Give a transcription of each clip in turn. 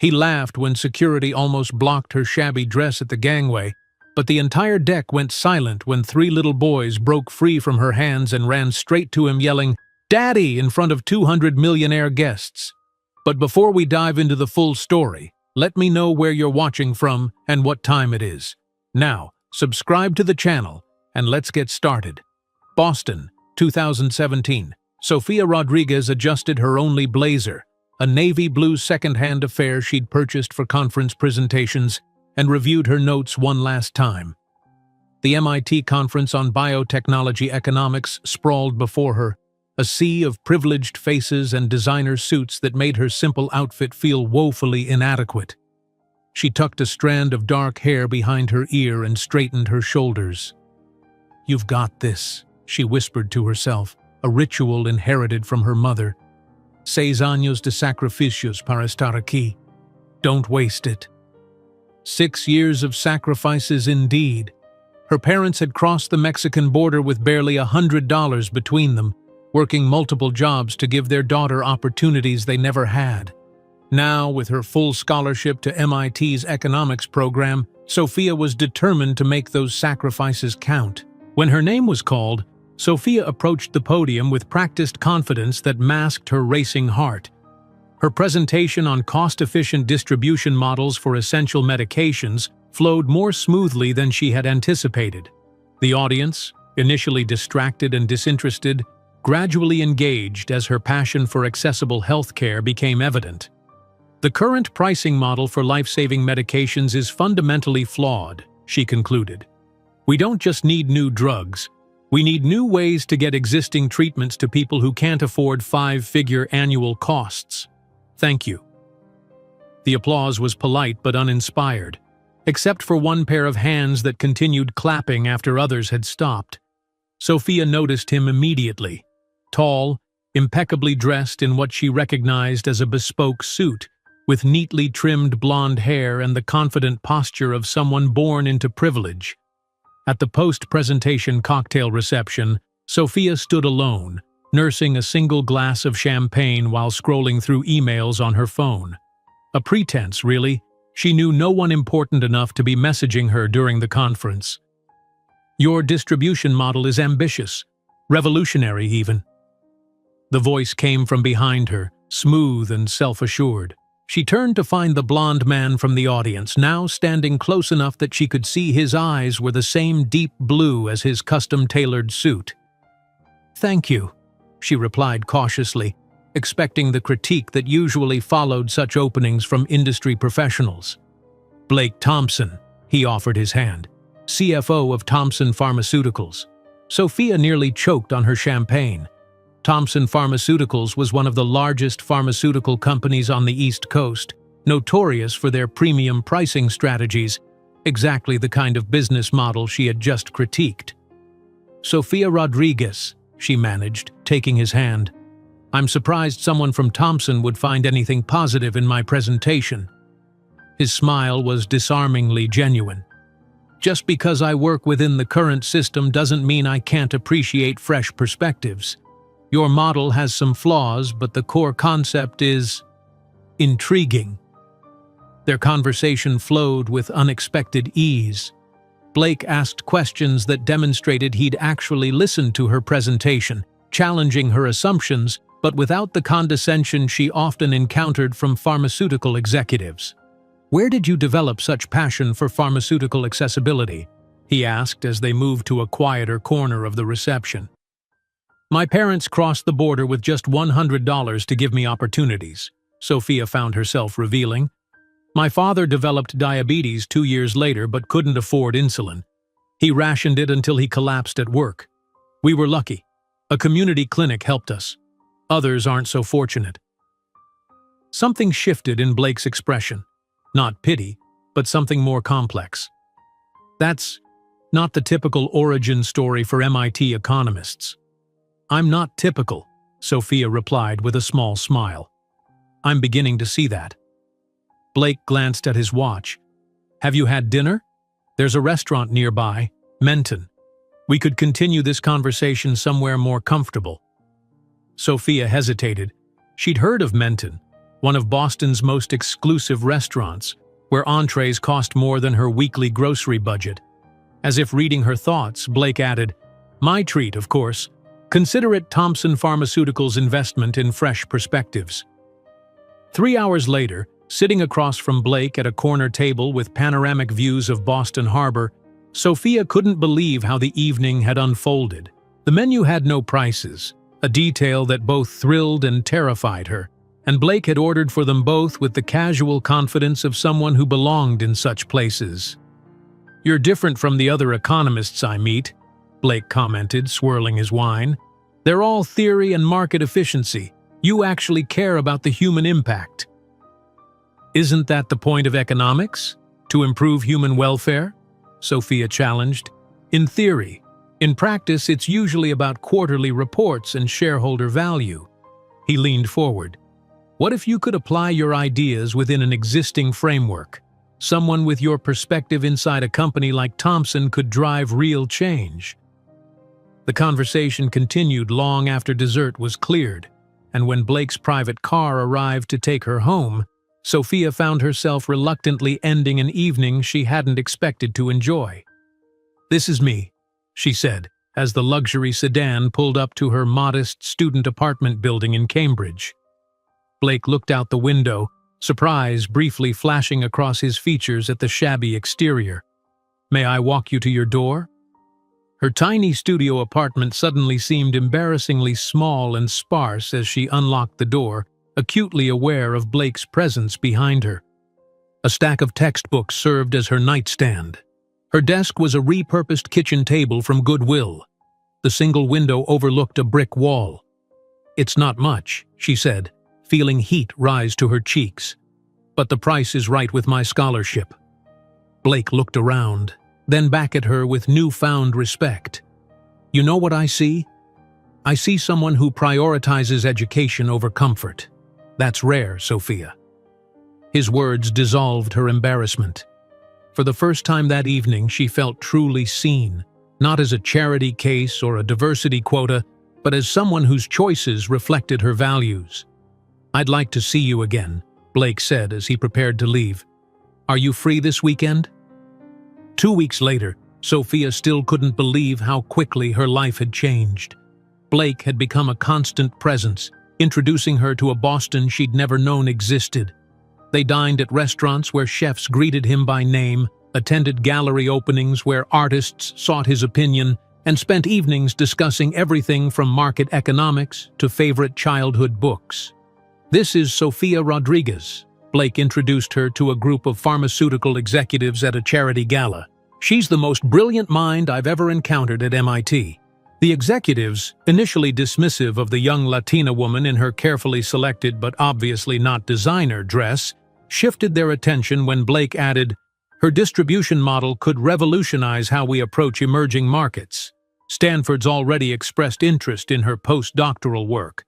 He laughed when security almost blocked her shabby dress at the gangway, but the entire deck went silent when 3 little boys broke free from her hands and ran straight to him yelling, "Daddy!" in front of 200 millionaire guests. But before we dive into the full story, let me know where you're watching from and what time it is. Now, subscribe to the channel, and let's get started. Boston, 2017. Sofia Rodriguez adjusted her only blazer, a navy blue second-hand affair she'd purchased for conference presentations, and reviewed her notes one last time. The MIT conference on biotechnology economics sprawled before her, a sea of privileged faces and designer suits that made her simple outfit feel woefully inadequate. She tucked a strand of dark hair behind her ear and straightened her shoulders. "You've got this," she whispered to herself, a ritual inherited from her mother. "6 años de sacrificios para estar aquí. Don't waste it." 6 years of sacrifices indeed. Her parents had crossed the Mexican border with barely $100 between them, working multiple jobs to give their daughter opportunities they never had. Now, with her full scholarship to MIT's economics program, Sofia was determined to make those sacrifices count. When her name was called, Sofia approached the podium with practiced confidence that masked her racing heart. Her presentation on cost-efficient distribution models for essential medications flowed more smoothly than she had anticipated. The audience, initially distracted and disinterested, gradually engaged as her passion for accessible healthcare became evident. "The current pricing model for life-saving medications is fundamentally flawed," she concluded. "We don't just need new drugs. We need new ways to get existing treatments to people who can't afford 5-figure annual costs. Thank you." The applause was polite but uninspired, except for one pair of hands that continued clapping after others had stopped. Sofia noticed him immediately. Tall, impeccably dressed in what she recognized as a bespoke suit, with neatly trimmed blonde hair and the confident posture of someone born into privilege. At the post-presentation cocktail reception, Sofia stood alone, nursing a single glass of champagne while scrolling through emails on her phone. A pretense, really. She knew no one important enough to be messaging her during the conference. "Your distribution model is ambitious, revolutionary even." The voice came from behind her, smooth and self-assured. She turned to find the blond man from the audience, now standing close enough that she could see his eyes were the same deep blue as his custom-tailored suit. "Thank you," she replied cautiously, expecting the critique that usually followed such openings from industry professionals. "Blake Thompson," he offered his hand, CFO of Thompson Pharmaceuticals. Sofia nearly choked on her champagne. Thompson Pharmaceuticals was one of the largest pharmaceutical companies on the East Coast, notorious for their premium pricing strategies, exactly the kind of business model she had just critiqued. "Sofia Rodriguez," she managed, taking his hand. "I'm surprised someone from Thompson would find anything positive in my presentation." His smile was disarmingly genuine. "Just because I work within the current system doesn't mean I can't appreciate fresh perspectives. Your model has some flaws, but the core concept is intriguing." Their conversation flowed with unexpected ease. Blake asked questions that demonstrated he'd actually listened to her presentation, challenging her assumptions, but without the condescension she often encountered from pharmaceutical executives. "Where did you develop such passion for pharmaceutical accessibility?" he asked as they moved to a quieter corner of the reception. "My parents crossed the border with just $100 to give me opportunities," Sofia found herself revealing. "My father developed diabetes 2 years later but couldn't afford insulin. He rationed it until he collapsed at work. We were lucky. A community clinic helped us. Others aren't so fortunate." Something shifted in Blake's expression. Not pity, but something more complex. "That's not the typical origin story for MIT economists." "I'm not typical," Sofia replied with a small smile. "I'm beginning to see that." Blake glanced at his watch. "Have you had dinner? There's a restaurant nearby, Menton. We could continue this conversation somewhere more comfortable." Sofia hesitated. She'd heard of Menton, one of Boston's most exclusive restaurants, where entrees cost more than her weekly grocery budget. As if reading her thoughts, Blake added, "My treat, of course. Consider it Thompson Pharmaceuticals' investment in fresh perspectives." 3 hours later, sitting across from Blake at a corner table with panoramic views of Boston Harbor, Sophia couldn't believe how the evening had unfolded. The menu had no prices, a detail that both thrilled and terrified her, and Blake had ordered for them both with the casual confidence of someone who belonged in such places. "You're different from the other economists I meet," Blake commented, swirling his wine. "They're all theory and market efficiency. You actually care about the human impact." "Isn't that the point of economics? To improve human welfare?" Sophia challenged. "In theory. In practice, it's usually about quarterly reports and shareholder value." He leaned forward. "What if you could apply your ideas within an existing framework? Someone with your perspective inside a company like Thompson could drive real change." The conversation continued long after dessert was cleared, and when Blake's private car arrived to take her home, Sophia found herself reluctantly ending an evening she hadn't expected to enjoy. "This is me," she said, as the luxury sedan pulled up to her modest student apartment building in Cambridge. Blake looked out the window, surprise briefly flashing across his features at the shabby exterior. "May I walk you to your door?" Her tiny studio apartment suddenly seemed embarrassingly small and sparse as she unlocked the door, acutely aware of Blake's presence behind her. A stack of textbooks served as her nightstand. Her desk was a repurposed kitchen table from Goodwill. The single window overlooked a brick wall. "It's not much," she said, feeling heat rise to her cheeks. "But the price is right with my scholarship." Blake looked around, then back at her with newfound respect. "You know what I see? I see someone who prioritizes education over comfort. That's rare, Sophia." His words dissolved her embarrassment. For the first time that evening, she felt truly seen, not as a charity case or a diversity quota, but as someone whose choices reflected her values. "I'd like to see you again," Blake said as he prepared to leave. "Are you free this weekend?" 2 weeks later, Sophia still couldn't believe how quickly her life had changed. Blake had become a constant presence, introducing her to a Boston she'd never known existed. They dined at restaurants where chefs greeted him by name, attended gallery openings where artists sought his opinion, and spent evenings discussing everything from market economics to favorite childhood books. "This is Sofia Rodriguez," Blake introduced her to a group of pharmaceutical executives at a charity gala. "She's the most brilliant mind I've ever encountered at MIT." The executives, initially dismissive of the young Latina woman in her carefully selected but obviously not designer dress, shifted their attention when Blake added, "Her distribution model could revolutionize how we approach emerging markets. Stanford's already expressed interest in her postdoctoral work."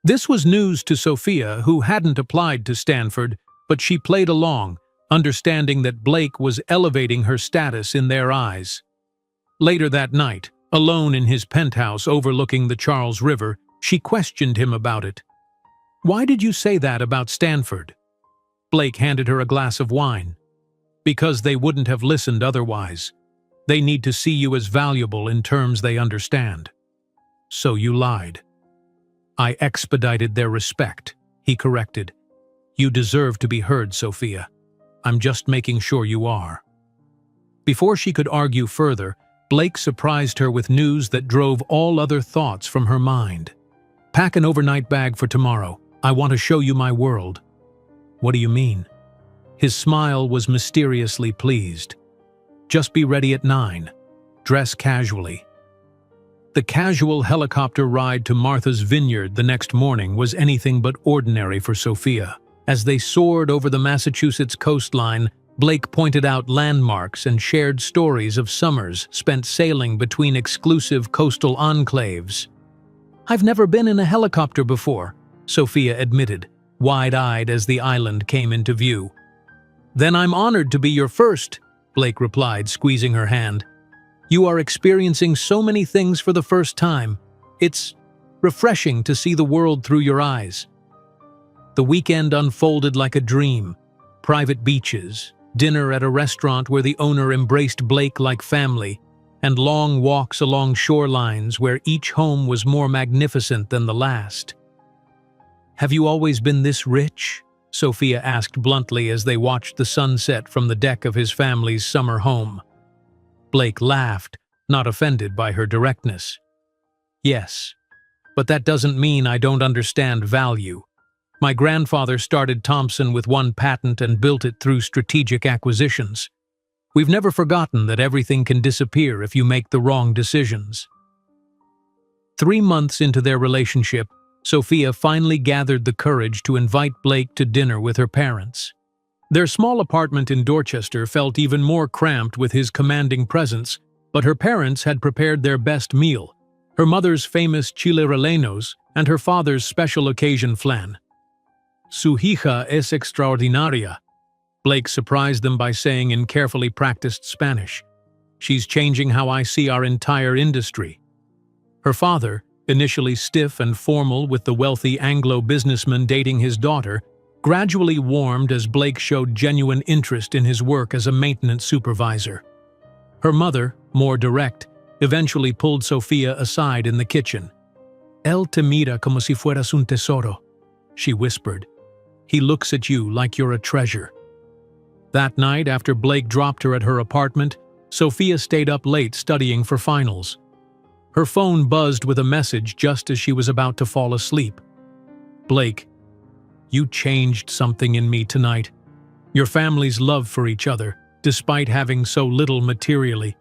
This was news to Sophia, who hadn't applied to Stanford, but she played along, understanding that Blake was elevating her status in their eyes. Later that night, alone in his penthouse overlooking the Charles River, she questioned him about it. "Why did you say that about Stanford?" Blake handed her a glass of wine. "Because they wouldn't have listened otherwise. They need to see you as valuable in terms they understand." "So you lied." "I expedited their respect," he corrected. "You deserve to be heard, Sophia. I'm just making sure you are." Before she could argue further, Blake surprised her with news that drove all other thoughts from her mind. "Pack an overnight bag for tomorrow. I want to show you my world." "What do you mean?" His smile was mysteriously pleased. "Just be ready at 9. Dress casually." The casual helicopter ride to Martha's Vineyard the next morning was anything but ordinary for Sophia. As they soared over the Massachusetts coastline, Blake pointed out landmarks and shared stories of summers spent sailing between exclusive coastal enclaves. "I've never been in a helicopter before," Sophia admitted, wide-eyed as the island came into view. "Then I'm honored to be your first," Blake replied, squeezing her hand. "You are experiencing so many things for the first time. It's refreshing to see the world through your eyes." The weekend unfolded like a dream. Private beaches, dinner at a restaurant where the owner embraced Blake like family, and long walks along shorelines where each home was more magnificent than the last. "Have you always been this rich?" Sophia asked bluntly as they watched the sunset from the deck of his family's summer home. Blake laughed, not offended by her directness. "Yes, but that doesn't mean I don't understand value. My grandfather started Thompson with one patent and built it through strategic acquisitions. We've never forgotten that everything can disappear if you make the wrong decisions." 3 months into their relationship, Sophia finally gathered the courage to invite Blake to dinner with her parents. Their small apartment in Dorchester felt even more cramped with his commanding presence, but her parents had prepared their best meal, her mother's famous chile rellenos and her father's special occasion flan. "Su hija es extraordinaria," Blake surprised them by saying in carefully practiced Spanish. "She's changing how I see our entire industry." Her father, initially stiff and formal with the wealthy Anglo businessman dating his daughter, gradually warmed as Blake showed genuine interest in his work as a maintenance supervisor. Her mother, more direct, eventually pulled Sophia aside in the kitchen. "Él te mira como si fueras un tesoro," she whispered. "He looks at you like you're a treasure." That night, after Blake dropped her at her apartment, Sophia stayed up late studying for finals. Her phone buzzed with a message just as she was about to fall asleep. "Blake, you changed something in me tonight. Your family's love for each other, despite having so little materially.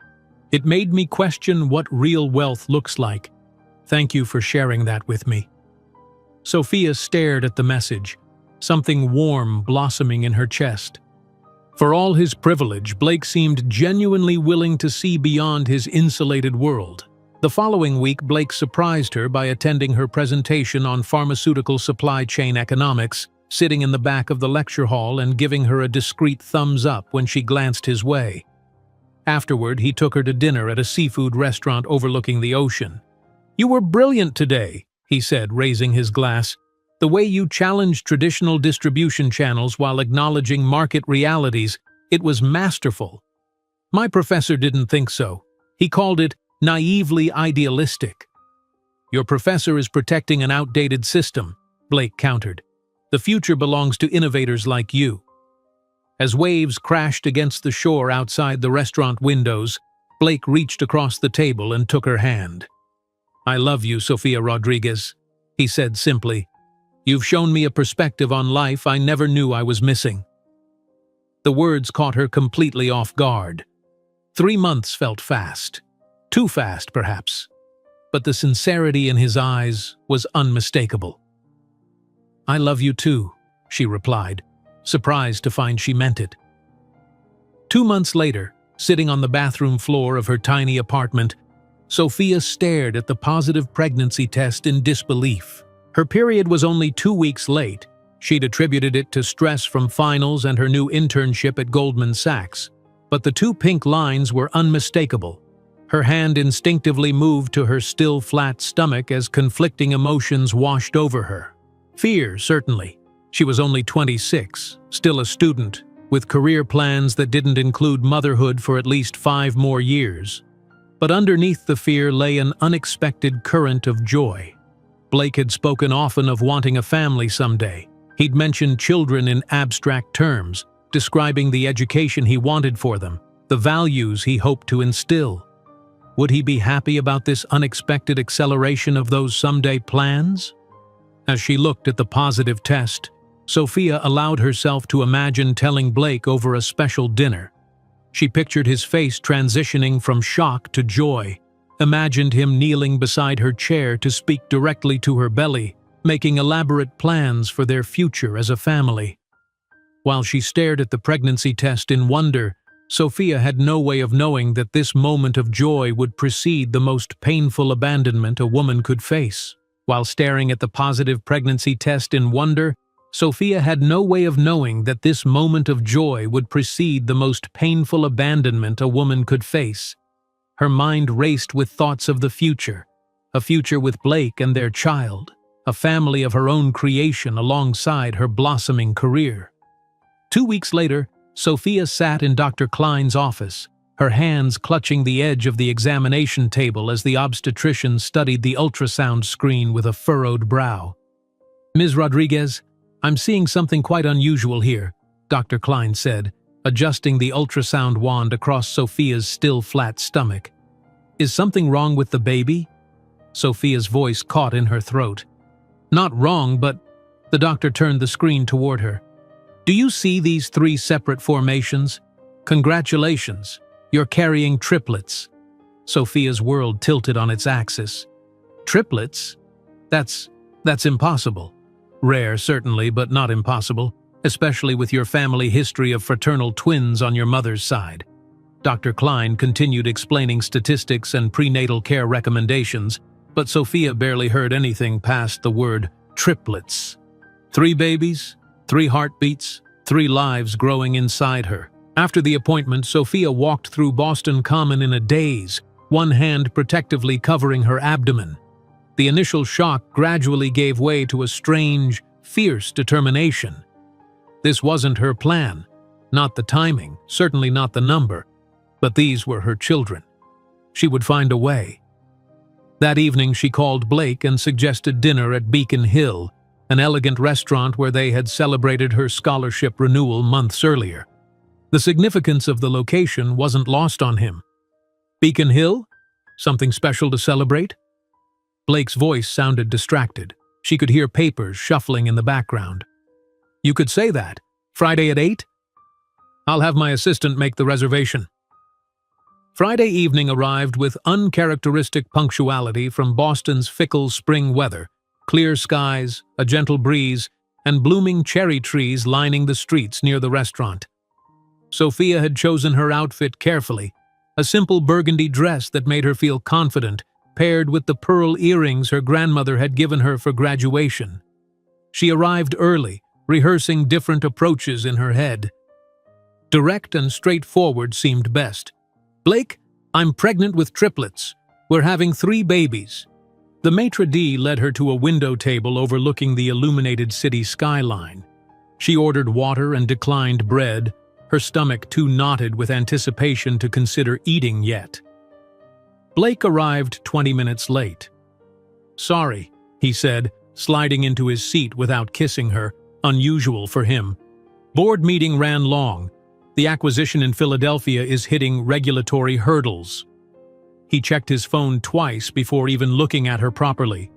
It made me question what real wealth looks like. Thank you for sharing that with me." Sophia stared at the message, something warm blossoming in her chest. For all his privilege, Blake seemed genuinely willing to see beyond his insulated world. The following week, Blake surprised her by attending her presentation on pharmaceutical supply chain economics, sitting in the back of the lecture hall and giving her a discreet thumbs up when she glanced his way. Afterward, he took her to dinner at a seafood restaurant overlooking the ocean. "You were brilliant today," he said, raising his glass. "The way you challenged traditional distribution channels while acknowledging market realities, it was masterful. My professor didn't think so. He called it naively idealistic." "Your professor is protecting an outdated system," Blake countered. "The future belongs to innovators like you." As waves crashed against the shore outside the restaurant windows, Blake reached across the table and took her hand. "I love you, Sofia Rodriguez," he said simply. "You've shown me a perspective on life I never knew I was missing." The words caught her completely off guard. 3 months felt fast. Too fast, perhaps. But the sincerity in his eyes was unmistakable. "I love you too," she replied, surprised to find she meant it. 2 months later, sitting on the bathroom floor of her tiny apartment, Sophia stared at the positive pregnancy test in disbelief. Her period was only 2 weeks late. She'd attributed it to stress from finals and her new internship at Goldman Sachs. But the 2 pink lines were unmistakable. Her hand instinctively moved to her still flat stomach as conflicting emotions washed over her. Fear, certainly. She was only 26, still a student, with career plans that didn't include motherhood for at least 5 more years. But underneath the fear lay an unexpected current of joy. Blake had spoken often of wanting a family someday. He'd mentioned children in abstract terms, describing the education he wanted for them, the values he hoped to instill. Would he be happy about this unexpected acceleration of those someday plans? As she looked at the positive test, Sophia allowed herself to imagine telling Blake over a special dinner. She pictured his face transitioning from shock to joy, imagined him kneeling beside her chair to speak directly to her belly, making elaborate plans for their future as a family. While she stared at the pregnancy test in wonder, Sophia had no way of knowing that this moment of joy would precede the most painful abandonment a woman could face. While staring at the positive pregnancy test in wonder, Sophia had no way of knowing that this moment of joy would precede the most painful abandonment a woman could face. Her mind raced with thoughts of the future, a future with Blake and their child. a family of her own creation alongside her blossoming career. 2 weeks later, Sophia sat in Dr. Klein's office, her hands clutching the edge of the examination table as the obstetrician studied the ultrasound screen with a furrowed brow. "Ms. Rodriguez, I'm seeing something quite unusual here," Dr. Klein said, adjusting the ultrasound wand across Sophia's still flat stomach. "Is something wrong with the baby?" Sophia's voice caught in her throat. "Not wrong, but—" The doctor turned the screen toward her. "Do you see these 3 separate formations? Congratulations, you're carrying triplets." Sophia's world tilted on its axis. "Triplets? That's impossible. Rare, certainly, but not impossible, especially with your family history of fraternal twins on your mother's side." Dr. Klein continued explaining statistics and prenatal care recommendations, but Sophia barely heard anything past the word triplets. 3 babies, 3 heartbeats, 3 lives growing inside her. After the appointment, Sophia walked through Boston Common in a daze, one hand protectively covering her abdomen. The initial shock gradually gave way to a strange, fierce determination. This wasn't her plan, not the timing, certainly not the number, but these were her children. She would find a way. That evening she called Blake and suggested dinner at Beacon Hill, an elegant restaurant where they had celebrated her scholarship renewal months earlier. The significance of the location wasn't lost on him. "Beacon Hill? Something special to celebrate?" Blake's voice sounded distracted. She could hear papers shuffling in the background. "You could say that. Friday at 8? I'll have my assistant make the reservation." Friday evening arrived with uncharacteristic punctuality from Boston's fickle spring weather, clear skies, a gentle breeze, and blooming cherry trees lining the streets near the restaurant. Sophia had chosen her outfit carefully, a simple burgundy dress that made her feel confident, paired with the pearl earrings her grandmother had given her for graduation. She arrived early, rehearsing different approaches in her head. Direct and straightforward seemed best. "Blake, I'm pregnant with triplets. We're having 3 babies." The maitre d' led her to a window table overlooking the illuminated city skyline. She ordered water and declined bread, her stomach too knotted with anticipation to consider eating yet. Blake arrived 20 minutes late. "Sorry," he said, sliding into his seat without kissing her, unusual for him. "Board meeting ran long. The acquisition in Philadelphia is hitting regulatory hurdles." He checked his phone twice before even looking at her properly.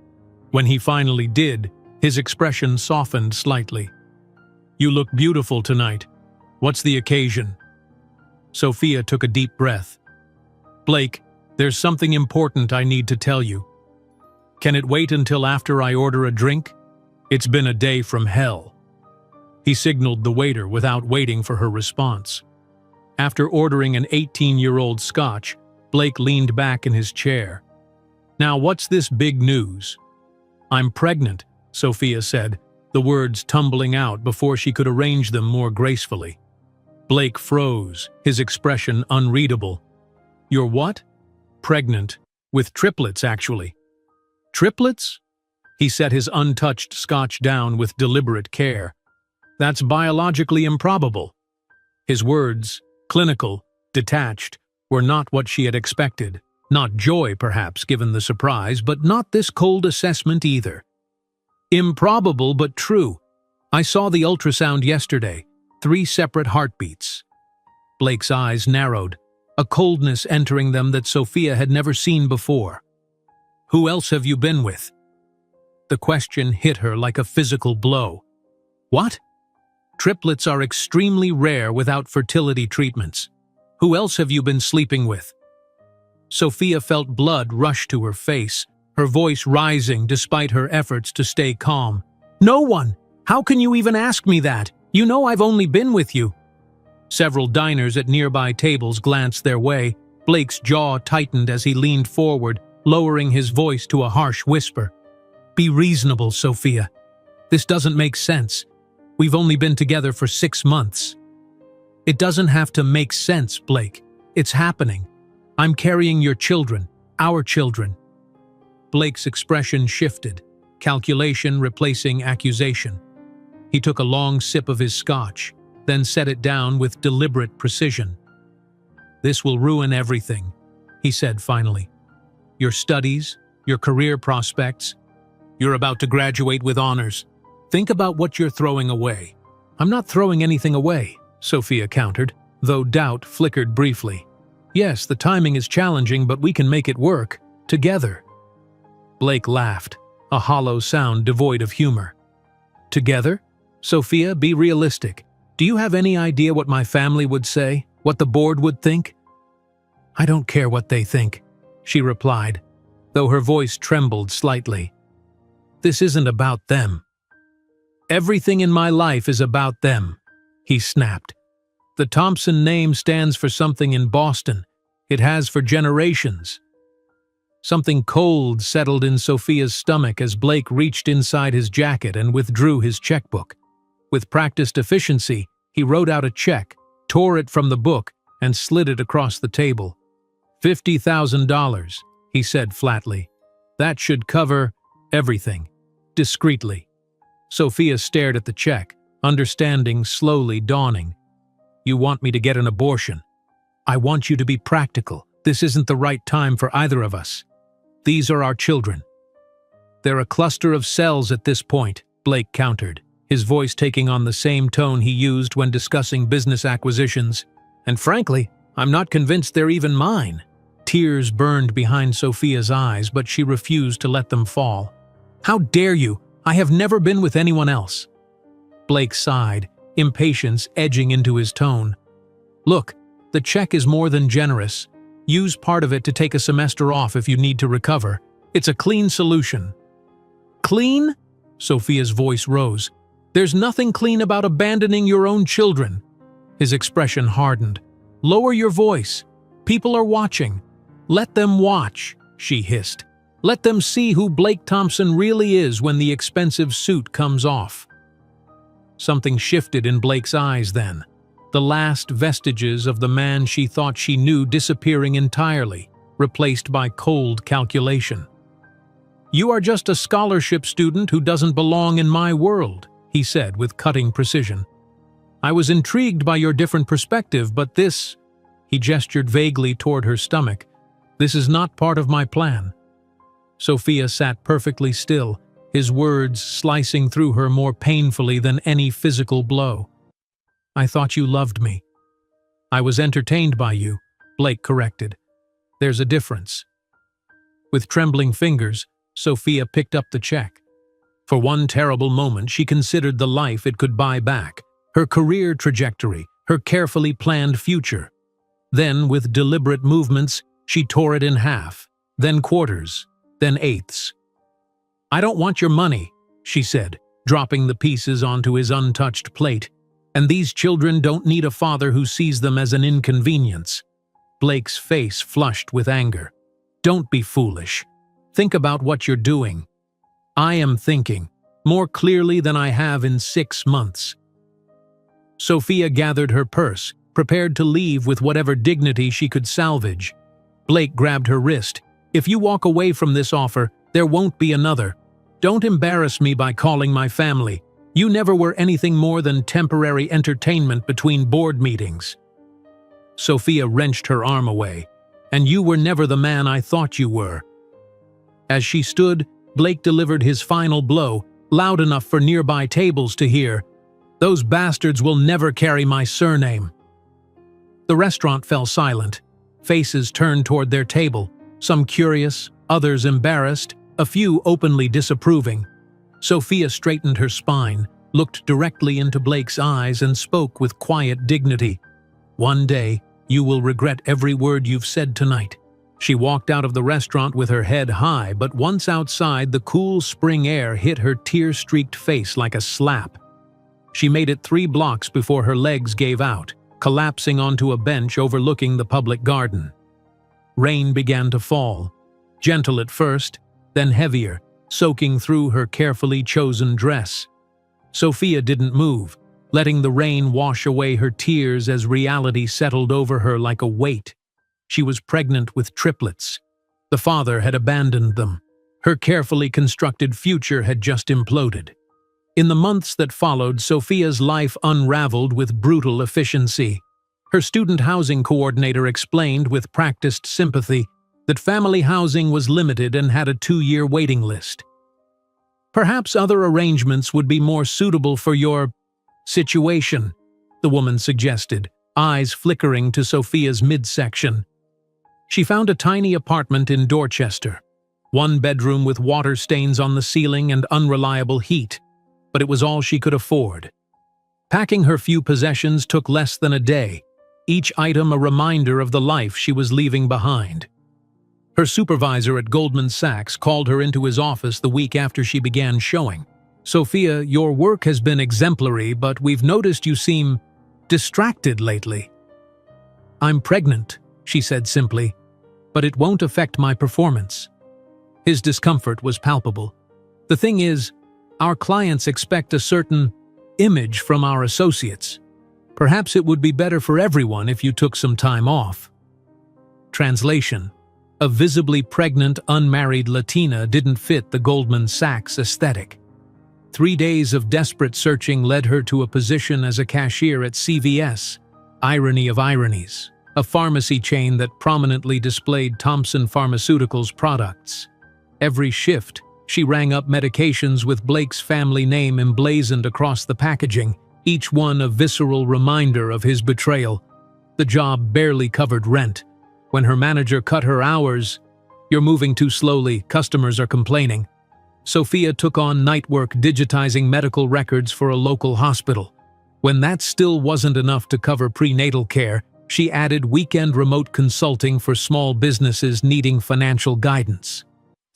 When he finally did, his expression softened slightly. "You look beautiful tonight. What's the occasion?" Sophia took a deep breath. "Blake, there's something important I need to tell you. Can it wait until after I order a drink? It's been a day from hell." He signaled the waiter without waiting for her response. After ordering an 18-year-old scotch, Blake leaned back in his chair. "Now what's this big news?" "I'm pregnant," Sophia said, the words tumbling out before she could arrange them more gracefully. Blake froze, his expression unreadable. "You're what?" "Pregnant. With triplets, actually." "Triplets?" He set his untouched scotch down with deliberate care. "That's biologically improbable." His words, clinical, detached, were not what she had expected. Not joy, perhaps, given the surprise, but not this cold assessment either. "Improbable, but true. I saw the ultrasound yesterday. 3 separate heartbeats." Blake's eyes narrowed, a coldness entering them that Sophia had never seen before. "Who else have you been with?" The question hit her like a physical blow. "What?" "Triplets are extremely rare without fertility treatments. Who else have you been sleeping with?" Sophia felt blood rush to her face, her voice rising despite her efforts to stay calm. "No one! How can you even ask me that? You know I've only been with you." Several diners at nearby tables glanced their way. Blake's jaw tightened as he leaned forward, lowering his voice to a harsh whisper. "Be reasonable, Sophia. This doesn't make sense. We've only been together for 6 months." "It doesn't have to make sense, Blake. It's happening. I'm carrying your children, our children." Blake's expression shifted. calculation replacing accusation. He took a long sip of his scotch, then set it down with deliberate precision. "This will ruin everything," he said finally. "Your studies, your career prospects. You're about to graduate with honors. Think about what you're throwing away." "I'm not throwing anything away," Sophia countered, though doubt flickered briefly. "Yes, the timing is challenging, but we can make it work, together." Blake laughed, a hollow sound devoid of humor. "Together? Sophia, be realistic. Do you have any idea what my family would say? What the board would think?" "I don't care what they think," she replied, though her voice trembled slightly. "This isn't about them." "Everything in my life is about them," he snapped. "The Thompson name stands for something in Boston. It has for generations." Something cold settled in Sophia's stomach as Blake reached inside his jacket and withdrew his checkbook. With practiced efficiency, he wrote out a check, tore it from the book, and slid it across the table. $50,000, he said flatly. "That should cover everything." Discreetly. Sophia stared at the check, understanding slowly dawning. "You want me to get an abortion. I want you to be practical. This isn't the right time for either of us. These are our children." "They're a cluster of cells at this point," Blake countered, his voice taking on the same tone he used when discussing business acquisitions. "And frankly, I'm not convinced they're even mine." Tears burned behind Sophia's eyes, but she refused to let them fall. "How dare you? I have never been with anyone else." Blake sighed, impatience edging into his tone. "Look, the check is more than generous. Use part of it to take a semester off if you need to recover. It's a clean solution." "Clean?" Sophia's voice rose. "There's nothing clean about abandoning your own children." His expression hardened. "Lower your voice. People are watching." "Let them watch," she hissed. "Let them see who Blake Thompson really is when the expensive suit comes off." Something shifted in Blake's eyes then, the last vestiges of the man she thought she knew disappearing entirely, replaced by cold calculation. "You are just a scholarship student who doesn't belong in my world," he said with cutting precision. "I was intrigued by your different perspective, but this," he gestured vaguely toward her stomach, "this is not part of my plan." Sophia sat perfectly still, his words slicing through her more painfully than any physical blow. "I thought you loved me." "I was entertained by you," Blake corrected. "There's a difference." With trembling fingers, Sophia picked up the check. For one terrible moment, she considered the life it could buy back, her career trajectory, her carefully planned future. Then, with deliberate movements, she tore it in half, then quarters, then eighths. "I don't want your money," she said, dropping the pieces onto his untouched plate. "And these children don't need a father who sees them as an inconvenience." Blake's face flushed with anger. "Don't be foolish. Think about what you're doing." "I am thinking, more clearly than I have in 6 months." Sophia gathered her purse, prepared to leave with whatever dignity she could salvage. Blake grabbed her wrist. "If you walk away from this offer, there won't be another. Don't embarrass me by calling my family. You never were anything more than temporary entertainment between board meetings." Sophia wrenched her arm away. "And you were never the man I thought you were." As she stood, Blake delivered his final blow, loud enough for nearby tables to hear. "Those bastards will never carry my surname." The restaurant fell silent. Faces turned toward their table, some curious, others embarrassed, a few openly disapproving. Sophia straightened her spine, looked directly into Blake's eyes, and spoke with quiet dignity. "One day, you will regret every word you've said tonight." She walked out of the restaurant with her head high, but once outside, the cool spring air hit her tear-streaked face like a slap. She made it 3 blocks before her legs gave out, collapsing onto a bench overlooking the public garden. Rain began to fall, gentle at first, then heavier, soaking through her carefully chosen dress. Sophia didn't move, letting the rain wash away her tears as reality settled over her like a weight. She was pregnant with triplets. The father had abandoned them. Her carefully constructed future had just imploded. In the months that followed, Sophia's life unraveled with brutal efficiency. Her student housing coordinator explained with practiced sympathy that family housing was limited and had a 2-year waiting list. "Perhaps other arrangements would be more suitable for your situation," the woman suggested, eyes flickering to Sophia's midsection. She found a tiny apartment in Dorchester, 1 bedroom with water stains on the ceiling and unreliable heat, but it was all she could afford. Packing her few possessions took less than a day, each item a reminder of the life she was leaving behind. Her supervisor at Goldman Sachs called her into his office the week after she began showing. "Sophia, your work has been exemplary, but we've noticed you seem distracted lately." "I'm pregnant," she said simply, "but it won't affect my performance." His discomfort was palpable. "The thing is, our clients expect a certain image from our associates. Perhaps it would be better for everyone if you took some time off." Translation: a visibly pregnant, unmarried Latina didn't fit the Goldman Sachs aesthetic. 3 days of desperate searching led her to a position as a cashier at CVS, irony of ironies, a pharmacy chain that prominently displayed Thompson Pharmaceuticals products. Every shift, she rang up medications with Blake's family name emblazoned across the packaging, each one a visceral reminder of his betrayal. The job barely covered rent. When her manager cut her hours, "You're moving too slowly, customers are complaining," Sophia took on night work digitizing medical records for a local hospital. When that still wasn't enough to cover prenatal care, she added weekend remote consulting for small businesses needing financial guidance.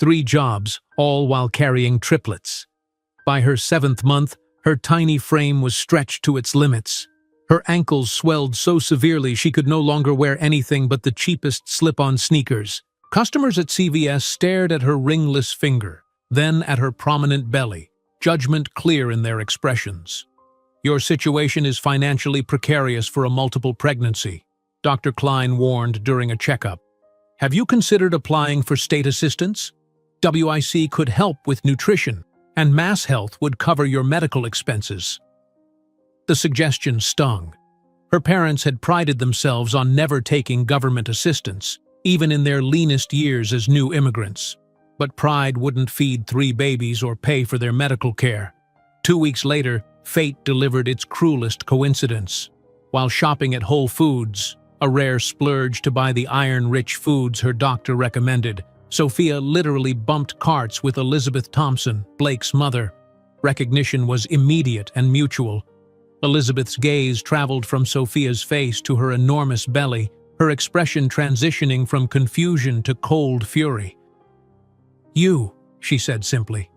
3 jobs, all while carrying triplets. By her 7th month, her tiny frame was stretched to its limits. Her ankles swelled so severely she could no longer wear anything but the cheapest slip-on sneakers. Customers at CVS stared at her ringless finger, then at her prominent belly, judgment clear in their expressions. "Your situation is financially precarious for a multiple pregnancy," Dr. Klein warned during a checkup. "Have you considered applying for state assistance? WIC could help with nutrition, and Mass Health would cover your medical expenses." The suggestion stung. Her parents had prided themselves on never taking government assistance, even in their leanest years as new immigrants. But pride wouldn't feed 3 babies or pay for their medical care. 2 weeks later, fate delivered its cruelest coincidence. While shopping at Whole Foods, a rare splurge to buy the iron-rich foods her doctor recommended, Sophia literally bumped carts with Elizabeth Thompson, Blake's mother. Recognition was immediate and mutual. Elizabeth's gaze traveled from Sophia's face to her enormous belly, her expression transitioning from confusion to cold fury. "You," she said simply.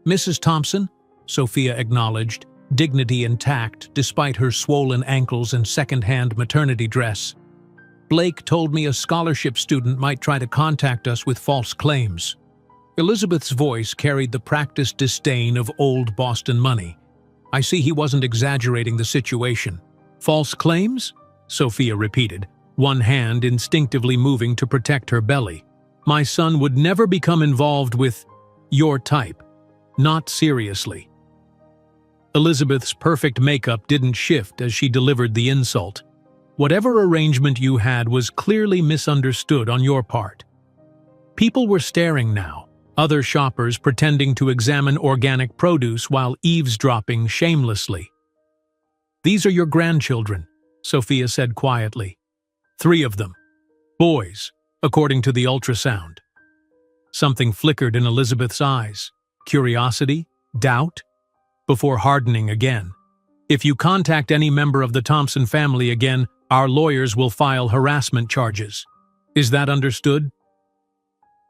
"Mrs. Thompson," Sophia acknowledged, dignity intact despite her swollen ankles and second-hand maternity dress. "Blake told me a scholarship student might try to contact us with false claims." Elizabeth's voice carried the practiced disdain of old Boston money. "I see he wasn't exaggerating the situation." "False claims?" Sophia repeated, one hand instinctively moving to protect her belly. "My son would never become involved with your type. Not seriously." Elizabeth's perfect makeup didn't shift as she delivered the insult. "Whatever arrangement you had was clearly misunderstood on your part." People were staring now, other shoppers pretending to examine organic produce while eavesdropping shamelessly. "These are your grandchildren," Sophia said quietly. 3 of them. Boys, according to the ultrasound. Something flickered in Elizabeth's eyes. Curiosity? Doubt? Before hardening again. "If you contact any member of the Thompson family again, our lawyers will file harassment charges. Is that understood?"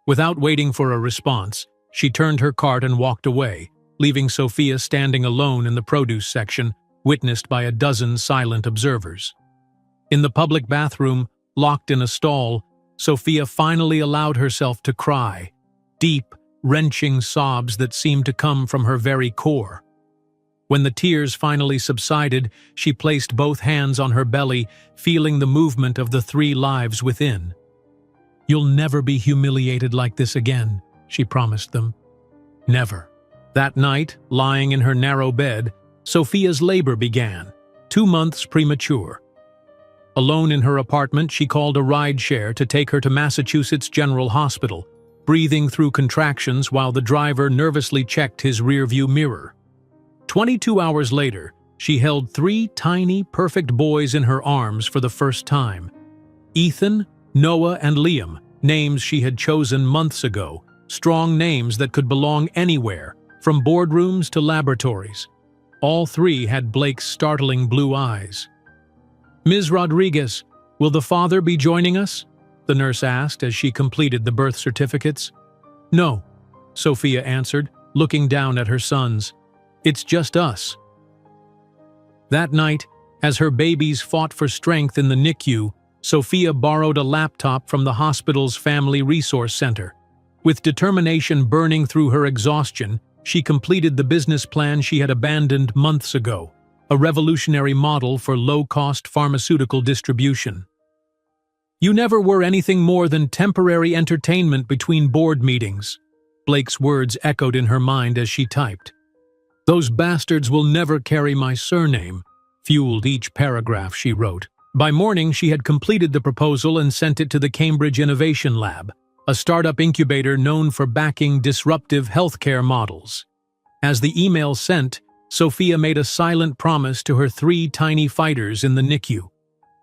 Without waiting for a response, she turned her cart and walked away, leaving Sophia standing alone in the produce section, witnessed by a dozen silent observers. In the public bathroom, locked in a stall, Sophia finally allowed herself to cry, deep, wrenching sobs that seemed to come from her very core. When the tears finally subsided, she placed both hands on her belly, feeling the movement of the 3 lives within. "You'll never be humiliated like this again," she promised them. Never. That night, lying in her narrow bed, Sophia's labor began, 2 months premature. Alone in her apartment, she called a ride-share to take her to Massachusetts General Hospital, breathing through contractions while the driver nervously checked his rearview mirror. 22 hours later, she held 3 tiny, perfect boys in her arms for the first time. Ethan, Noah, and Liam, names she had chosen months ago, strong names that could belong anywhere, from boardrooms to laboratories. All 3 had Blake's startling blue eyes. "Ms. Rodriguez, will the father be joining us?" the nurse asked as she completed the birth certificates. "No," Sophia answered, looking down at her sons. "It's just us." That night, as her babies fought for strength in the NICU, Sophia borrowed a laptop from the hospital's Family Resource Center. With determination burning through her exhaustion, she completed the business plan she had abandoned months ago, a revolutionary model for low-cost pharmaceutical distribution. "You never were anything more than temporary entertainment between board meetings," Blake's words echoed in her mind as she typed. "Those bastards will never carry my surname," fueled each paragraph she wrote. By morning, she had completed the proposal and sent it to the Cambridge Innovation Lab, a startup incubator known for backing disruptive healthcare models. As the email sent, Sophia made a silent promise to her 3 tiny fighters in the NICU.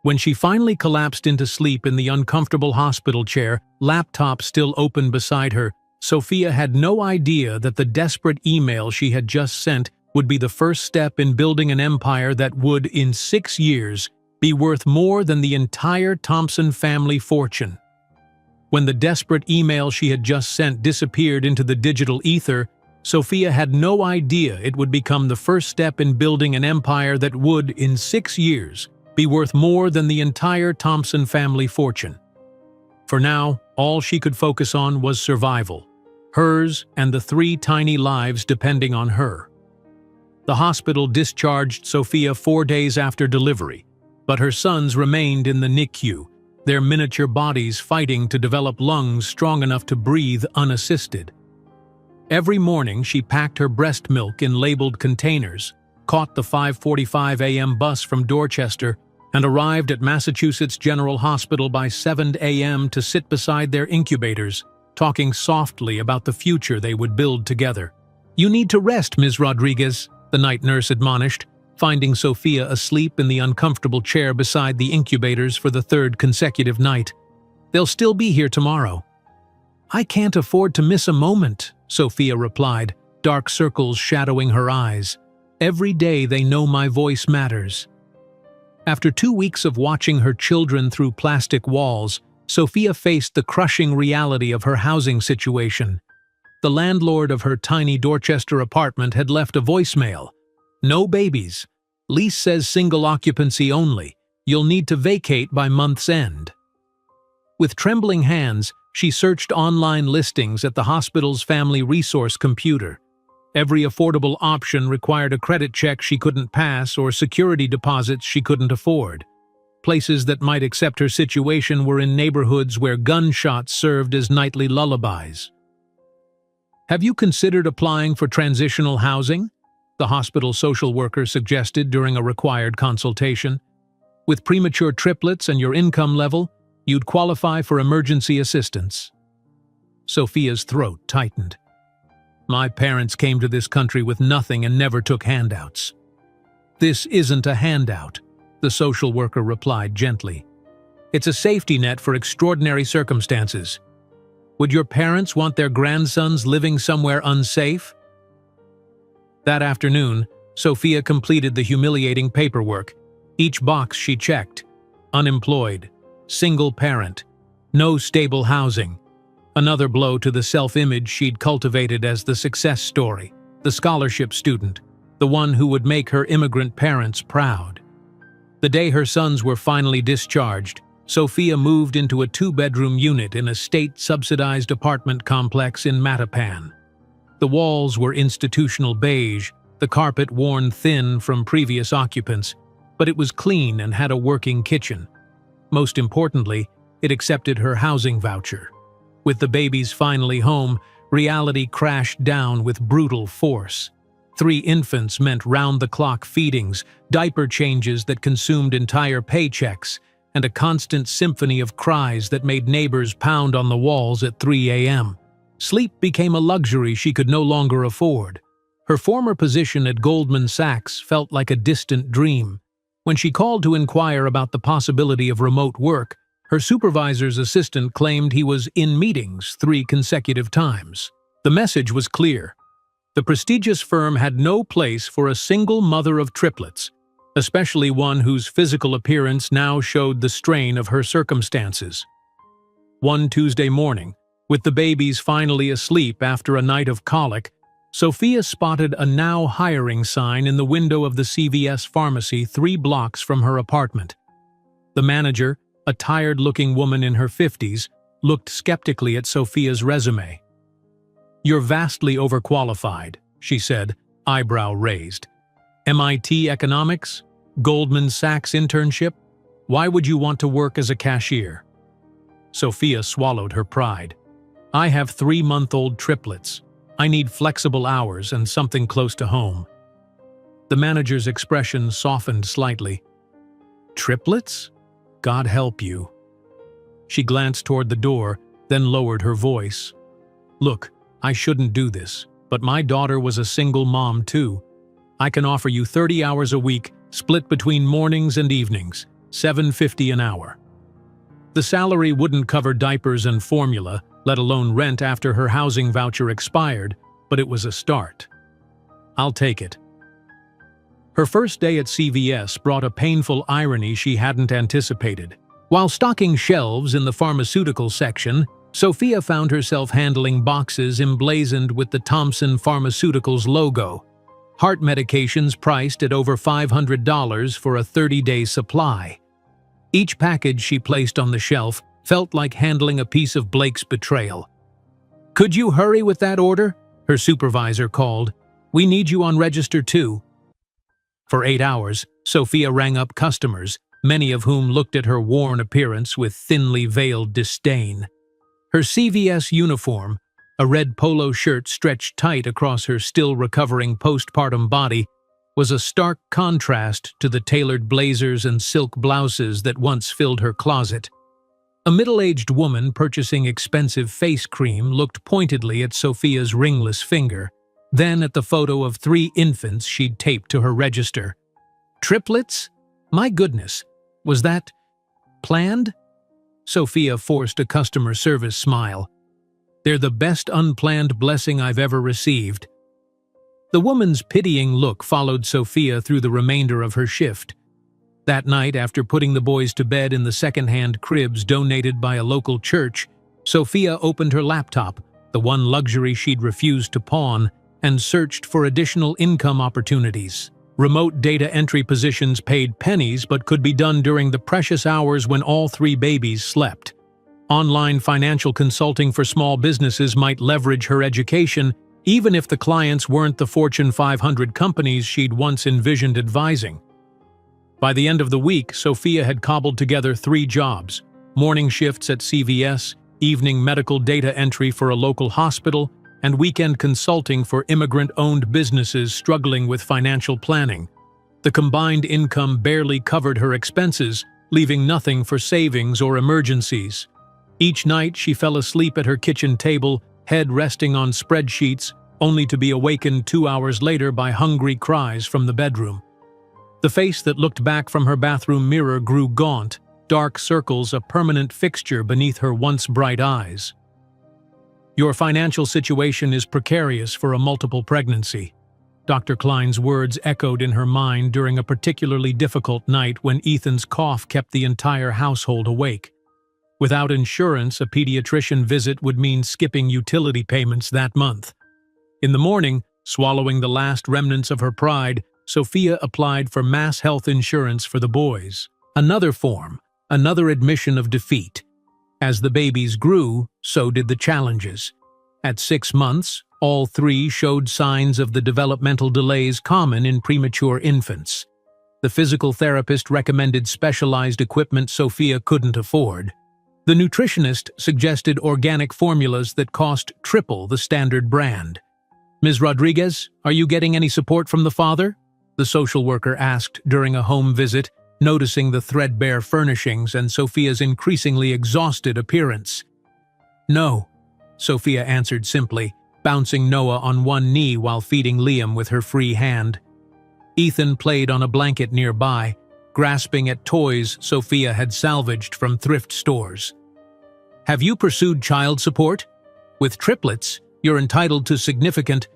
When she finally collapsed into sleep in the uncomfortable hospital chair, laptop still open beside her, Sophia had no idea that the desperate email she had just sent would be the first step in building an empire that would, in 6 years, be worth more than the entire Thompson family fortune. When the desperate email she had just sent disappeared into the digital ether, Sophia had no idea it would become the first step in building an empire that would, in 6 years, be worth more than the entire Thompson family fortune. For now, all she could focus on was survival, hers and the 3 tiny lives depending on her. The hospital discharged Sophia 4 days after delivery, but her sons remained in the NICU, their miniature bodies fighting to develop lungs strong enough to breathe unassisted. Every morning she packed her breast milk in labeled containers, caught the 5:45 a.m. bus from Dorchester, and arrived at Massachusetts General Hospital by 7 a.m. to sit beside their incubators, talking softly about the future they would build together. "You need to rest, Ms. Rodriguez," the night nurse admonished, finding Sophia asleep in the uncomfortable chair beside the incubators for the 3rd consecutive night. "They'll still be here tomorrow." "I can't afford to miss a moment," Sophia replied, dark circles shadowing her eyes. "Every day they know my voice matters." After 2 weeks of watching her children through plastic walls, Sophia faced the crushing reality of her housing situation. The landlord of her tiny Dorchester apartment had left a voicemail. "No babies. Lease says single occupancy only. You'll need to vacate by month's end." With trembling hands, she searched online listings at the hospital's family resource computer. Every affordable option required a credit check she couldn't pass or security deposits she couldn't afford. Places that might accept her situation were in neighborhoods where gunshots served as nightly lullabies. "Have you considered applying for transitional housing?" the hospital social worker suggested during a required consultation. "With premature triplets and your income level, you'd qualify for emergency assistance." Sophia's throat tightened. "My parents came to this country with nothing and never took handouts." "This isn't a handout," the social worker replied gently. "It's a safety net for extraordinary circumstances. Would your parents want their grandsons living somewhere unsafe?" That afternoon, Sophia completed the humiliating paperwork. Each box she checked: unemployed, single parent, no stable housing. Another blow to the self-image she'd cultivated as the success story, the scholarship student, the one who would make her immigrant parents proud. The day her sons were finally discharged, Sophia moved into a 2-bedroom unit in a state-subsidized apartment complex in Mattapan. The walls were institutional beige, the carpet worn thin from previous occupants, but it was clean and had a working kitchen. Most importantly, it accepted her housing voucher. With the babies finally home, reality crashed down with brutal force. 3 infants meant round-the-clock feedings, diaper changes that consumed entire paychecks, and a constant symphony of cries that made neighbors pound on the walls at 3 a.m. Sleep became a luxury she could no longer afford. Her former position at Goldman Sachs felt like a distant dream. When she called to inquire about the possibility of remote work, her supervisor's assistant claimed he was in meetings 3 consecutive times. The message was clear. The prestigious firm had no place for a single mother of triplets, especially one whose physical appearance now showed the strain of her circumstances. One Tuesday morning, with the babies finally asleep after a night of colic, Sophia spotted a "Now Hiring" sign in the window of the CVS pharmacy 3 blocks from her apartment. The manager, a tired-looking woman in her 50s, looked skeptically at Sophia's resume. "You're vastly overqualified," she said, eyebrow raised. "MIT economics? Goldman Sachs internship? Why would you want to work as a cashier?" Sophia swallowed her pride. "I have 3-month-old triplets. I need flexible hours and something close to home." The manager's expression softened slightly. "Triplets? God help you." She glanced toward the door, then lowered her voice. "Look, I shouldn't do this, but my daughter was a single mom too. I can offer you 30 hours a week, split between mornings and evenings, $7.50 an hour." The salary wouldn't cover diapers and formula, let alone rent after her housing voucher expired, but it was a start. "I'll take it." Her first day at CVS brought a painful irony she hadn't anticipated. While stocking shelves in the pharmaceutical section, Sophia found herself handling boxes emblazoned with the Thompson Pharmaceuticals logo. Heart medications priced at over $500 for a 30-day supply. Each package she placed on the shelf felt like handling a piece of Blake's betrayal. "Could you hurry with that order?" her supervisor called. "We need you on register too." For 8 hours, Sophia rang up customers, many of whom looked at her worn appearance with thinly veiled disdain. Her CVS uniform, a red polo shirt stretched tight across her still-recovering postpartum body, was a stark contrast to the tailored blazers and silk blouses that once filled her closet. A middle-aged woman purchasing expensive face cream looked pointedly at Sophia's ringless finger, then at the photo of 3 infants she'd taped to her register. "Triplets? My goodness, was that planned?" Sophia forced a customer service smile. "They're the best unplanned blessing I've ever received." The woman's pitying look followed Sophia through the remainder of her shift. That night, after putting the boys to bed in the second-hand cribs donated by a local church, Sophia opened her laptop, the one luxury she'd refused to pawn, and searched for additional income opportunities. Remote data entry positions paid pennies but could be done during the precious hours when all 3 babies slept. Online financial consulting for small businesses might leverage her education, even if the clients weren't the Fortune 500 companies she'd once envisioned advising. By the end of the week, Sophia had cobbled together 3 jobs: morning shifts at CVS, evening medical data entry for a local hospital, and weekend consulting for immigrant-owned businesses struggling with financial planning. The combined income barely covered her expenses, leaving nothing for savings or emergencies. Each night, she fell asleep at her kitchen table, head resting on spreadsheets, only to be awakened 2 hours later by hungry cries from the bedroom. The face that looked back from her bathroom mirror grew gaunt, dark circles a permanent fixture beneath her once bright eyes. "Your financial situation is precarious for a multiple pregnancy." Dr. Klein's words echoed in her mind during a particularly difficult night when Ethan's cough kept the entire household awake. Without insurance, a pediatrician visit would mean skipping utility payments that month. In the morning, swallowing the last remnants of her pride, Sophia applied for mass health insurance for the boys. Another form, another admission of defeat. As the babies grew, so did the challenges. At 6 months, all 3 showed signs of the developmental delays common in premature infants. The physical therapist recommended specialized equipment Sophia couldn't afford. The nutritionist suggested organic formulas that cost triple the standard brand. "Ms. Rodriguez, are you getting any support from the father?" the social worker asked during a home visit, noticing the threadbare furnishings and Sophia's increasingly exhausted appearance. "No," Sophia answered simply, bouncing Noah on one knee while feeding Liam with her free hand. Ethan played on a blanket nearby, grasping at toys Sophia had salvaged from thrift stores. "Have you pursued child support? With triplets, you're entitled to significant—"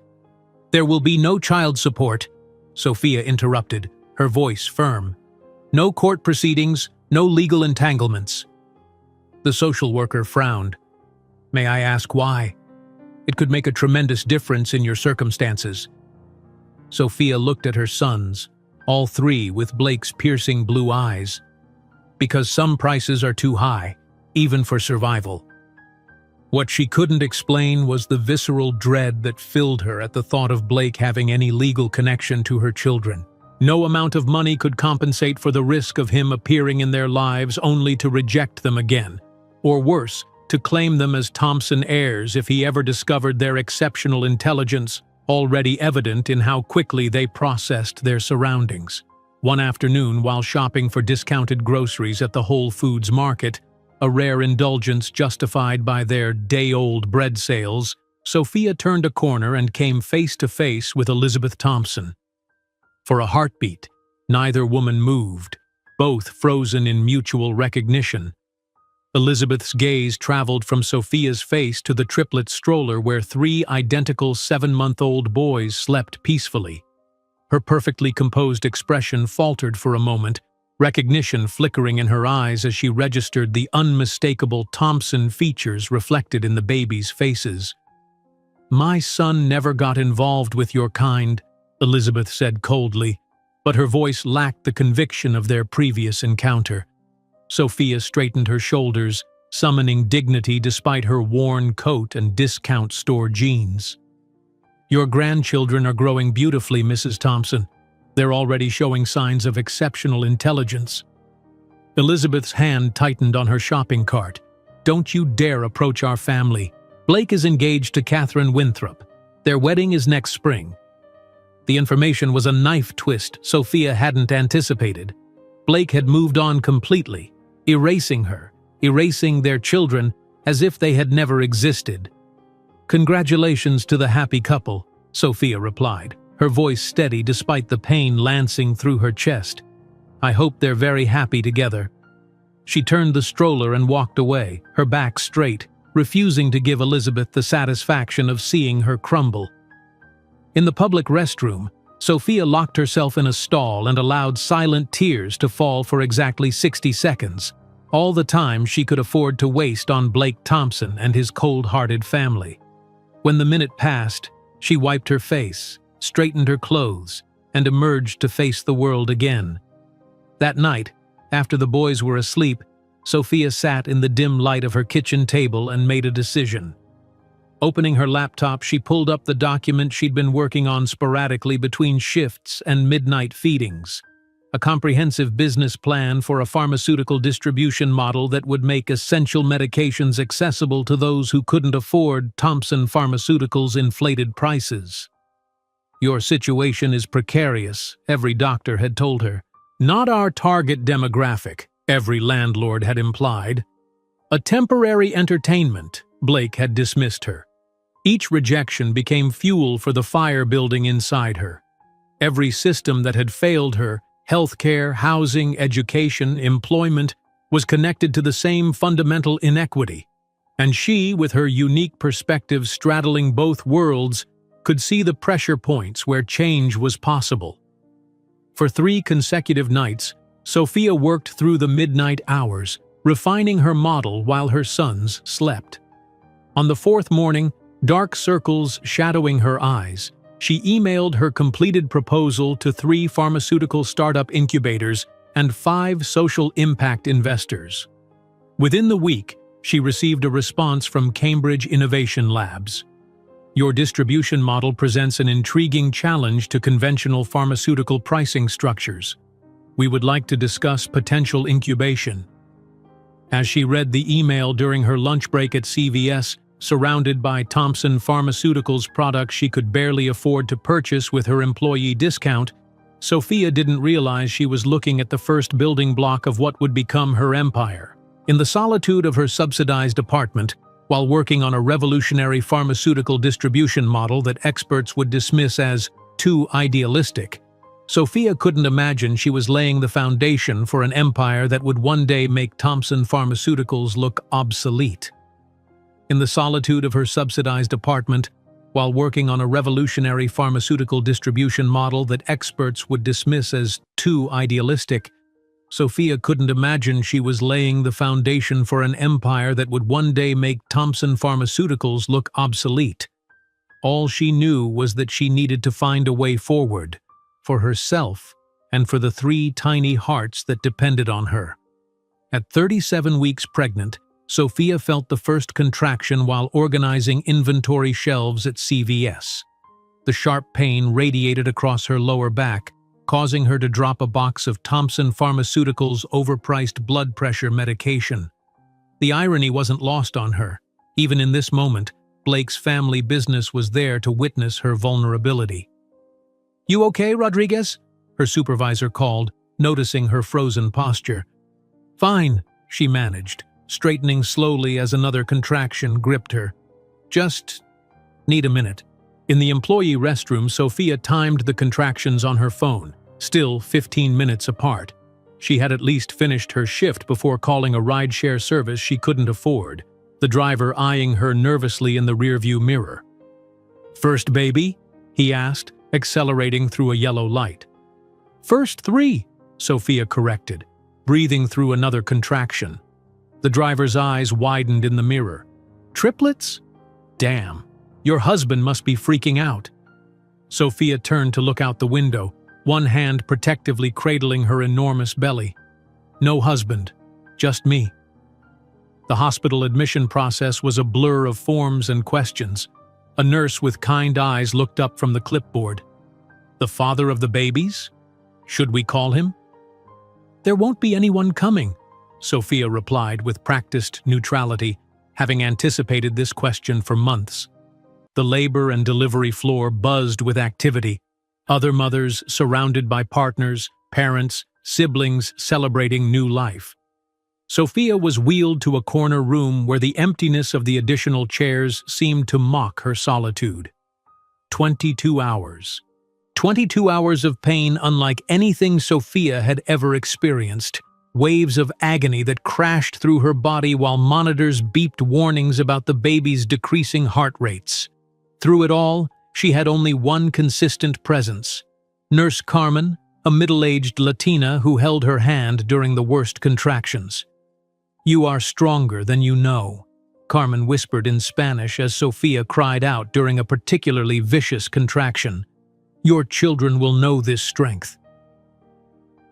"There will be no child support," Sophia interrupted, her voice firm. "No court proceedings, no legal entanglements." The social worker frowned. "May I ask why? It could make a tremendous difference in your circumstances." Sophia looked at her sons, all three with Blake's piercing blue eyes. "Because some prices are too high, even for survival." What she couldn't explain was the visceral dread that filled her at the thought of Blake having any legal connection to her children. No amount of money could compensate for the risk of him appearing in their lives only to reject them again, or worse, to claim them as Thompson heirs if he ever discovered their exceptional intelligence, already evident in how quickly they processed their surroundings. One afternoon, while shopping for discounted groceries at the Whole Foods market, a rare indulgence justified by their day-old bread sales, Sophia turned a corner and came face to face with Elizabeth Thompson. For a heartbeat, neither woman moved, both frozen in mutual recognition. Elizabeth's gaze traveled from Sophia's face to the triplet stroller where three identical 7-month-old boys slept peacefully. Her perfectly composed expression faltered for a moment, recognition flickering in her eyes as she registered the unmistakable Thompson features reflected in the babies' faces. "My son never got involved with your kind," Elizabeth said coldly, but her voice lacked the conviction of their previous encounter. Sophia straightened her shoulders, summoning dignity despite her worn coat and discount store jeans. "Your grandchildren are growing beautifully, Mrs. Thompson. They're already showing signs of exceptional intelligence." Elizabeth's hand tightened on her shopping cart. "Don't you dare approach our family. Blake is engaged to Catherine Winthrop. Their wedding is next spring." The information was a knife twist Sophia hadn't anticipated. Blake had moved on completely, erasing her, erasing their children as if they had never existed. "Congratulations to the happy couple," Sophia replied, her voice steady despite the pain lancing through her chest. "I hope they're very happy together." She turned the stroller and walked away, her back straight, refusing to give Elizabeth the satisfaction of seeing her crumble. In the public restroom, Sophia locked herself in a stall and allowed silent tears to fall for exactly 60 seconds, all the time she could afford to waste on Blake Thompson and his cold-hearted family. When the minute passed, she wiped her face, straightened her clothes, and emerged to face the world again. That night, after the boys were asleep, Sophia sat in the dim light of her kitchen table and made a decision. Opening her laptop, she pulled up the document she'd been working on sporadically between shifts and midnight feedings. A comprehensive business plan for a pharmaceutical distribution model that would make essential medications accessible to those who couldn't afford Thompson Pharmaceuticals' inflated prices. "Your situation is precarious," every doctor had told her. "Not our target demographic," every landlord had implied. "A temporary entertainment," Blake had dismissed her. Each rejection became fuel for the fire building inside her. Every system that had failed her, healthcare, housing, education, employment, was connected to the same fundamental inequity. And she, with her unique perspective straddling both worlds, could see the pressure points where change was possible. For 3 consecutive nights, Sophia worked through the midnight hours, refining her model while her sons slept. On the 4th morning, dark circles shadowing her eyes, she emailed her completed proposal to 3 pharmaceutical startup incubators and 5 social impact investors. Within the week, she received a response from Cambridge Innovation Labs. "Your distribution model presents an intriguing challenge to conventional pharmaceutical pricing structures. We would like to discuss potential incubation." As she read the email during her lunch break at CVS, surrounded by Thompson Pharmaceuticals products she could barely afford to purchase with her employee discount, Sophia didn't realize she was looking at the first building block of what would become her empire. In the solitude of her subsidized apartment, while working on a revolutionary pharmaceutical distribution model that experts would dismiss as too idealistic, Sophia couldn't imagine she was laying the foundation for an empire that would one day make Thompson Pharmaceuticals look obsolete. In the solitude of her subsidized apartment, while working on a revolutionary pharmaceutical distribution model that experts would dismiss as too idealistic, Sophia couldn't imagine she was laying the foundation for an empire that would one day make Thompson Pharmaceuticals look obsolete. All she knew was that she needed to find a way forward, for herself and for the 3 tiny hearts that depended on her. At 37 weeks pregnant, Sophia felt the first contraction while organizing inventory shelves at CVS. The sharp pain radiated across her lower back, causing her to drop a box of Thompson Pharmaceuticals' overpriced blood pressure medication. The irony wasn't lost on her. Even in this moment, Blake's family business was there to witness her vulnerability. "You okay, Rodriguez?" her supervisor called, noticing her frozen posture. "Fine," she managed, straightening slowly as another contraction gripped her. "Just need a minute." In the employee restroom, Sophia timed the contractions on her phone, still 15 minutes apart. She had at least finished her shift before calling a rideshare service she couldn't afford, the driver eyeing her nervously in the rearview mirror. "First baby?" he asked, accelerating through a yellow light. "First 3, Sophia corrected, breathing through another contraction. The driver's eyes widened in the mirror. "Triplets? Damn, your husband must be freaking out." Sophia turned to look out the window, one hand protectively cradling her enormous belly. "No husband, just me." The hospital admission process was a blur of forms and questions. A nurse with kind eyes looked up from the clipboard. "The father of the babies? Should we call him?" "There won't be anyone coming," Sophia replied with practiced neutrality, having anticipated this question for months. The labor and delivery floor buzzed with activity. Other mothers surrounded by partners, parents, siblings celebrating new life. Sophia was wheeled to a corner room where the emptiness of the additional chairs seemed to mock her solitude. 22 hours. 22 hours of pain unlike anything Sophia had ever experienced. Waves of agony that crashed through her body while monitors beeped warnings about the baby's decreasing heart rates. Through it all, she had only one consistent presence. Nurse Carmen, a middle-aged Latina who held her hand during the worst contractions. "You are stronger than you know," Carmen whispered in Spanish as Sophia cried out during a particularly vicious contraction. "Your children will know this strength."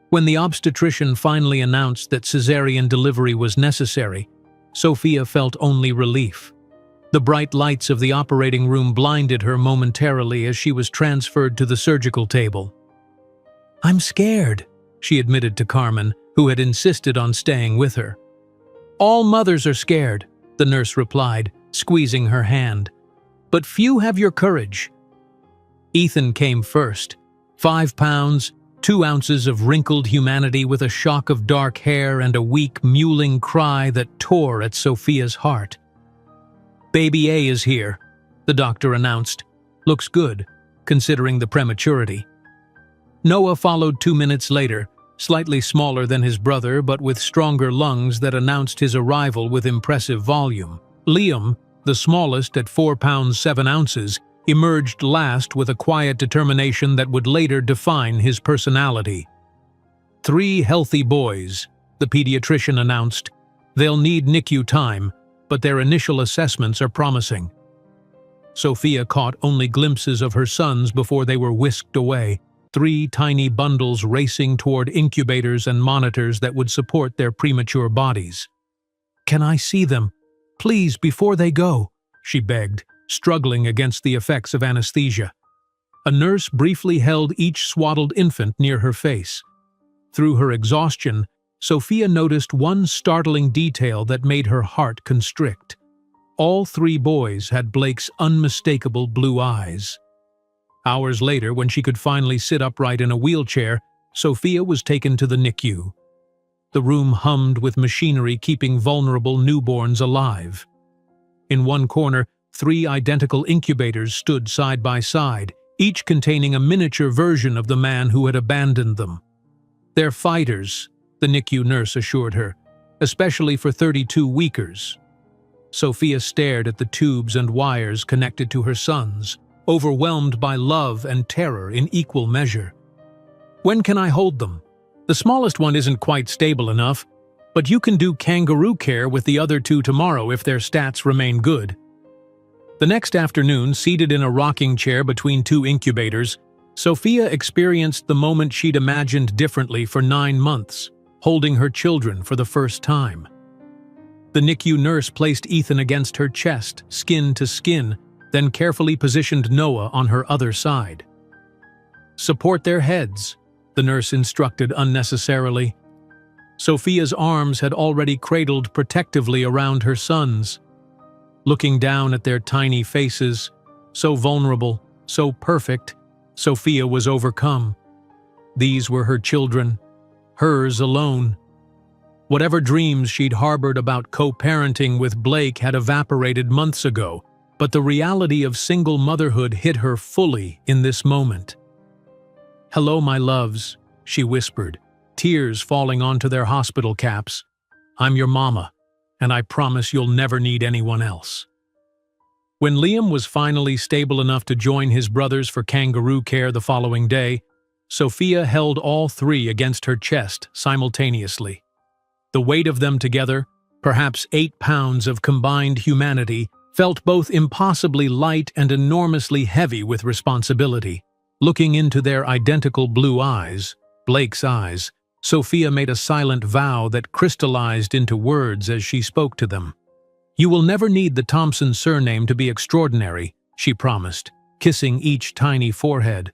When the obstetrician finally announced that cesarean delivery was necessary, Sophia felt only relief. The bright lights of the operating room blinded her momentarily as she was transferred to the surgical table. "I'm scared," she admitted to Carmen, who had insisted on staying with her. "All mothers are scared," the nurse replied, squeezing her hand. "But few have your courage." Ethan came first. 5 pounds, 2 ounces of wrinkled humanity with a shock of dark hair and a weak, mewling cry that tore at Sophia's heart. "Baby A is here," the doctor announced. "Looks good, considering the prematurity." Noah followed 2 minutes later, slightly smaller than his brother but with stronger lungs that announced his arrival with impressive volume. Liam, the smallest at 4 pounds 7 ounces, emerged last with a quiet determination that would later define his personality. 3 healthy boys, the pediatrician announced. They'll need NICU time, but their initial assessments are promising. Sophia caught only glimpses of her sons before they were whisked away, 3 tiny bundles racing toward incubators and monitors that would support their premature bodies. "Can I see them? Please, before they go," she begged, struggling against the effects of anesthesia. A nurse briefly held each swaddled infant near her face. Through her exhaustion, Sophia noticed one startling detail that made her heart constrict. All three boys had Blake's unmistakable blue eyes. Hours later, when she could finally sit upright in a wheelchair, Sophia was taken to the NICU. The room hummed with machinery keeping vulnerable newborns alive. In one corner, three identical incubators stood side by side, each containing a miniature version of the man who had abandoned them. "They're fighters," the NICU nurse assured her, "especially for 32-weekers. Sophia stared at the tubes and wires connected to her sons, overwhelmed by love and terror in equal measure. "When can I hold them? The smallest one isn't quite stable enough, but you can do kangaroo care with the other two tomorrow if their stats remain good." The next afternoon, seated in a rocking chair between two incubators, Sophia experienced the moment she'd imagined differently for 9 months, holding her children for the first time. The NICU nurse placed Ethan against her chest, skin to skin, then carefully positioned Noah on her other side. "Support their heads," the nurse instructed unnecessarily. Sophia's arms had already cradled protectively around her sons. Looking down at their tiny faces, so vulnerable, so perfect, Sophia was overcome. These were her children, hers alone. Whatever dreams she'd harbored about co-parenting with Blake had evaporated months ago, but the reality of single motherhood hit her fully in this moment. "Hello, my loves," she whispered, tears falling onto their hospital caps. "I'm your mama, and I promise you'll never need anyone else." When Liam was finally stable enough to join his brothers for kangaroo care the following day, Sophia held all three against her chest simultaneously. The weight of them together, perhaps 8 pounds of combined humanity, felt both impossibly light and enormously heavy with responsibility. Looking into their identical blue eyes, Blake's eyes, Sophia made a silent vow that crystallized into words as she spoke to them. "You will never need the Thompson surname to be extraordinary," she promised, kissing each tiny forehead.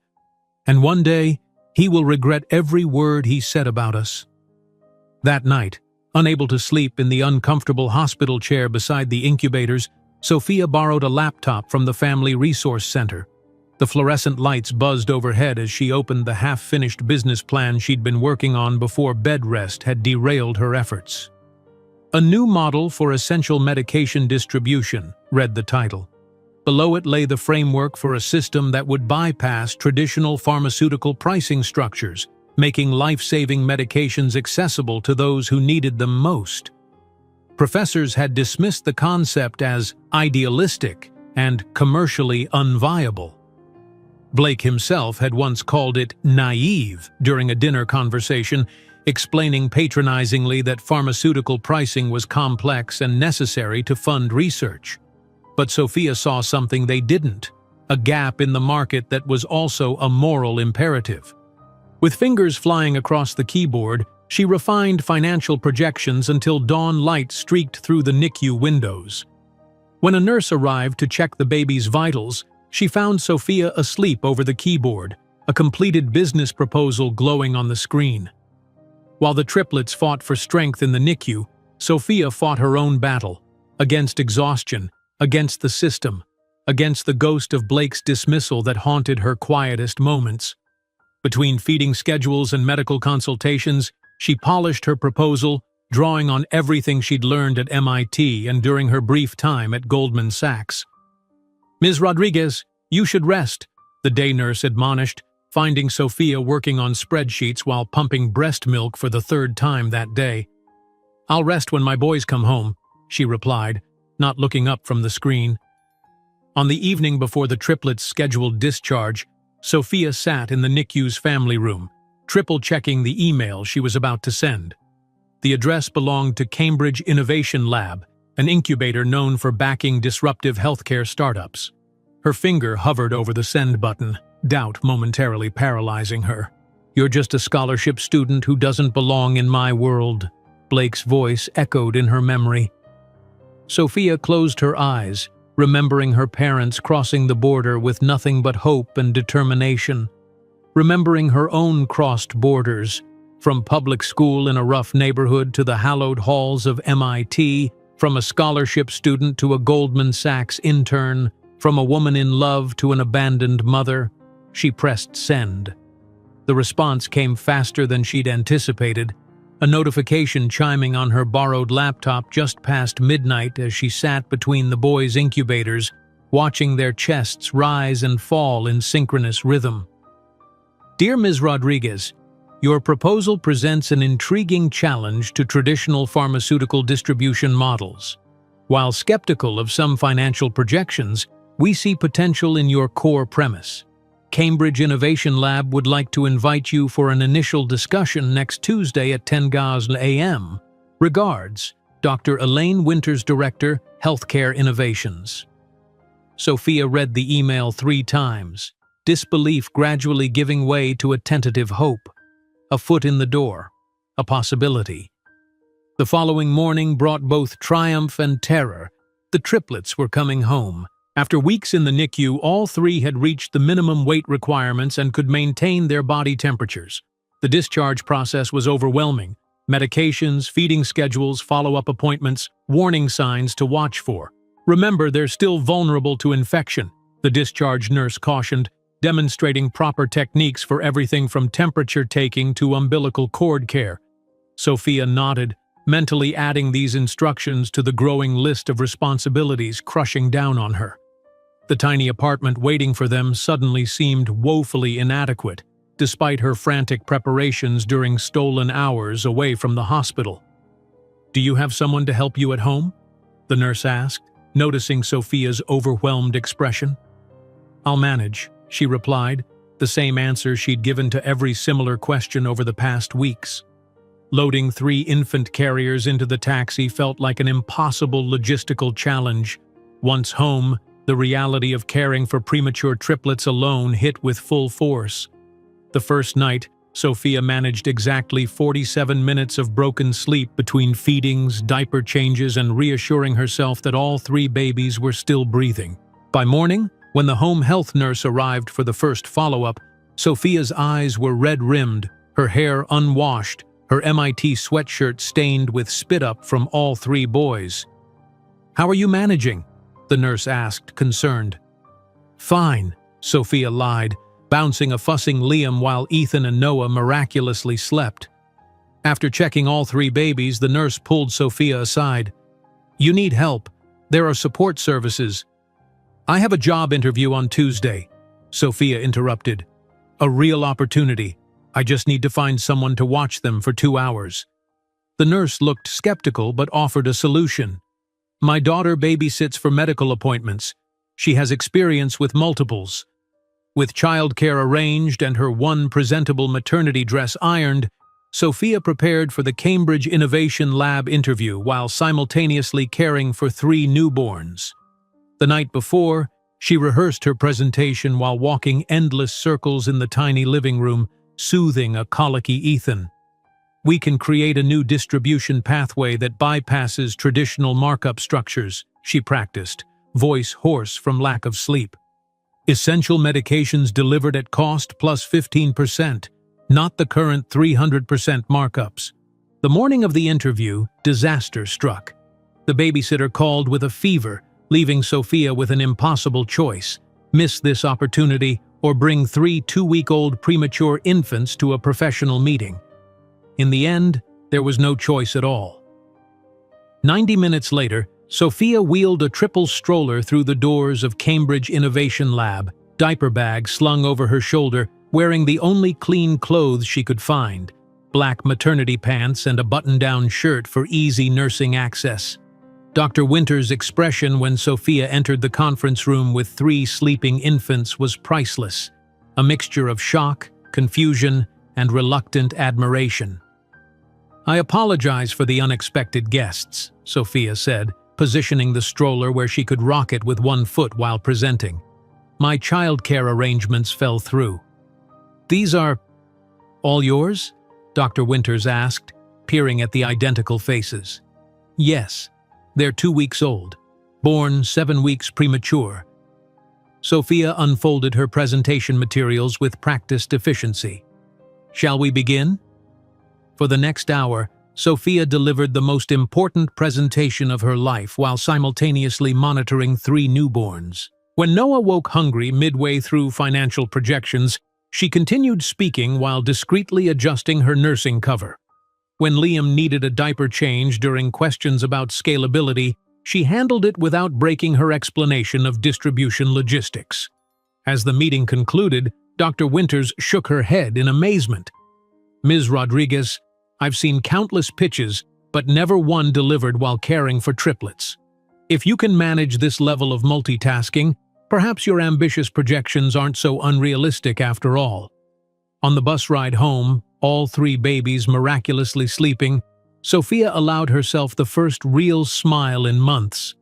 "And one day, he will regret every word he said about us." That night, unable to sleep in the uncomfortable hospital chair beside the incubators, Sophia borrowed a laptop from the Family Resource Center. The fluorescent lights buzzed overhead as she opened the half-finished business plan she'd been working on before bed rest had derailed her efforts. "A New Model for Essential Medication Distribution," read the title. Below it lay the framework for a system that would bypass traditional pharmaceutical pricing structures, making life-saving medications accessible to those who needed them most. Professors had dismissed the concept as idealistic and commercially unviable. Blake himself had once called it naive during a dinner conversation, explaining patronizingly that pharmaceutical pricing was complex and necessary to fund research. But Sophia saw something they didn't, a gap in the market that was also a moral imperative. With fingers flying across the keyboard, she refined financial projections until dawn light streaked through the NICU windows. When a nurse arrived to check the baby's vitals, she found Sophia asleep over the keyboard, a completed business proposal glowing on the screen. While the triplets fought for strength in the NICU, Sophia fought her own battle, against exhaustion, against the system, against the ghost of Blake's dismissal that haunted her quietest moments. Between feeding schedules and medical consultations, she polished her proposal, drawing on everything she'd learned at MIT and during her brief time at Goldman Sachs. "Ms. Rodriguez, you should rest," the day nurse admonished, finding Sophia working on spreadsheets while pumping breast milk for the 3rd time that day. "I'll rest when my boys come home," she replied, not looking up from the screen. On the evening before the triplets' scheduled discharge, Sophia sat in the NICU's family room, triple-checking the email she was about to send. The address belonged to Cambridge Innovation Lab, an incubator known for backing disruptive healthcare startups. Her finger hovered over the send button, doubt momentarily paralyzing her. "You're just a scholarship student who doesn't belong in my world," Blake's voice echoed in her memory. Sophia closed her eyes, remembering her parents crossing the border with nothing but hope and determination. Remembering her own crossed borders, From public school in a rough neighborhood to the hallowed halls of MIT, from a scholarship student to a Goldman Sachs intern, from a woman in love to an abandoned mother, she pressed send. The response came faster than she'd anticipated, a notification chiming on her borrowed laptop just past midnight as she sat between the boys' incubators, watching their chests rise and fall in synchronous rhythm. Dear Ms. Rodriguez, your proposal presents an intriguing challenge to traditional pharmaceutical distribution models. While skeptical of some financial projections, we see potential in your core premise. Cambridge Innovation Lab would like to invite you for an initial discussion next Tuesday at 10 a.m. Regards, Dr. Elaine Winters, Director, Healthcare Innovations. Sophia read the email 3 times, disbelief gradually giving way to a tentative hope. A foot in the door, a possibility. The following morning brought both triumph and terror. The triplets were coming home. After weeks in the NICU, all 3 had reached the minimum weight requirements and could maintain their body temperatures. The discharge process was overwhelming. Medications, feeding schedules, follow-up appointments, warning signs to watch for. Remember, they're still vulnerable to infection, the discharge nurse cautioned, demonstrating proper techniques for everything from temperature taking to umbilical cord care. Sophia nodded, mentally adding these instructions to the growing list of responsibilities crushing down on her. The tiny apartment waiting for them suddenly seemed woefully inadequate, despite her frantic preparations during stolen hours away from the hospital. "Do you have someone to help you at home?" the nurse asked, noticing Sophia's overwhelmed expression. "I'll manage," she replied, the same answer she'd given to every similar question over the past weeks. Loading 3 infant carriers into the taxi felt like an impossible logistical challenge. Once home, the reality of caring for premature triplets alone hit with full force. The first night, Sophia managed exactly 47 minutes of broken sleep between feedings, diaper changes, and reassuring herself that all 3 babies were still breathing. By morning, when the home health nurse arrived for the first follow-up, Sophia's eyes were red-rimmed, her hair unwashed, her MIT sweatshirt stained with spit-up from all 3 boys. "How are you managing?" the nurse asked, concerned. "Fine," Sophia lied, bouncing a fussing Liam while Ethan and Noah miraculously slept. After checking all 3 babies, the nurse pulled Sophia aside. "You need help. There are support services." "I have a job interview on Tuesday," Sophia interrupted. "A real opportunity. I just need to find someone to watch them for 2 hours." The nurse looked skeptical but offered a solution. "My daughter babysits for medical appointments. She has experience with multiples." With childcare arranged and her one presentable maternity dress ironed, Sophia prepared for the Cambridge Innovation Lab interview while simultaneously caring for 3 newborns. The night before, she rehearsed her presentation while walking endless circles in the tiny living room, soothing a colicky Ethan. "We can create a new distribution pathway that bypasses traditional markup structures," she practiced, voice hoarse from lack of sleep. "Essential medications delivered at cost plus 15%, not the current 300% markups." The morning of the interview, disaster struck. The babysitter called with a fever, leaving Sophia with an impossible choice: miss this opportunity or bring 3 2-week-old premature infants to a professional meeting. In the end, there was no choice at all. 90 minutes later, Sophia wheeled a triple stroller through the doors of Cambridge Innovation Lab, diaper bag slung over her shoulder, wearing the only clean clothes she could find, black maternity pants and a button-down shirt for easy nursing access. Dr. Winters' expression when Sophia entered the conference room with 3 sleeping infants was priceless, a mixture of shock, confusion, and reluctant admiration. "I apologize for the unexpected guests," Sophia said, positioning the stroller where she could rock it with 1 foot while presenting. "My childcare arrangements fell through." "These are all yours?" Dr. Winters asked, peering at the identical faces. "Yes. They're 2 weeks old, born 7 weeks premature." Sophia unfolded her presentation materials with practiced efficiency. "Shall we begin?" For the next hour, Sophia delivered the most important presentation of her life while simultaneously monitoring 3 newborns. When Noah woke hungry midway through financial projections, she continued speaking while discreetly adjusting her nursing cover. When Liam needed a diaper change during questions about scalability, she handled it without breaking her explanation of distribution logistics. As the meeting concluded, Dr. Winters shook her head in amazement. "Ms. Rodriguez, I've seen countless pitches, but never one delivered while caring for triplets. If you can manage this level of multitasking, perhaps your ambitious projections aren't so unrealistic after all." On the bus ride home, all 3 babies miraculously sleeping, Sophia allowed herself the first real smile in months.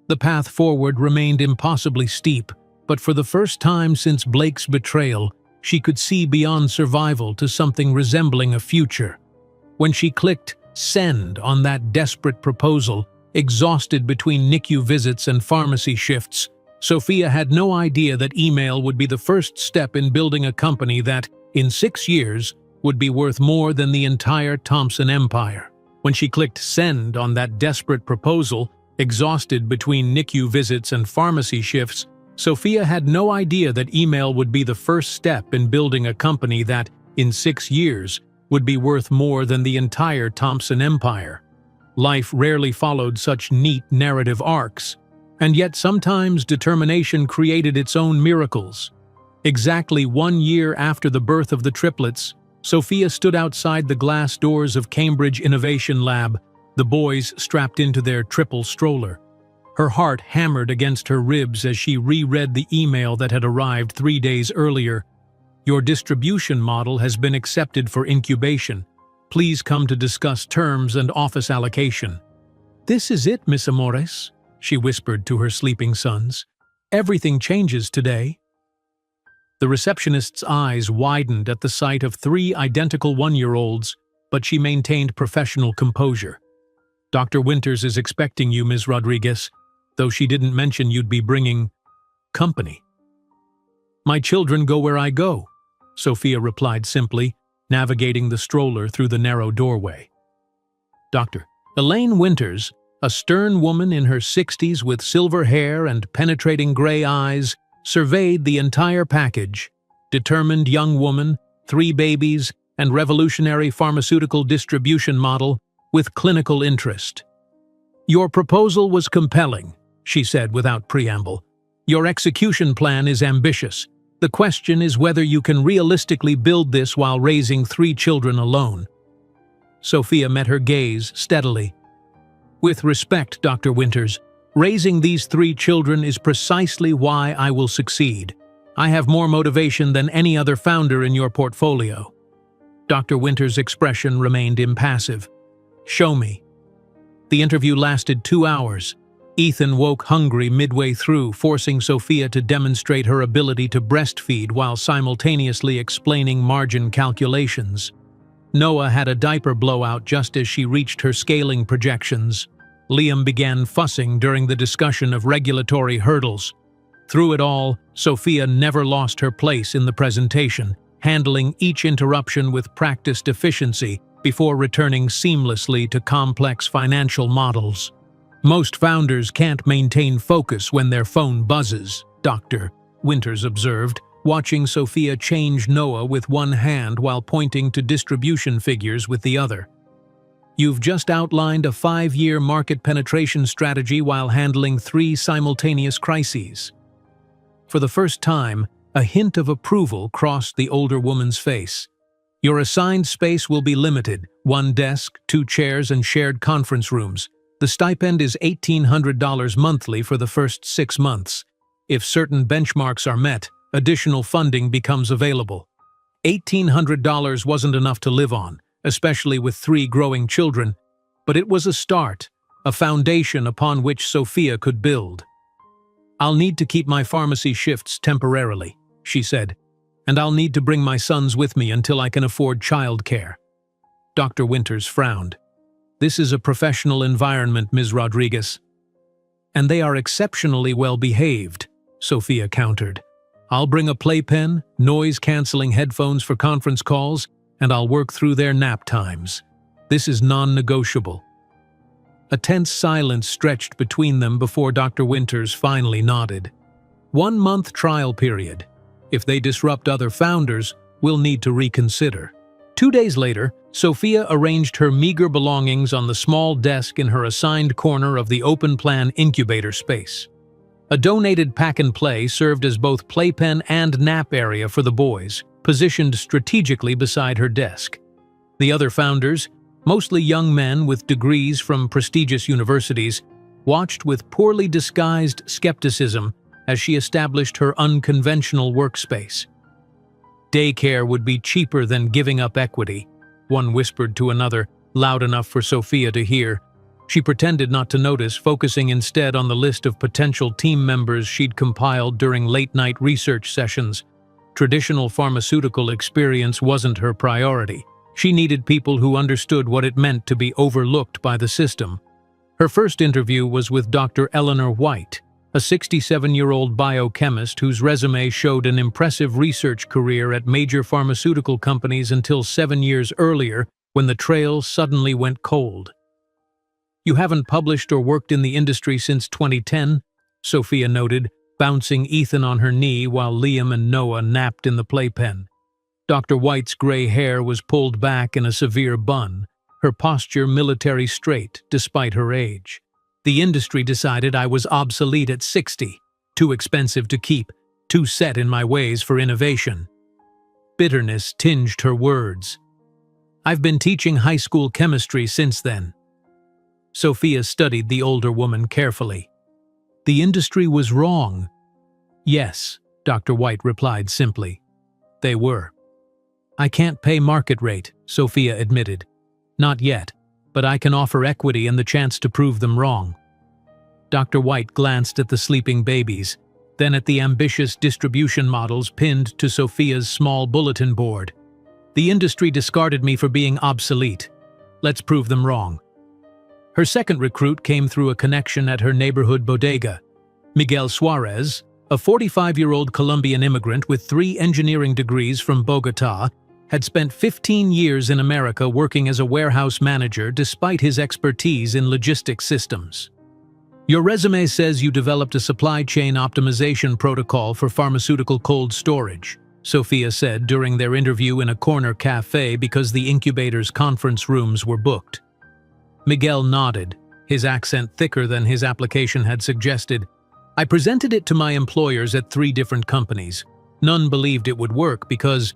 The path forward remained impossibly steep, but for the first time since Blake's betrayal, she could see beyond survival to something resembling a future. When she clicked send on that desperate proposal, exhausted between NICU visits and pharmacy shifts, Sophia had no idea that email would be the first step in building a company that, in 6 years, would be worth more than the entire Thompson empire. When she clicked send on that desperate proposal, exhausted between NICU visits and pharmacy shifts, Sophia had no idea that email would be the first step in building a company that, in 6 years, would be worth more than the entire Thompson empire. Life rarely followed such neat narrative arcs, and yet sometimes determination created its own miracles. Exactly 1 year after the birth of the triplets, Sophia stood outside the glass doors of Cambridge Innovation Lab, the boys strapped into their triple stroller. Her heart hammered against her ribs as she reread the email that had arrived 3 days earlier. "Your distribution model has been accepted for incubation. Please come to discuss terms and office allocation." "This is it, Miss Amores," she whispered to her sleeping sons. "Everything changes today." The receptionist's eyes widened at the sight of 3 identical 1-year-olds, but she maintained professional composure. "Dr. Winters is expecting you, Ms. Rodriguez, though she didn't mention you'd be bringing company." "My children go where I go," Sophia replied simply, navigating the stroller through the narrow doorway. Dr. Elaine Winters, a stern woman in her 60s with silver hair and penetrating gray eyes, surveyed the entire package. Determined young woman, 3 babies, and revolutionary pharmaceutical distribution model with clinical interest. "Your proposal was compelling," she said without preamble. "Your execution plan is ambitious. The question is whether you can realistically build this while raising 3 children alone." Sophia met her gaze steadily. "With respect, Dr. Winters, raising these 3 children is precisely why I will succeed. I have more motivation than any other founder in your portfolio." Dr. Winters' expression remained impassive. "Show me." The interview lasted 2 hours. Ethan woke hungry midway through, forcing Sophia to demonstrate her ability to breastfeed while simultaneously explaining margin calculations. Noah had a diaper blowout just as she reached her scaling projections. Liam began fussing during the discussion of regulatory hurdles. Through it all, Sophia never lost her place in the presentation, handling each interruption with practiced efficiency before returning seamlessly to complex financial models. "Most founders can't maintain focus when their phone buzzes," Dr. Winters observed, watching Sophia change Noah with one hand while pointing to distribution figures with the other. "You've just outlined a 5-year market penetration strategy while handling 3 simultaneous crises." For the first time, a hint of approval crossed the older woman's face. "Your assigned space will be limited, 1 desk, 2 chairs, and shared conference rooms. The stipend is $1,800 monthly for the first 6 months. If certain benchmarks are met, additional funding becomes available." $1,800 wasn't enough to live on, especially with 3 growing children, but it was a start, a foundation upon which Sophia could build. "I'll need to keep my pharmacy shifts temporarily," she said, "and I'll need to bring my sons with me until I can afford childcare." Dr. Winters frowned. "This is a professional environment, Ms. Rodriguez." "And they are exceptionally well behaved," Sophia countered. "I'll bring a playpen, noise-canceling headphones for conference calls, and I'll work through their nap times." This is non-negotiable." A tense silence stretched between them before Dr. Winters finally nodded. "1-month trial period. If they disrupt other founders, we'll need to reconsider." 2 days later, Sophia arranged her meager belongings on the small desk in her assigned corner of the open-plan incubator space. A donated pack-and-play served as both playpen and nap area for the boys, positioned strategically beside her desk. The other founders, mostly young men with degrees from prestigious universities, watched with poorly disguised skepticism as she established her unconventional workspace. "Daycare would be cheaper than giving up equity," one whispered to another, loud enough for Sophia to hear. She pretended not to notice, focusing instead on the list of potential team members she'd compiled during late-night research sessions. Traditional pharmaceutical experience wasn't her priority. She needed people who understood what it meant to be overlooked by the system. Her first interview was with Dr. Eleanor White, a 67-year-old biochemist whose resume showed an impressive research career at major pharmaceutical companies until 7 years earlier, when the trail suddenly went cold. "You haven't published or worked in the industry since 2010, Sophia noted, bouncing Ethan on her knee while Liam and Noah napped in the playpen. Dr. White's gray hair was pulled back in a severe bun, her posture military straight despite her age. "The industry decided I was obsolete at 60, too expensive to keep, too set in my ways for innovation." Bitterness tinged her words. "I've been teaching high school chemistry since then." Sophia studied the older woman carefully. "The industry was wrong." "Yes," Dr. White replied simply. "They were." "I can't pay market rate," Sophia admitted. "Not yet, but I can offer equity and the chance to prove them wrong." Dr. White glanced at the sleeping babies, then at the ambitious distribution models pinned to Sophia's small bulletin board. "The industry discarded me for being obsolete. Let's prove them wrong." Her second recruit came through a connection at her neighborhood bodega. Miguel Suarez, a 45-year-old Colombian immigrant with 3 engineering degrees from Bogotá, had spent 15 years in America working as a warehouse manager despite his expertise in logistics systems. "Your resume says you developed a supply chain optimization protocol for pharmaceutical cold storage," Sophia said during their interview in a corner cafe because the incubator's conference rooms were booked. Miguel nodded, his accent thicker than his application had suggested. "I presented it to my employers at 3 different companies. None believed it would work because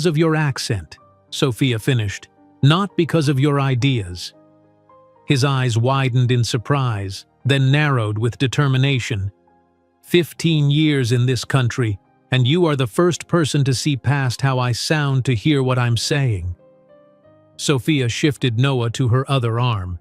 of your accent," Sophia finished, "not because of your ideas." His eyes widened in surprise, then narrowed with determination. 15 years in this country, and you are the first person to see past how I sound to hear what I'm saying." Sophia shifted Noah to her other arm.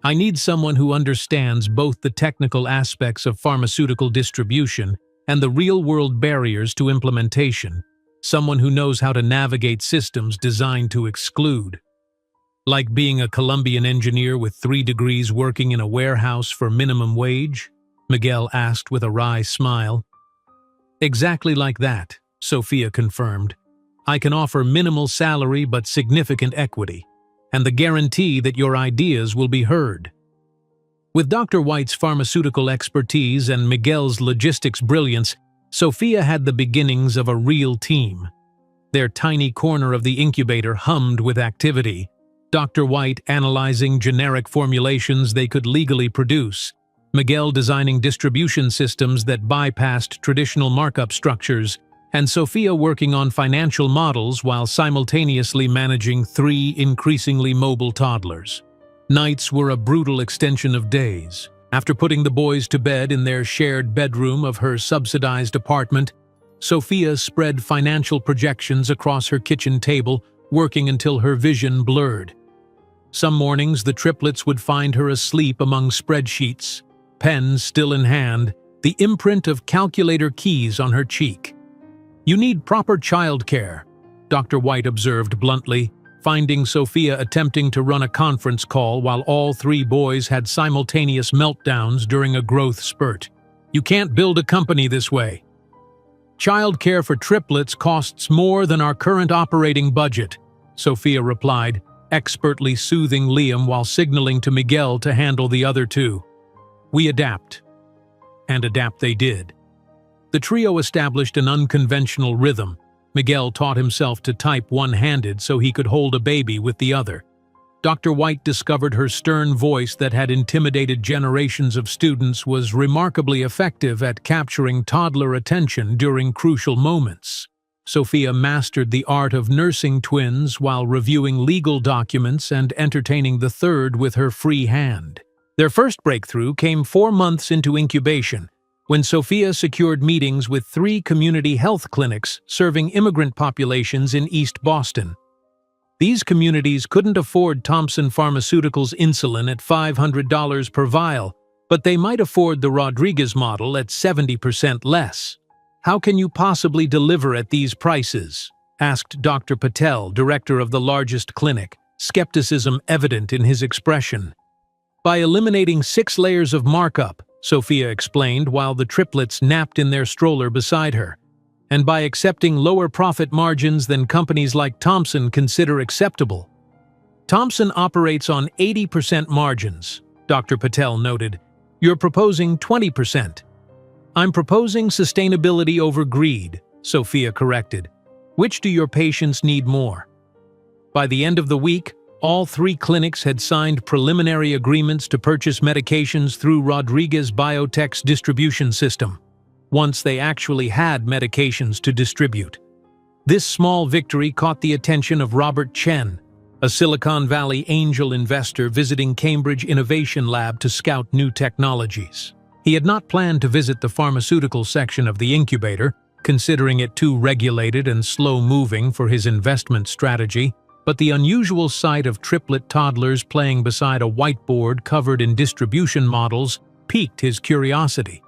"I need someone who understands both the technical aspects of pharmaceutical distribution and the real-world barriers to implementation. Someone who knows how to navigate systems designed to exclude." "Like being a Colombian engineer with 3 degrees working in a warehouse for minimum wage?" Miguel asked with a wry smile. "Exactly like that," Sophia confirmed. "I can offer minimal salary but significant equity, and the guarantee that your ideas will be heard." With Dr. White's pharmaceutical expertise and Miguel's logistics brilliance, Sophia had the beginnings of a real team. Their tiny corner of the incubator hummed with activity, Dr. White analyzing generic formulations they could legally produce, Miguel designing distribution systems that bypassed traditional markup structures, and Sophia working on financial models while simultaneously managing 3 increasingly mobile toddlers. Nights were a brutal extension of days. After putting the boys to bed in their shared bedroom of her subsidized apartment, Sophia spread financial projections across her kitchen table, working until her vision blurred. Some mornings the triplets would find her asleep among spreadsheets, pen still in hand, the imprint of calculator keys on her cheek. "You need proper childcare," Dr. White observed bluntly, finding Sophia attempting to run a conference call while all 3 boys had simultaneous meltdowns during a growth spurt. "You can't build a company this way." "Childcare for triplets costs more than our current operating budget," Sophia replied, expertly soothing Liam while signaling to Miguel to handle the other two. "We adapt." And adapt they did. The trio established an unconventional rhythm. Miguel taught himself to type one-handed so he could hold a baby with the other. Dr. White discovered her stern voice that had intimidated generations of students was remarkably effective at capturing toddler attention during crucial moments. Sophia mastered the art of nursing twins while reviewing legal documents and entertaining the third with her free hand. Their first breakthrough came 4 months into incubation, when Sophia secured meetings with 3 community health clinics serving immigrant populations in East Boston. These communities couldn't afford Thompson Pharmaceuticals insulin at $500 per vial, but they might afford the Rodriguez model at 70% less. "How can you possibly deliver at these prices?" asked Dr. Patel, director of the largest clinic, skepticism evident in his expression. "By eliminating 6 layers of markup," Sophia explained while the triplets napped in their stroller beside her, "and by accepting lower profit margins than companies like Thompson consider acceptable." "Thompson operates on 80% margins," Dr. Patel noted. "You're proposing 20%. "I'm proposing sustainability over greed," Sophia corrected. "Which do your patients need more?" By the end of the week, all 3 clinics had signed preliminary agreements to purchase medications through Rodriguez Biotech's distribution system, once they actually had medications to distribute. This small victory caught the attention of Robert Chen, a Silicon Valley angel investor visiting Cambridge Innovation Lab to scout new technologies. He had not planned to visit the pharmaceutical section of the incubator, considering it too regulated and slow-moving for his investment strategy, but the unusual sight of triplet toddlers playing beside a whiteboard covered in distribution models piqued his curiosity.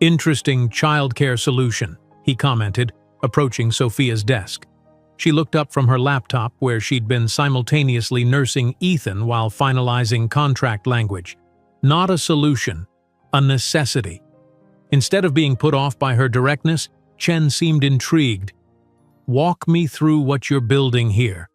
"Interesting childcare solution," he commented, approaching Sophia's desk. She looked up from her laptop where she'd been simultaneously nursing Ethan while finalizing contract language. Not a solution, a necessity. Instead of being put off by her directness, Chen seemed intrigued. "Walk me through what you're building here."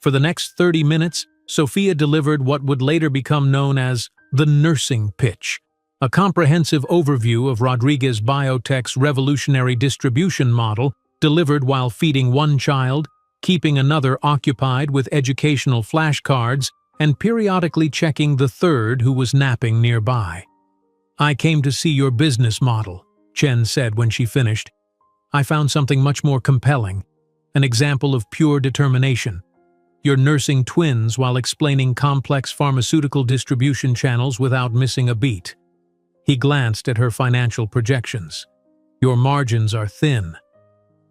For the next 30 minutes, Sophia delivered what would later become known as the nursing pitch, a comprehensive overview of Rodriguez Biotech's revolutionary distribution model delivered while feeding one child, keeping another occupied with educational flashcards, and periodically checking the third who was napping nearby. "I came to see your business model," Chen said when she finished. "I found something much more compelling, an example of pure determination. You're nursing twins while explaining complex pharmaceutical distribution channels without missing a beat." He glanced at her financial projections. "Your margins are thin."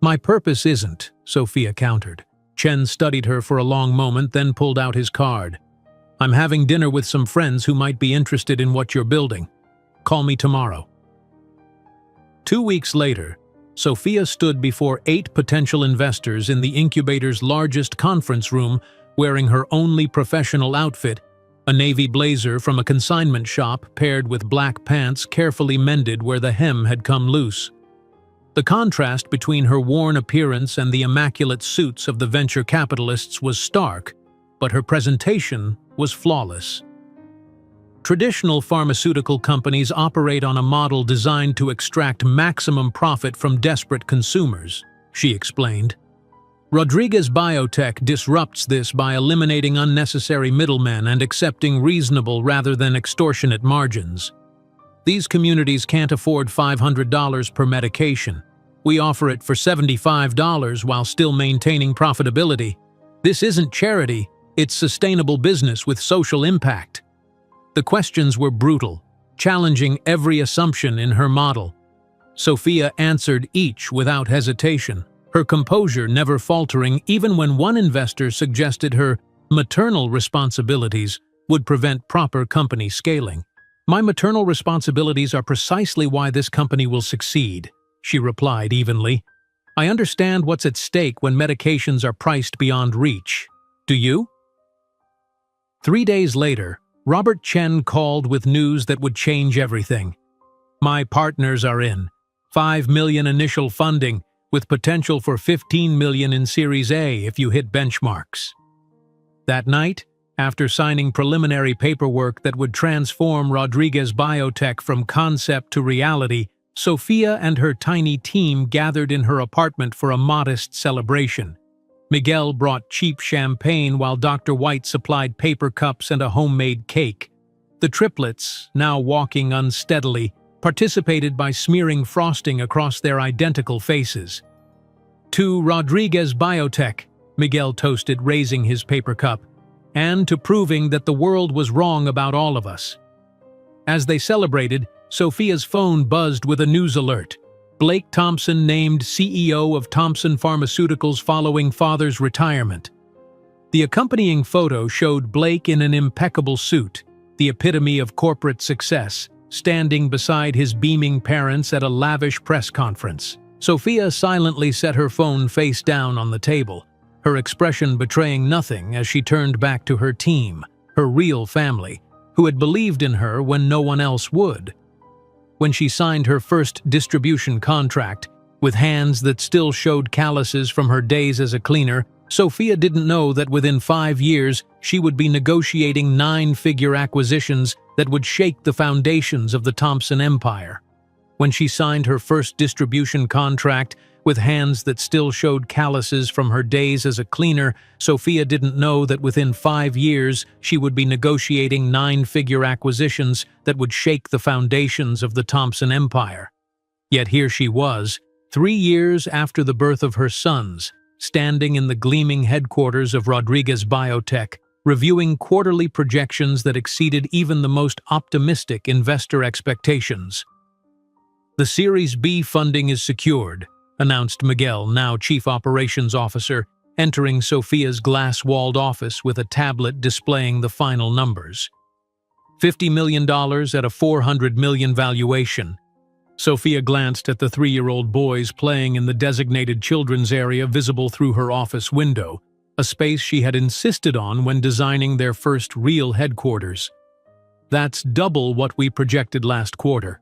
"My purpose isn't," Sophia countered. Chen studied her for a long moment, then pulled out his card. "I'm having dinner with some friends who might be interested in what you're building. Call me tomorrow." 2 weeks later, Sophia stood before 8 potential investors in the incubator's largest conference room wearing her only professional outfit, a navy blazer from a consignment shop paired with black pants carefully mended where the hem had come loose. The contrast between her worn appearance and the immaculate suits of the venture capitalists was stark, but her presentation was flawless. Traditional pharmaceutical companies operate on a model designed to extract maximum profit from desperate consumers, she explained. Rodriguez Biotech disrupts this by eliminating unnecessary middlemen and accepting reasonable rather than extortionate margins. These communities can't afford $500 per medication. We offer it for $75 while still maintaining profitability. This isn't charity, it's sustainable business with social impact. The questions were brutal, challenging every assumption in her model. Sophia answered each without hesitation, her composure never faltering even when one investor suggested her maternal responsibilities would prevent proper company scaling. "My maternal responsibilities are precisely why this company will succeed," she replied evenly. "I understand what's at stake when medications are priced beyond reach. Do you?" 3 days later, Robert Chen called with news that would change everything. "My partners are in. $5 million initial funding, with potential for $15 million in Series A if you hit benchmarks." That night, after signing preliminary paperwork that would transform Rodriguez Biotech from concept to reality, Sophia and her tiny team gathered in her apartment for a modest celebration. Miguel brought cheap champagne while Dr. White supplied paper cups and a homemade cake. The triplets, now walking unsteadily, participated by smearing frosting across their identical faces. "To Rodriguez Biotech," Miguel toasted, raising his paper cup, "and to proving that the world was wrong about all of us." As they celebrated, Sophia's phone buzzed with a news alert. Blake Thompson named CEO of Thompson Pharmaceuticals following father's retirement. The accompanying photo showed Blake in an impeccable suit, the epitome of corporate success, standing beside his beaming parents at a lavish press conference. Sophia silently set her phone face down on the table, her expression betraying nothing as she turned back to her team, her real family, who had believed in her when no one else would. When she signed her first distribution contract, with hands that still showed calluses from her days as a cleaner, Sophia didn't know that within 5 years she would be negotiating 9-figure acquisitions that would shake the foundations of the Thompson empire. When she signed her first distribution contract, with hands that still showed calluses from her days as a cleaner, Sophia didn't know that within 5 years she would be negotiating 9-figure acquisitions that would shake the foundations of the Thompson empire. Yet here she was, 3 years after the birth of her sons, standing in the gleaming headquarters of Rodriguez Biotech, reviewing quarterly projections that exceeded even the most optimistic investor expectations. "The Series B funding is secured," announced Miguel, now Chief Operations Officer, entering Sophia's glass-walled office with a tablet displaying the final numbers. $50 million at a $400 million valuation. Sophia glanced at the 3-year-old boys playing in the designated children's area visible through her office window, a space she had insisted on when designing their first real headquarters. "That's double what we projected last quarter."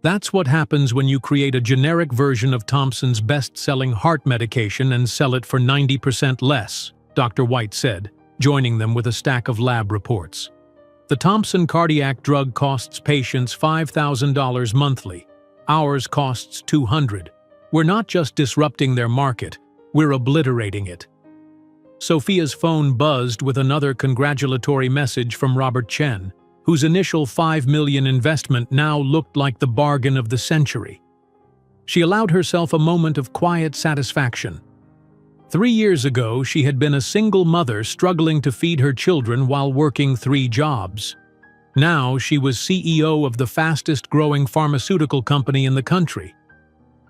"That's what happens when you create a generic version of Thompson's best-selling heart medication and sell it for 90% less, Dr. White said, joining them with a stack of lab reports. "The Thompson cardiac drug costs patients $5,000 monthly. Ours costs $200. We're not just disrupting their market, we're obliterating it." Sophia's phone buzzed with another congratulatory message from Robert Chen, whose initial $5 million investment now looked like the bargain of the century. She allowed herself a moment of quiet satisfaction. 3 years ago, she had been a single mother struggling to feed her children while working 3 jobs. Now she was CEO of the fastest-growing pharmaceutical company in the country.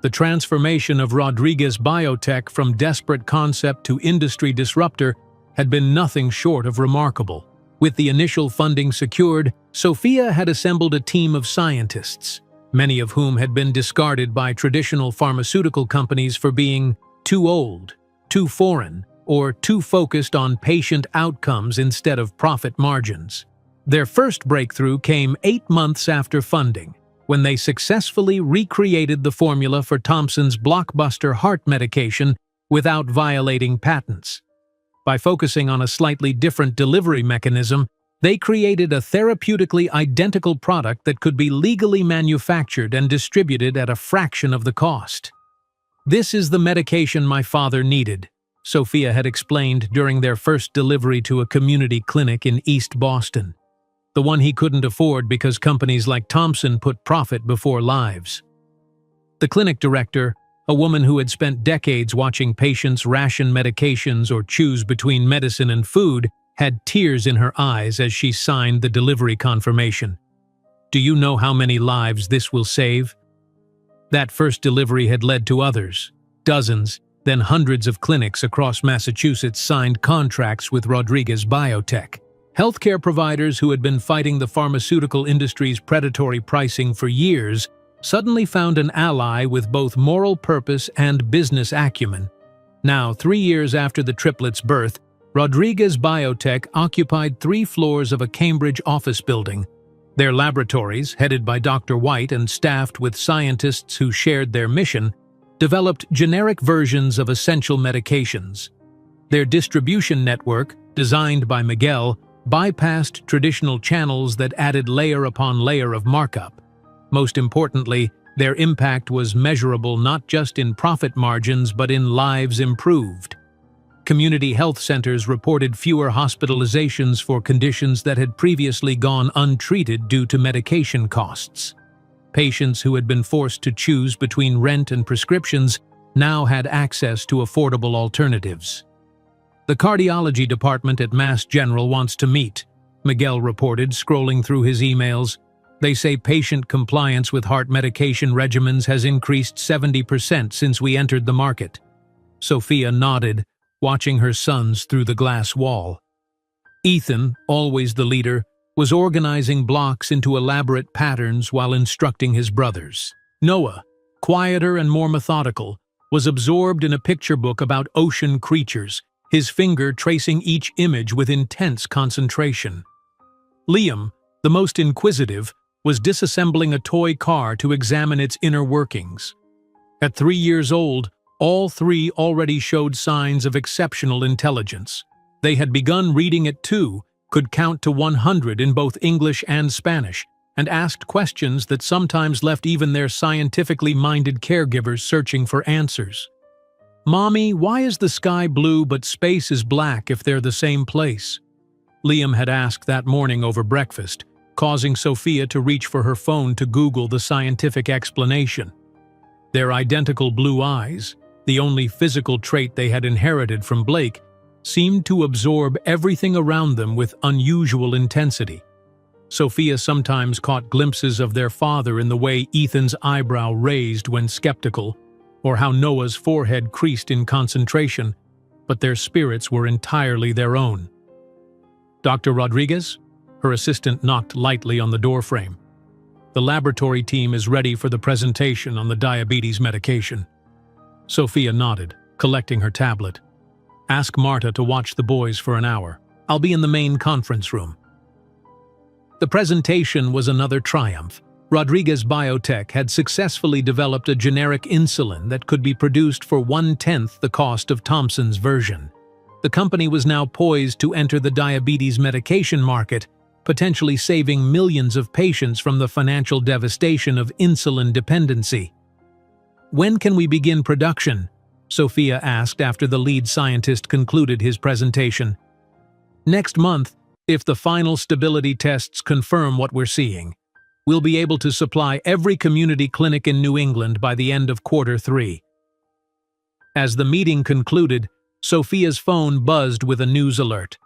The transformation of Rodriguez Biotech from desperate concept to industry disruptor had been nothing short of remarkable. With the initial funding secured, Sophia had assembled a team of scientists, many of whom had been discarded by traditional pharmaceutical companies for being too old, too foreign, or too focused on patient outcomes instead of profit margins. Their first breakthrough came 8 months after funding, when they successfully recreated the formula for Thompson's blockbuster heart medication without violating patents. By focusing on a slightly different delivery mechanism, they created a therapeutically identical product that could be legally manufactured and distributed at a fraction of the cost. "This is the medication my father needed," Sophia had explained during their first delivery to a community clinic in East Boston. "The one he couldn't afford because companies like Thompson put profit before lives." The clinic director, a woman who had spent decades watching patients ration medications or choose between medicine and food, had tears in her eyes as she signed the delivery confirmation. "Do you know how many lives this will save?" That first delivery had led to others. Dozens, then hundreds of clinics across Massachusetts signed contracts with Rodriguez Biotech. Healthcare providers who had been fighting the pharmaceutical industry's predatory pricing for years suddenly found an ally with both moral purpose and business acumen. Now, 3 years after the triplets' birth, Rodriguez Biotech occupied 3 floors of a Cambridge office building. Their laboratories, headed by Dr. White and staffed with scientists who shared their mission, developed generic versions of essential medications. Their distribution network, designed by Miguel, bypassed traditional channels that added layer upon layer of markup. Most importantly, their impact was measurable not just in profit margins but in lives improved. Community health centers reported fewer hospitalizations for conditions that had previously gone untreated due to medication costs. Patients who had been forced to choose between rent and prescriptions now had access to affordable alternatives. "The cardiology department at Mass General wants to meet," Miguel reported, scrolling through his emails. "They say patient compliance with heart medication regimens has increased 70% since we entered the market." Sophia nodded, watching her sons through the glass wall. Ethan, always the leader, was organizing blocks into elaborate patterns while instructing his brothers. Noah, quieter and more methodical, was absorbed in a picture book about ocean creatures, his finger tracing each image with intense concentration. Liam, the most inquisitive, was disassembling a toy car to examine its inner workings. At 3 years old, all three already showed signs of exceptional intelligence. They had begun reading at 2, could count to 100 in both English and Spanish, and asked questions that sometimes left even their scientifically minded caregivers searching for answers. "Mommy, why is the sky blue but space is black if they're the same place?" Liam had asked that morning over breakfast, causing Sophia to reach for her phone to Google the scientific explanation. Their identical blue eyes, the only physical trait they had inherited from Blake, seemed to absorb everything around them with unusual intensity. Sophia sometimes caught glimpses of their father in the way Ethan's eyebrow raised when skeptical, or how Noah's forehead creased in concentration, but their spirits were entirely their own. "Dr. Rodriguez?" Her assistant knocked lightly on the doorframe. "The laboratory team is ready for the presentation on the diabetes medication." Sophia nodded, collecting her tablet. "Ask Marta to watch the boys for an hour. I'll be in the main conference room." The presentation was another triumph. Rodriguez Biotech had successfully developed a generic insulin that could be produced for 1/10 the cost of Thompson's version. The company was now poised to enter the diabetes medication market, potentially saving millions of patients from the financial devastation of insulin dependency. "When can we begin production?" Sophia asked after the lead scientist concluded his presentation. "Next month, if the final stability tests confirm what we're seeing. We'll be able to supply every community clinic in New England by the end of Q3. As the meeting concluded, Sophia's phone buzzed with a news alert.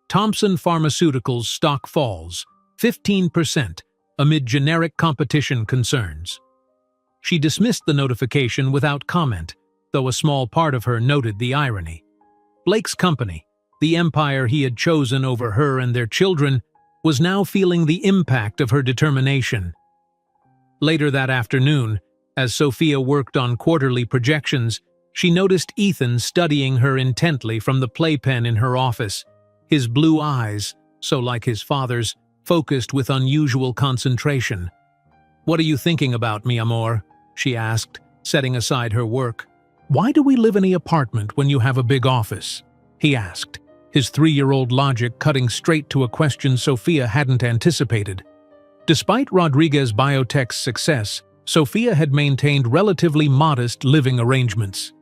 Thompson Pharmaceuticals stock falls 15% amid generic competition concerns. She dismissed the notification without comment, though a small part of her noted the irony. Blake's company, the empire he had chosen over her and their children, was now feeling the impact of her determination. Later that afternoon, as Sophia worked on quarterly projections, she noticed Ethan studying her intently from the playpen in her office. His blue eyes, so like his father's, focused with unusual concentration. "What are you thinking about, mi amor?" she asked, setting aside her work. "Why do we live in an apartment when you have a big office?" he asked, his 3-year-old logic cutting straight to a question Sophia hadn't anticipated. Despite Rodriguez Biotech's success, Sophia had maintained relatively modest living arrangements.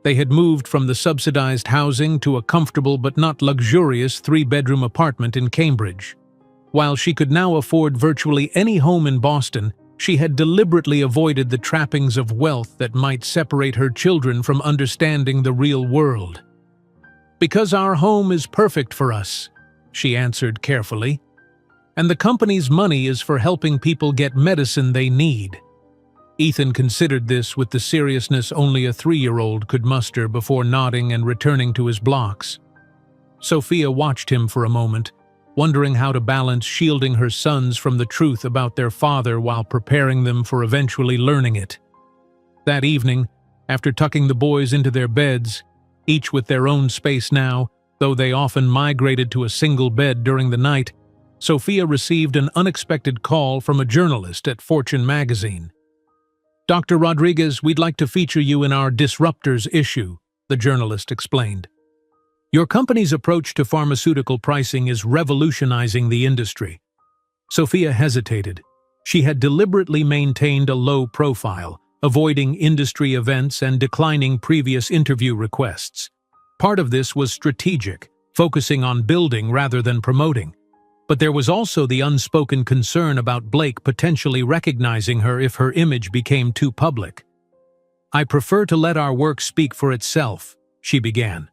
They had moved from the subsidized housing to a comfortable but not luxurious 3-bedroom apartment in Cambridge. While she could now afford virtually any home in Boston, she had deliberately avoided the trappings of wealth that might separate her children from understanding the real world. "Because our home is perfect for us," she answered carefully. "And the company's money is for helping people get medicine they need." Ethan considered this with the seriousness only a 3-year-old could muster before nodding and returning to his blocks. Sophia watched him for a moment, wondering how to balance shielding her sons from the truth about their father while preparing them for eventually learning it. That evening, after tucking the boys into their beds, each with their own space now, though they often migrated to a single bed during the night, Sophia received an unexpected call from a journalist at Fortune magazine. "Dr. Rodriguez, we'd like to feature you in our Disruptors issue," the journalist explained. Your company's approach to pharmaceutical pricing is revolutionizing the industry. Sophia hesitated. She had deliberately maintained a low profile, avoiding industry events and declining previous interview requests. Part of this was strategic, focusing on building rather than promoting. But there was also the unspoken concern about Blake potentially recognizing her if her image became too public. "I prefer to let our work speak for itself," she began.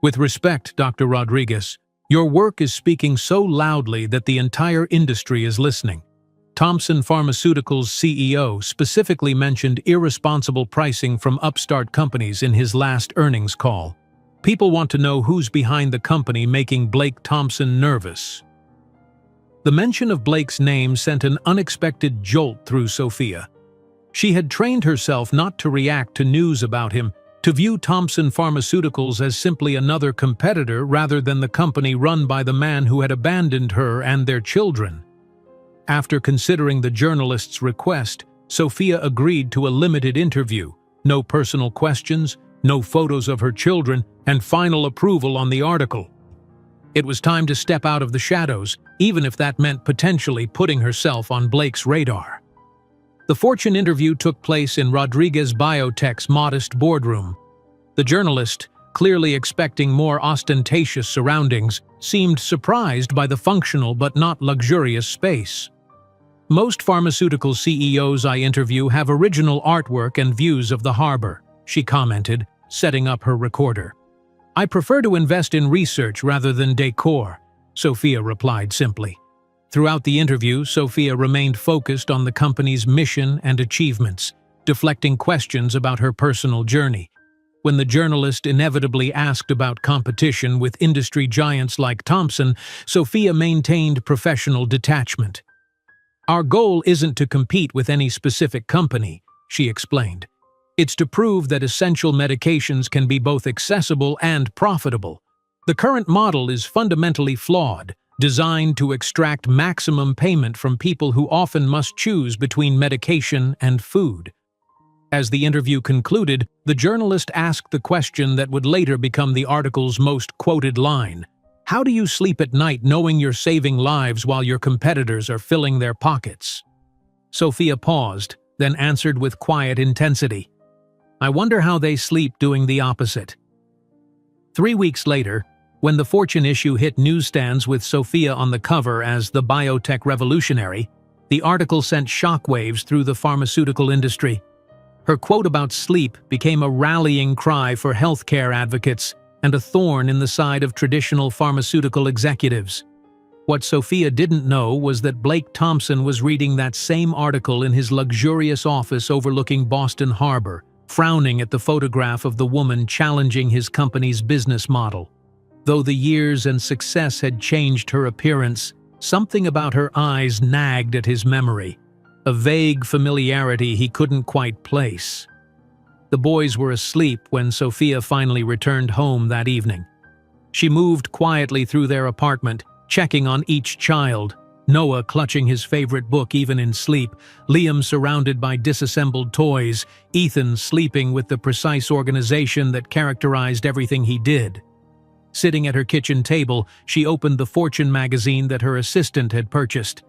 "With respect, Dr. Rodriguez, your work is speaking so loudly that the entire industry is listening." Thompson Pharmaceuticals' CEO specifically mentioned irresponsible pricing from upstart companies in his last earnings call. People want to know who's behind the company making Blake Thompson nervous. The mention of Blake's name sent an unexpected jolt through Sophia. She had trained herself not to react to news about him, to view Thompson Pharmaceuticals as simply another competitor rather than the company run by the man who had abandoned her and their children. After considering the journalist's request, Sophia agreed to a limited interview, no personal questions, no photos of her children, and final approval on the article. It was time to step out of the shadows, even if that meant potentially putting herself on Blake's radar. The Fortune interview took place in Rodriguez Biotech's modest boardroom. The journalist, clearly expecting more ostentatious surroundings, seemed surprised by the functional but not luxurious space. "Most pharmaceutical CEOs I interview have original artwork and views of the harbor," she commented, setting up her recorder. "I prefer to invest in research rather than decor," Sophia replied simply. Throughout the interview, Sophia remained focused on the company's mission and achievements, deflecting questions about her personal journey. When the journalist inevitably asked about competition with industry giants like Thompson, Sophia maintained professional detachment. "Our goal isn't to compete with any specific company," she explained. "It's to prove that essential medications can be both accessible and profitable. The current model is fundamentally flawed, designed to extract maximum payment from people who often must choose between medication and food." As the interview concluded, the journalist asked the question that would later become the article's most quoted line. "How do you sleep at night knowing you're saving lives while your competitors are filling their pockets?" Sophia paused, then answered with quiet intensity. "I wonder how they sleep doing the opposite." 3 weeks later, when the Fortune issue hit newsstands with Sophia on the cover as the biotech revolutionary, the article sent shockwaves through the pharmaceutical industry. Her quote about sleep became a rallying cry for healthcare advocates and a thorn in the side of traditional pharmaceutical executives. What Sophia didn't know was that Blake Thompson was reading that same article in his luxurious office overlooking Boston Harbor, frowning at the photograph of the woman challenging his company's business model. Though the years and success had changed her appearance, something about her eyes nagged at his memory, a vague familiarity he couldn't quite place. The boys were asleep when Sophia finally returned home that evening. She moved quietly through their apartment, checking on each child, Noah clutching his favorite book even in sleep, Liam surrounded by disassembled toys, Ethan sleeping with the precise organization that characterized everything he did. Sitting at her kitchen table, she opened the Fortune magazine that her assistant had purchased.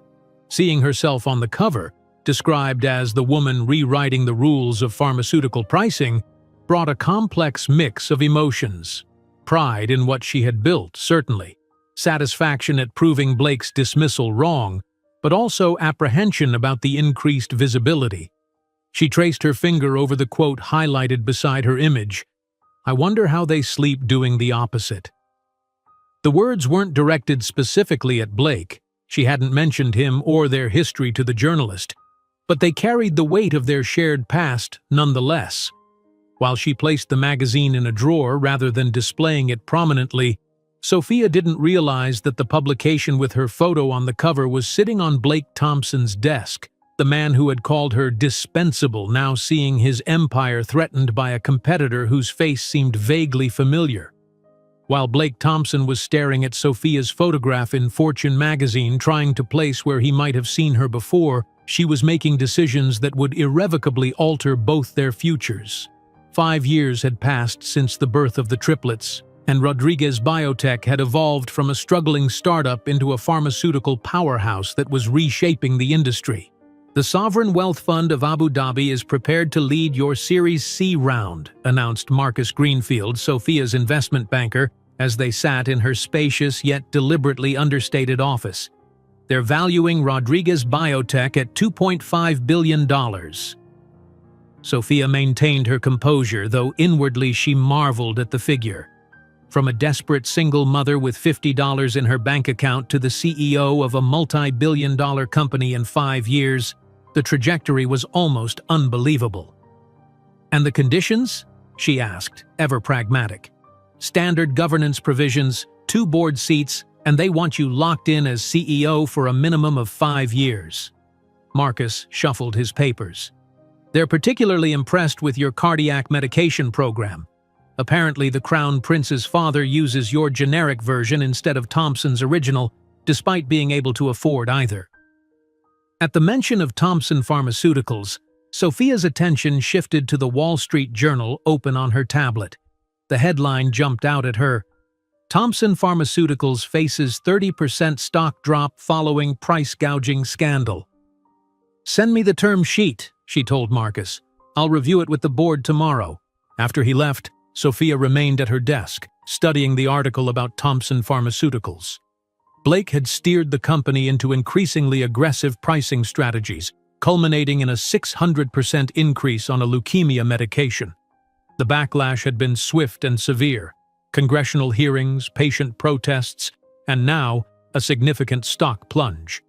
Seeing herself on the cover, described as the woman rewriting the rules of pharmaceutical pricing, brought a complex mix of emotions. Pride in what she had built, certainly. Satisfaction at proving Blake's dismissal wrong, but also apprehension about the increased visibility. She traced her finger over the quote highlighted beside her image. "I wonder how they sleep doing the opposite." The words weren't directed specifically at Blake. She hadn't mentioned him or their history to the journalist, but they carried the weight of their shared past nonetheless. While she placed the magazine in a drawer rather than displaying it prominently, Sophia didn't realize that the publication with her photo on the cover was sitting on Blake Thompson's desk, the man who had called her dispensable now seeing his empire threatened by a competitor whose face seemed vaguely familiar. While Blake Thompson was staring at Sophia's photograph in Fortune magazine trying to place where he might have seen her before, she was making decisions that would irrevocably alter both their futures. 5 years had passed since the birth of the triplets, and Rodriguez Biotech had evolved from a struggling startup into a pharmaceutical powerhouse that was reshaping the industry. The Sovereign Wealth Fund of Abu Dhabi is prepared to lead your Series C round, announced Marcus Greenfield, Sophia's investment banker, as they sat in her spacious yet deliberately understated office. They're valuing Rodriguez Biotech at $2.5 billion. Sophia maintained her composure, though inwardly she marveled at the figure. From a desperate single mother with $50 in her bank account to the CEO of a multi-billion-dollar company in 5 years, the trajectory was almost unbelievable. "And the conditions?" she asked, ever pragmatic. "Standard governance provisions, 2 board seats, and they want you locked in as CEO for a minimum of 5 years. Marcus shuffled his papers. "They're particularly impressed with your cardiac medication program. Apparently, the Crown Prince's father uses your generic version instead of Thompson's original, despite being able to afford either." At the mention of Thompson Pharmaceuticals, Sophia's attention shifted to the Wall Street Journal open on her tablet. The headline jumped out at her. "Thompson Pharmaceuticals faces 30% stock drop following price gouging scandal." "Send me the term sheet," she told Marcus. "I'll review it with the board tomorrow." After he left, Sophia remained at her desk, studying the article about Thompson Pharmaceuticals. Blake had steered the company into increasingly aggressive pricing strategies, culminating in a 600% increase on a leukemia medication. The backlash had been swift and severe: congressional hearings, patient protests, and now a significant stock plunge.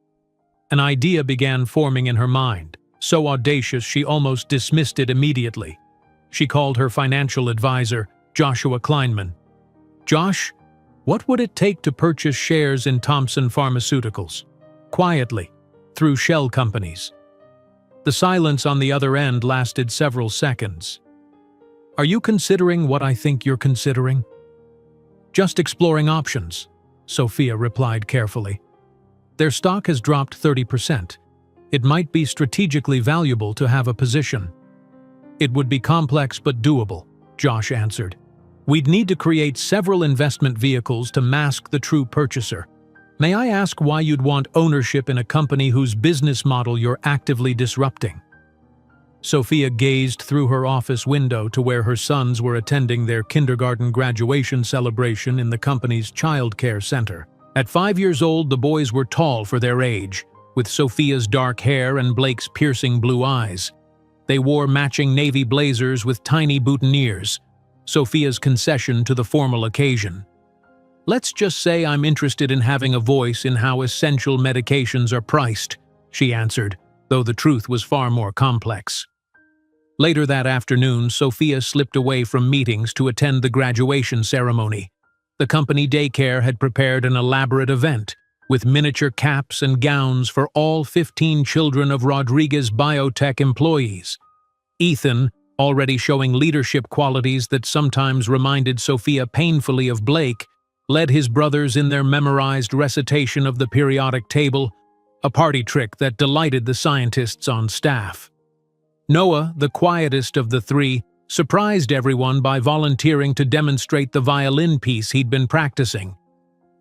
An idea began forming in her mind, so audacious she almost dismissed it immediately. She called her financial advisor, Joshua Kleinman. "Josh, what would it take to purchase shares in Thompson Pharmaceuticals? Quietly, through shell companies." The silence on the other end lasted several seconds. "Are you considering what I think you're considering?" "Just exploring options," Sophia replied carefully. "Their stock has dropped 30%. It might be strategically valuable to have a position." "It would be complex but doable," Josh answered. "We'd need to create several investment vehicles to mask the true purchaser. May I ask why you'd want ownership in a company whose business model you're actively disrupting?" Sophia gazed through her office window to where her sons were attending their kindergarten graduation celebration in the company's child care center. At 5 years old, the boys were tall for their age, with Sophia's dark hair and Blake's piercing blue eyes. They wore matching navy blazers with tiny boutonnieres, Sophia's concession to the formal occasion. "Let's just say I'm interested in having a voice in how essential medications are priced," she answered, though the truth was far more complex. Later that afternoon, Sophia slipped away from meetings to attend the graduation ceremony. The company daycare had prepared an elaborate event, with miniature caps and gowns for all 15 children of Rodriguez Biotech employees. Ethan, already showing leadership qualities that sometimes reminded Sophia painfully of Blake, led his brothers in their memorized recitation of the periodic table, a party trick that delighted the scientists on staff. Noah, the quietest of the three, surprised everyone by volunteering to demonstrate the violin piece he'd been practicing.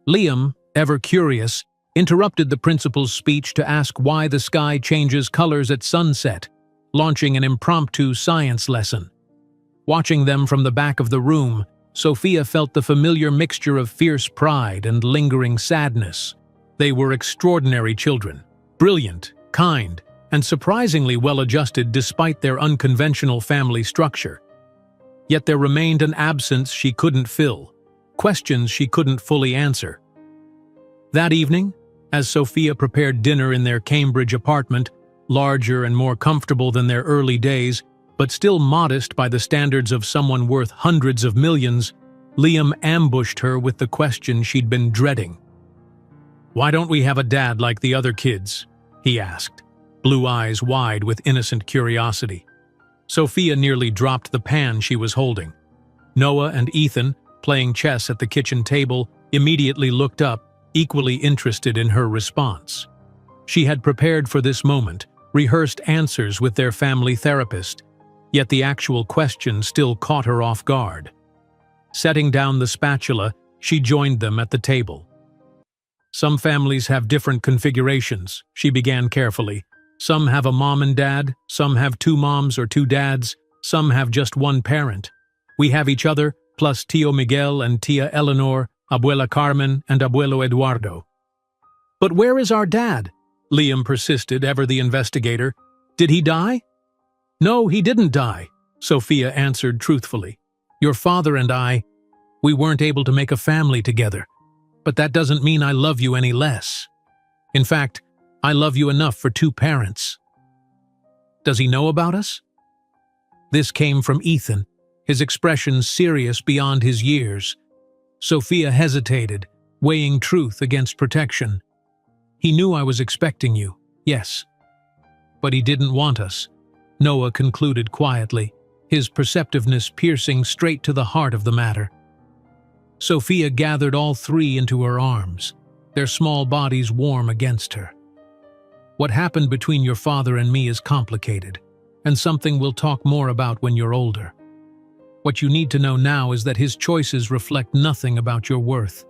Liam, ever curious, interrupted the principal's speech to ask why the sky changes colors at sunset, launching an impromptu science lesson. Watching them from the back of the room, Sophia felt the familiar mixture of fierce pride and lingering sadness. They were extraordinary children, brilliant, kind, and surprisingly well-adjusted despite their unconventional family structure. Yet there remained an absence she couldn't fill, questions she couldn't fully answer. That evening, as Sophia prepared dinner in their Cambridge apartment, larger and more comfortable than their early days, but still modest by the standards of someone worth hundreds of millions, Liam ambushed her with the question she'd been dreading. "Why don't we have a dad like the other kids?" he asked, blue eyes wide with innocent curiosity. Sophia nearly dropped the pan she was holding. Noah and Ethan, playing chess at the kitchen table, immediately looked up, equally interested in her response. She had prepared for this moment, rehearsed answers with their family therapist, yet the actual question still caught her off guard. Setting down the spatula, she joined them at the table. Some families have different configurations, she began carefully. Some have a mom and dad, some have two moms or two dads, some have just one parent. We have each other, plus Tio Miguel and Tia Eleanor, Abuela Carmen and Abuelo Eduardo. But where is our dad? Liam persisted, ever the investigator. Did he die? No, he didn't die, Sophia answered truthfully. Your father and I, we weren't able to make a family together. But that doesn't mean I love you any less. In fact, I love you enough for two parents. Does he know about us? This came from Ethan, his expression serious beyond his years. Sophia hesitated, weighing truth against protection. He knew I was expecting you, yes. But he didn't want us, Noah concluded quietly, his perceptiveness piercing straight to the heart of the matter. Sophia gathered all three into her arms, their small bodies warm against her. What happened between your father and me is complicated, and something we'll talk more about when you're older. What you need to know now is that his choices reflect nothing about your worth.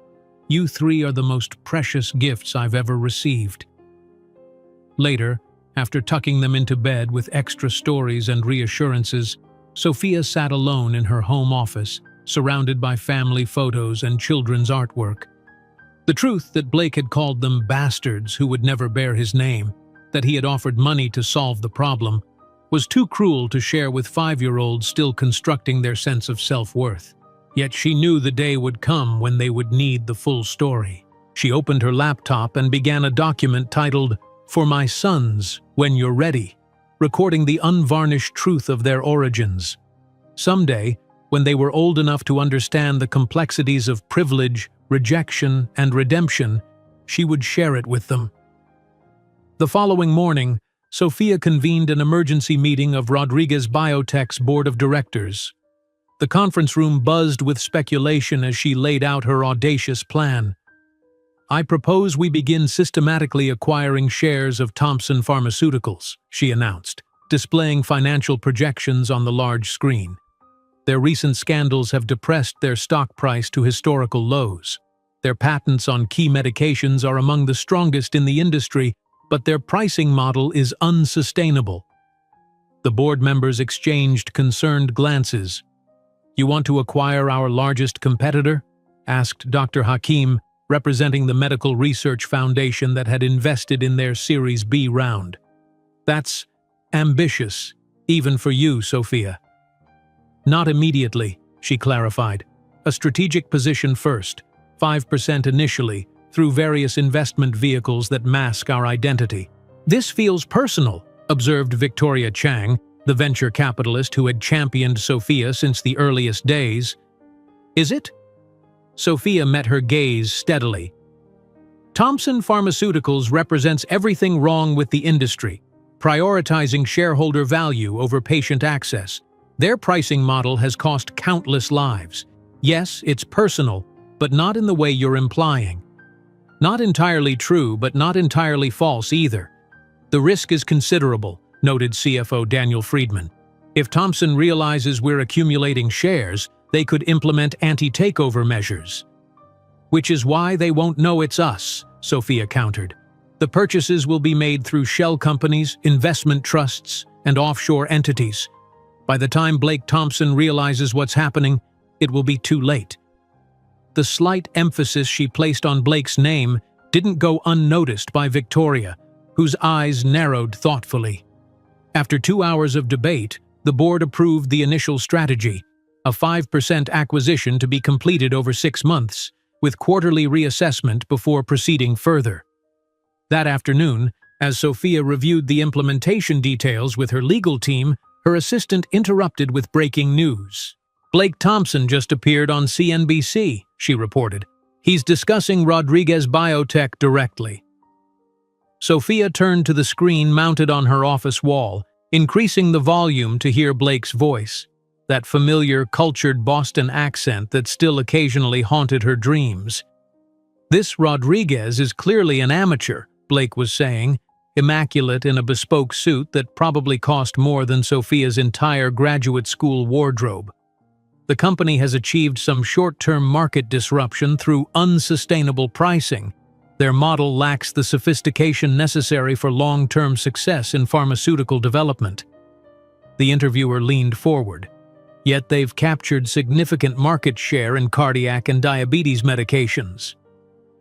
You three are the most precious gifts I've ever received. Later, after tucking them into bed with extra stories and reassurances, Sophia sat alone in her home office, surrounded by family photos and children's artwork. The truth that Blake had called them bastards who would never bear his name, that he had offered money to solve the problem, was too cruel to share with 5-year-olds still constructing their sense of self-worth. Yet she knew the day would come when they would need the full story. She opened her laptop and began a document titled, "For My Sons, When You're Ready," recording the unvarnished truth of their origins. Someday, when they were old enough to understand the complexities of privilege, rejection, and redemption, she would share it with them. The following morning, Sophia convened an emergency meeting of Rodriguez Biotech's board of directors. The conference room buzzed with speculation as she laid out her audacious plan. I propose we begin systematically acquiring shares of Thompson Pharmaceuticals, she announced, displaying financial projections on the large screen. Their recent scandals have depressed their stock price to historical lows. Their patents on key medications are among the strongest in the industry, but their pricing model is unsustainable. The board members exchanged concerned glances. You want to acquire our largest competitor? Asked Dr. Hakim, representing the Medical Research Foundation that had invested in their Series B round. That's ambitious, even for you, Sophia. Not immediately, she clarified. A strategic position first, 5% initially, through various investment vehicles that mask our identity. This feels personal, observed Victoria Chang, the venture capitalist who had championed Sophia since the earliest days. Is it? Sophia met her gaze steadily. Thompson Pharmaceuticals represents everything wrong with the industry, prioritizing shareholder value over patient access. Their pricing model has cost countless lives. Yes, it's personal, but not in the way you're implying. Not entirely true, but not entirely false either. The risk is considerable, noted CFO Daniel Friedman. If Thompson realizes we're accumulating shares, they could implement anti-takeover measures. Which is why they won't know it's us, Sophia countered. The purchases will be made through shell companies, investment trusts, and offshore entities. By the time Blake Thompson realizes what's happening, it will be too late. The slight emphasis she placed on Blake's name didn't go unnoticed by Victoria, whose eyes narrowed thoughtfully. After 2 hours of debate, the board approved the initial strategy, a 5% acquisition to be completed over 6 months, with quarterly reassessment before proceeding further. That afternoon, as Sophia reviewed the implementation details with her legal team, her assistant interrupted with breaking news. Blake Thompson just appeared on CNBC, she reported. He's discussing Rodriguez Biotech directly. Sophia turned to the screen mounted on her office wall, increasing the volume to hear Blake's voice, that familiar, cultured Boston accent that still occasionally haunted her dreams. This Rodriguez is clearly an amateur, Blake was saying, immaculate in a bespoke suit that probably cost more than Sophia's entire graduate school wardrobe. The company has achieved some short-term market disruption through unsustainable pricing. Their model lacks the sophistication necessary for long-term success in pharmaceutical development. The interviewer leaned forward. Yet they've captured significant market share in cardiac and diabetes medications.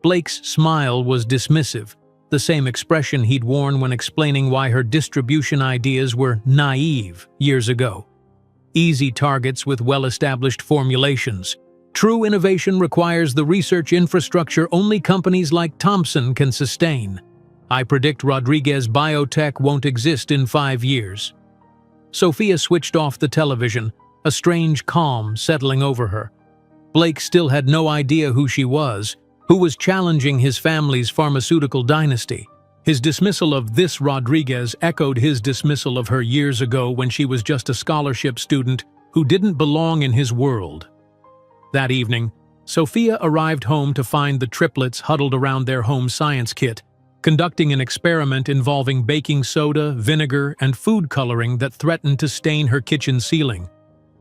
Blake's smile was dismissive, the same expression he'd worn when explaining why her distribution ideas were naive years ago. Easy targets with well-established formulations. True innovation requires the research infrastructure only companies like Thompson can sustain. I predict Rodriguez Biotech won't exist in 5 years. Sophia switched off the television, a strange calm settling over her. Blake still had no idea who she was, who was challenging his family's pharmaceutical dynasty. His dismissal of this Rodriguez echoed his dismissal of her years ago when she was just a scholarship student who didn't belong in his world. That evening, Sophia arrived home to find the triplets huddled around their home science kit, conducting an experiment involving baking soda, vinegar, and food coloring that threatened to stain her kitchen ceiling.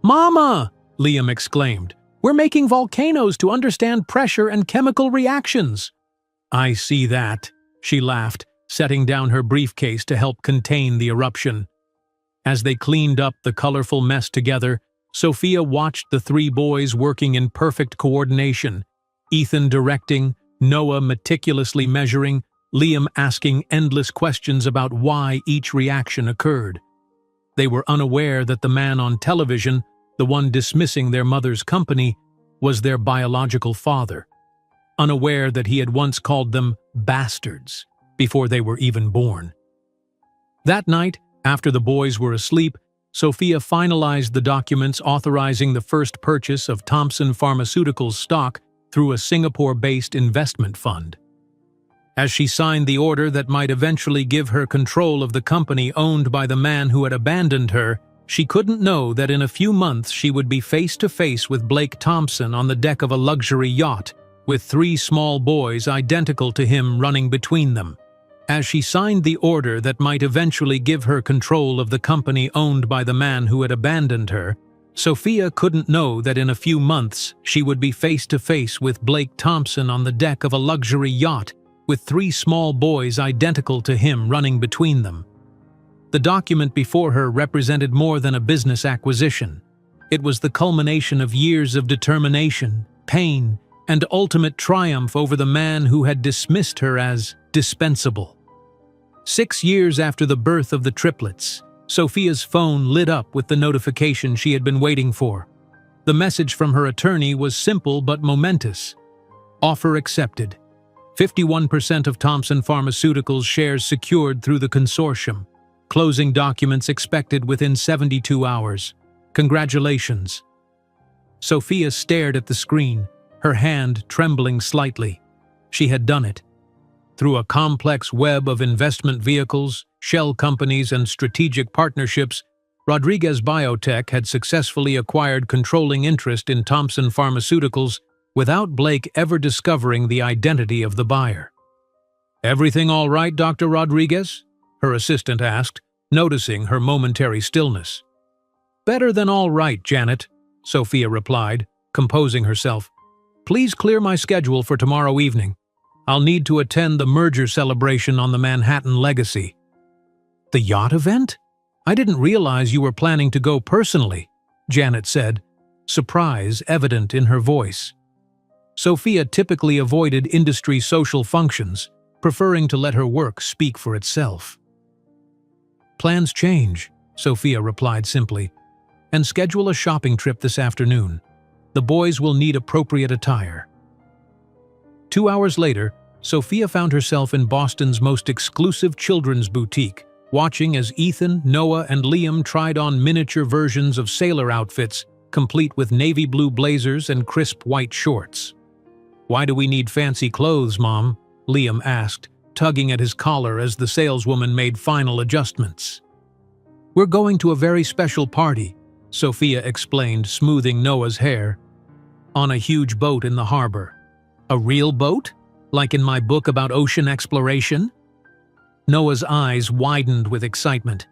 "Mama!" Liam exclaimed. "We're making volcanoes to understand pressure and chemical reactions." "I see that," she laughed, setting down her briefcase to help contain the eruption. As they cleaned up the colorful mess together, Sophia watched the 3 boys working in perfect coordination, Ethan directing, Noah meticulously measuring, Liam asking endless questions about why each reaction occurred. They were unaware that the man on television, the one dismissing their mother's company, was their biological father. Unaware that he had once called them bastards before they were even born. That night, after the boys were asleep, Sophia finalized the documents authorizing the first purchase of Thompson Pharmaceuticals stock through a Singapore-based investment fund. As she signed the order that might eventually give her control of the company owned by the man who had abandoned her, she couldn't know that in a few months she would be face to face with Blake Thompson on the deck of a luxury yacht, with 3 small boys identical to him running between them. As she signed the order that might eventually give her control of the company owned by the man who had abandoned her, Sophia couldn't know that in a few months she would be face to face with Blake Thompson on the deck of a luxury yacht, with 3 small boys identical to him running between them. The document before her represented more than a business acquisition. It was the culmination of years of determination, pain, and ultimate triumph over the man who had dismissed her as dispensable. 6 years after the birth of the triplets, Sophia's phone lit up with the notification she had been waiting for. The message from her attorney was simple but momentous. Offer accepted. 51% of Thompson Pharmaceuticals shares secured through the consortium. Closing documents expected within 72 hours. Congratulations. Sophia stared at the screen, her hand trembling slightly. She had done it. Through a complex web of investment vehicles, shell companies, and strategic partnerships, Rodriguez Biotech had successfully acquired controlling interest in Thompson Pharmaceuticals without Blake ever discovering the identity of the buyer. "Everything all right, Dr. Rodriguez?" her assistant asked, noticing her momentary stillness. "Better than all right, Janet," Sophia replied, composing herself. "Please clear my schedule for tomorrow evening. I'll need to attend the merger celebration on the Manhattan Legacy." "The yacht event? I didn't realize you were planning to go personally," Janet said, surprise evident in her voice. Sophia typically avoided industry social functions, preferring to let her work speak for itself. "Plans change," Sophia replied simply, "and schedule a shopping trip this afternoon. The boys will need appropriate attire." 2 hours later, Sophia found herself in Boston's most exclusive children's boutique, watching as Ethan, Noah, and Liam tried on miniature versions of sailor outfits, complete with navy blue blazers and crisp white shorts. "Why do we need fancy clothes, Mom?" Liam asked, tugging at his collar as the saleswoman made final adjustments. "We're going to a very special party," Sophia explained, smoothing Noah's hair. "On a huge boat in the harbor." "A real boat? Like in my book about ocean exploration?" Noah's eyes widened with excitement.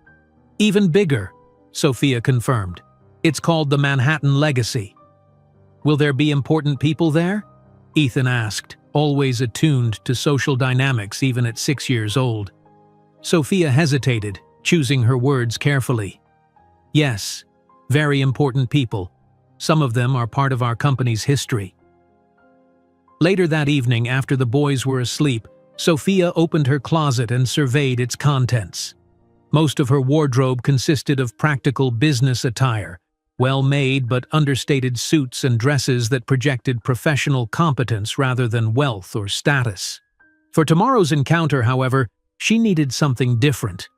"Even bigger," Sophia confirmed. "It's called the Manhattan Legacy. Will there be important people there? Ethan asked, always attuned to social dynamics even at 6 years old. Sophia hesitated, choosing her words carefully. Yes, very important people. Some of them are part of our company's history. Later that evening, after the boys were asleep, Sophia opened her closet and surveyed its contents. Most of her wardrobe consisted of practical business attire, well-made but understated suits and dresses that projected professional competence rather than wealth or status. For tomorrow's encounter, however, she needed something different.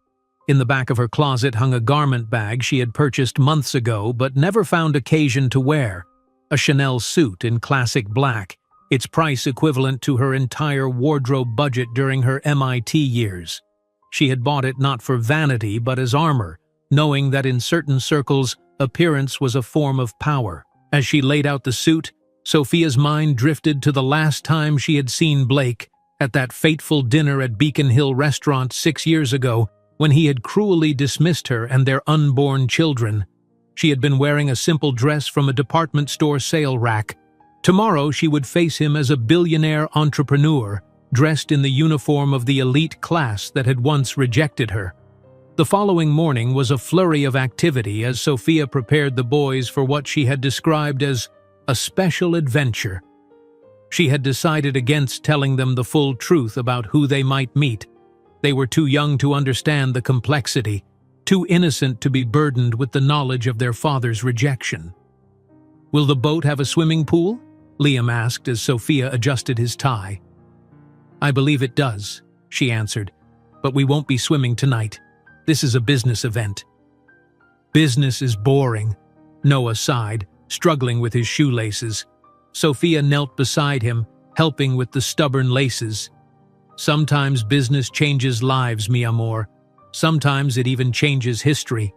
In the back of her closet hung a garment bag she had purchased months ago but never found occasion to wear, a Chanel suit in classic black, its price equivalent to her entire wardrobe budget during her MIT years. She had bought it not for vanity but as armor, knowing that in certain circles, appearance was a form of power. As she laid out the suit, Sophia's mind drifted to the last time she had seen Blake, at that fateful dinner at Beacon Hill restaurant 6 years ago, when he had cruelly dismissed her and their unborn children. She had been wearing a simple dress from a department store sale rack. Tomorrow she would face him as a billionaire entrepreneur, dressed in the uniform of the elite class that had once rejected her. The following morning was a flurry of activity as Sophia prepared the boys for what she had described as a special adventure. She had decided against telling them the full truth about who they might meet. They were too young to understand the complexity, too innocent to be burdened with the knowledge of their father's rejection. "Will the boat have a swimming pool?" Liam asked as Sophia adjusted his tie. "I believe it does," she answered, "but we won't be swimming tonight. This is a business event." "Business is boring," Noah sighed, struggling with his shoelaces. Sophia knelt beside him, helping with the stubborn laces. "Sometimes business changes lives, mi amor. Sometimes it even changes history."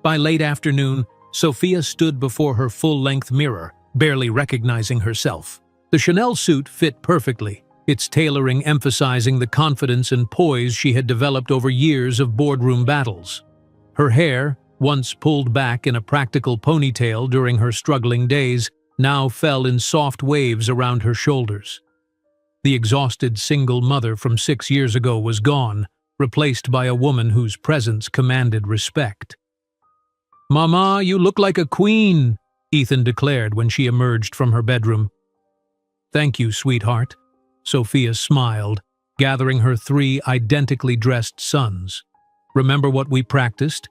By late afternoon, Sophia stood before her full-length mirror, barely recognizing herself. The Chanel suit fit perfectly, its tailoring emphasizing the confidence and poise she had developed over years of boardroom battles. Her hair, once pulled back in a practical ponytail during her struggling days, now fell in soft waves around her shoulders. The exhausted single mother from 6 years ago was gone, replaced by a woman whose presence commanded respect. "Mama, you look like a queen," Ethan declared when she emerged from her bedroom. "Thank you, sweetheart," Sophia smiled, gathering her 3 identically dressed sons. "Remember what we practiced?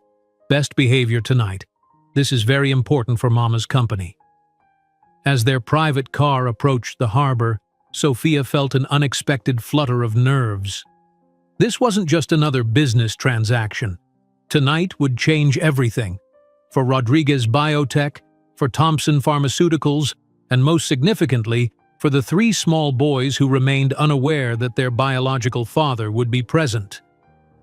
Best behavior tonight. This is very important for Mama's company." As their private car approached the harbor, Sophia felt an unexpected flutter of nerves. This wasn't just another business transaction. Tonight would change everything. For Rodriguez Biotech, for Thompson Pharmaceuticals, and most significantly, for the 3 small boys who remained unaware that their biological father would be present.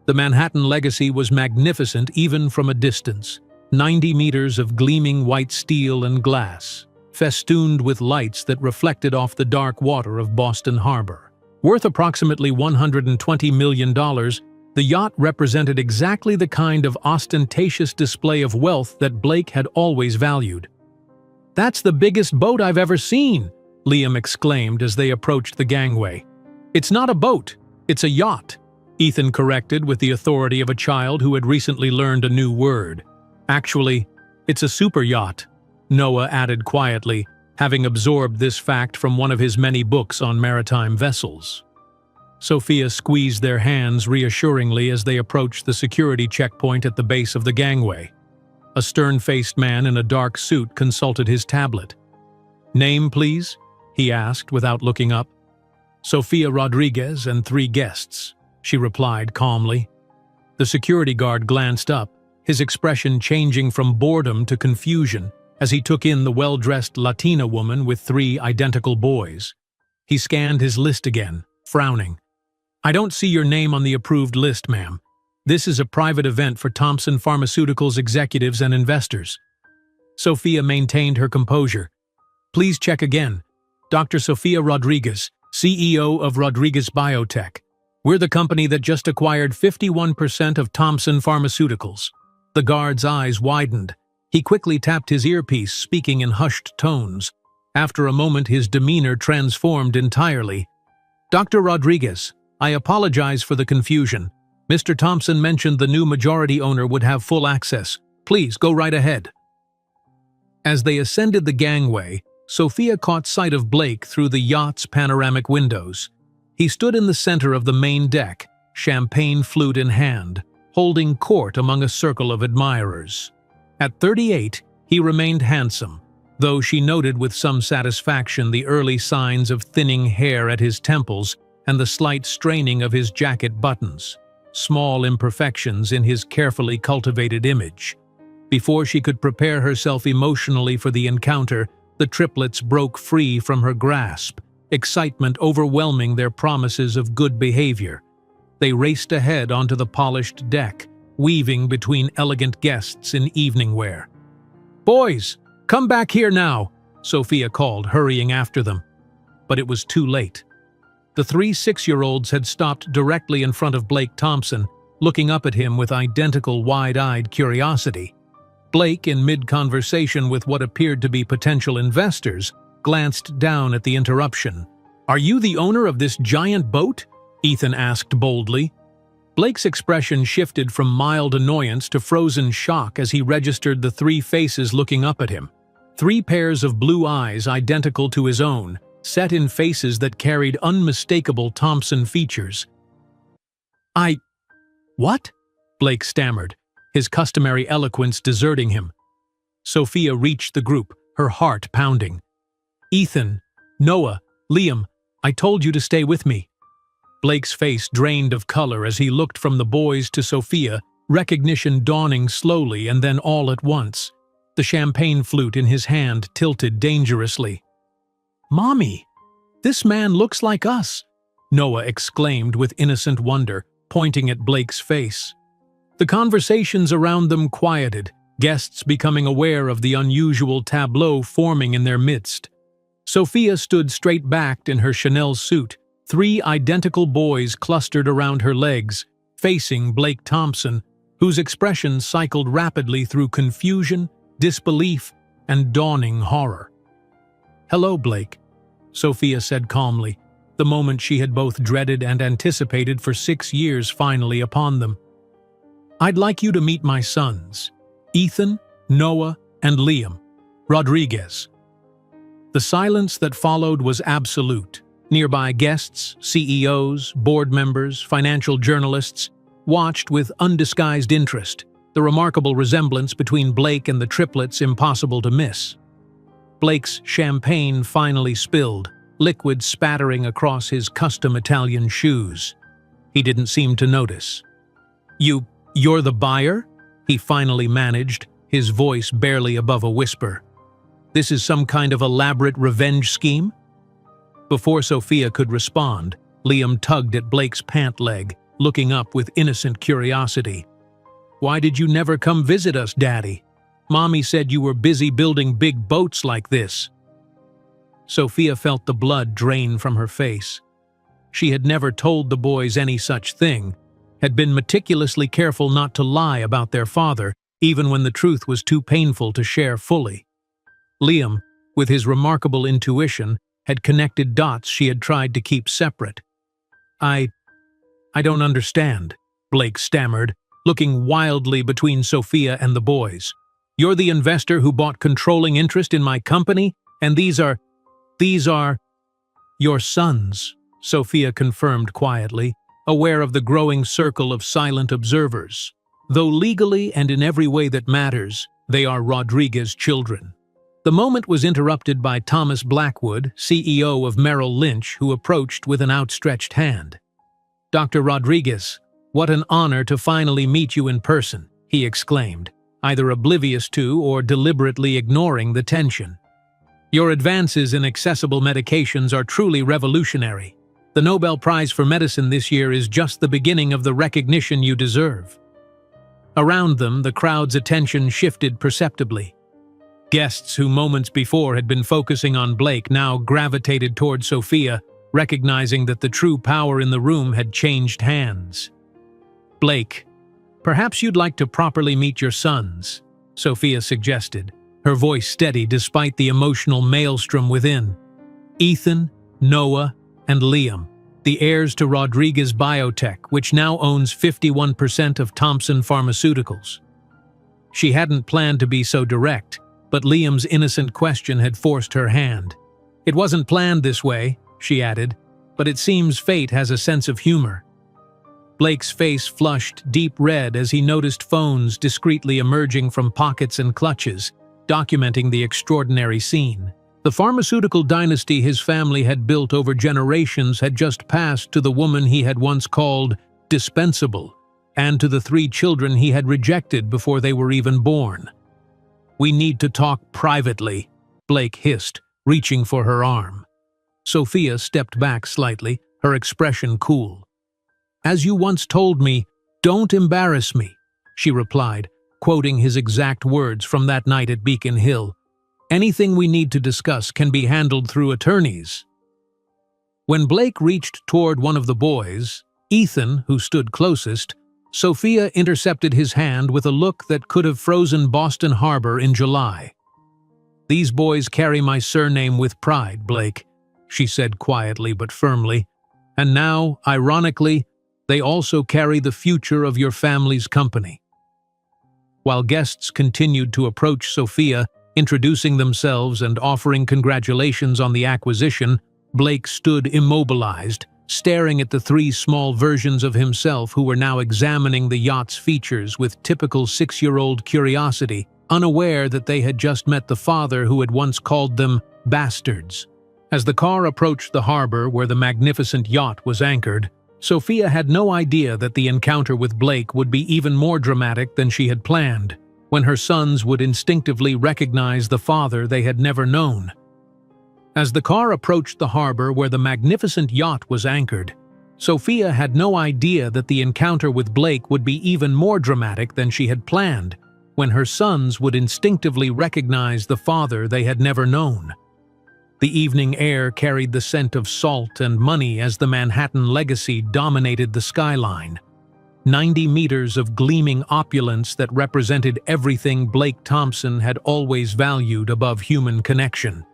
The Manhattan legacy was magnificent even from a distance. 90 meters of gleaming white steel and glass, festooned with lights that reflected off the dark water of Boston Harbor. Worth approximately $120 million, the yacht represented exactly the kind of ostentatious display of wealth that Blake had always valued. "That's the biggest boat I've ever seen," Liam exclaimed as they approached the gangway. "It's not a boat, it's a yacht," Ethan corrected with the authority of a child who had recently learned a new word. "Actually, it's a super yacht," Noah added quietly, having absorbed this fact from one of his many books on maritime vessels. Sophia squeezed their hands reassuringly as they approached the security checkpoint at the base of the gangway. A stern-faced man in a dark suit consulted his tablet. "Name, please?" he asked without looking up. "Sophia Rodriguez and 3 guests," she replied calmly. The security guard glanced up, his expression changing from boredom to confusion as he took in the well-dressed Latina woman with 3 identical boys. He scanned his list again, frowning. "I don't see your name on the approved list, ma'am. This is a private event for Thompson Pharmaceuticals executives and investors." Sophia maintained her composure. "Please check again. Dr. Sophia Rodriguez, CEO of Rodriguez Biotech. We're the company that just acquired 51% of Thompson Pharmaceuticals." The guard's eyes widened. He quickly tapped his earpiece, speaking in hushed tones. After a moment, his demeanor transformed entirely. "Dr. Rodriguez, I apologize for the confusion. Mr. Thompson mentioned the new majority owner would have full access. Please go right ahead." As they ascended the gangway, Sophia caught sight of Blake through the yacht's panoramic windows. He stood in the center of the main deck, champagne flute in hand, holding court among a circle of admirers. At 38, he remained handsome, though she noted with some satisfaction the early signs of thinning hair at his temples and the slight straining of his jacket buttons, small imperfections in his carefully cultivated image. Before she could prepare herself emotionally for the encounter, the triplets broke free from her grasp, excitement overwhelming their promises of good behavior. They raced ahead onto the polished deck, weaving between elegant guests in evening wear. "Boys, come back here now," Sophia called, hurrying after them. But it was too late. The three 6-year-olds had stopped directly in front of Blake Thompson, looking up at him with identical wide-eyed curiosity. Blake, in mid-conversation with what appeared to be potential investors, glanced down at the interruption. "Are you the owner of this giant boat?" Ethan asked boldly. Blake's expression shifted from mild annoyance to frozen shock as he registered the three faces looking up at him. 3 pairs of blue eyes identical to his own, set in faces that carried unmistakable Thompson features. What?" Blake stammered, his customary eloquence deserting him. Sophia reached the group, her heart pounding. "Ethan, Noah, Liam, I told you to stay with me." Blake's face drained of color as he looked from the boys to Sophia, recognition dawning slowly and then all at once. The champagne flute in his hand tilted dangerously. "Mommy, this man looks like us," Noah exclaimed with innocent wonder, pointing at Blake's face. The conversations around them quieted, guests becoming aware of the unusual tableau forming in their midst. Sophia stood straight-backed in her Chanel suit, 3 identical boys clustered around her legs, facing Blake Thompson, whose expression cycled rapidly through confusion, disbelief, and dawning horror. "Hello, Blake," Sophia said calmly, the moment she had both dreaded and anticipated for 6 years finally upon them. "I'd like you to meet my sons, Ethan, Noah, and Liam Rodriguez." The silence that followed was absolute. Nearby guests, CEOs, board members, financial journalists watched with undisguised interest, the remarkable resemblance between Blake and the triplets impossible to miss. Blake's champagne finally spilled, liquid spattering across his custom Italian shoes. He didn't seem to notice. You're the buyer?" he finally managed, his voice barely above a whisper. "This is some kind of elaborate revenge scheme?" Before Sophia could respond, Liam tugged at Blake's pant leg, looking up with innocent curiosity. "Why did you never come visit us, Daddy? Mommy said you were busy building big boats like this." Sophia felt the blood drain from her face. She had never told the boys any such thing, had been meticulously careful not to lie about their father, even when the truth was too painful to share fully. Liam, with his remarkable intuition, had connected dots she had tried to keep separate. I don't understand," Blake stammered, looking wildly between Sophia and the boys. "You're the investor who bought controlling interest in my company, and these are your sons," Sophia confirmed quietly, aware of the growing circle of silent observers. Though legally and in every way that matters, they are Rodriguez children. The moment was interrupted by Thomas Blackwood, CEO of Merrill Lynch, who approached with an outstretched hand. "Dr. Rodriguez, what an honor to finally meet you in person," he exclaimed, either oblivious to or deliberately ignoring the tension. "Your advances in accessible medications are truly revolutionary. The Nobel Prize for Medicine this year is just the beginning of the recognition you deserve." Around them, the crowd's attention shifted perceptibly. Guests who moments before had been focusing on Blake now gravitated toward Sophia, recognizing that the true power in the room had changed hands. "Blake, perhaps you'd like to properly meet your sons," Sophia suggested, her voice steady despite the emotional maelstrom within. Ethan, Noah, and Liam, the heirs to Rodriguez Biotech, which now owns 51% of Thompson Pharmaceuticals. She hadn't planned to be so direct, but Liam's innocent question had forced her hand. It wasn't planned this way, she added, but it seems fate has a sense of humor. Blake's face flushed deep red as he noticed phones discreetly emerging from pockets and clutches, documenting the extraordinary scene. The pharmaceutical dynasty his family had built over generations had just passed to the woman he had once called dispensable, and to the 3 children he had rejected before they were even born. "We need to talk privately," Blake hissed, reaching for her arm. Sophia stepped back slightly, her expression cool. "As you once told me, don't embarrass me," she replied, quoting his exact words from that night at Beacon Hill. "Anything we need to discuss can be handled through attorneys." When Blake reached toward one of the boys, Ethan, who stood closest, Sophia intercepted his hand with a look that could have frozen Boston Harbor in July. "These boys carry my surname with pride, Blake," she said quietly but firmly. "And now, ironically, they also carry the future of your family's company." While guests continued to approach Sophia, introducing themselves and offering congratulations on the acquisition, Blake stood immobilized, staring at the 3 small versions of himself who were now examining the yacht's features with typical 6-year-old curiosity, unaware that they had just met the father who had once called them bastards. As the car approached the harbor where the magnificent yacht was anchored, Sophia had no idea that the encounter with Blake would be even more dramatic than she had planned, when her sons would instinctively recognize the father they had never known. As the car approached the harbor where the magnificent yacht was anchored, Sophia had no idea that the encounter with Blake would be even more dramatic than she had planned, when her sons would instinctively recognize the father they had never known. The evening air carried the scent of salt and money as the Manhattan Legacy dominated the skyline. 90 meters of gleaming opulence that represented everything Blake Thompson had always valued above human connection.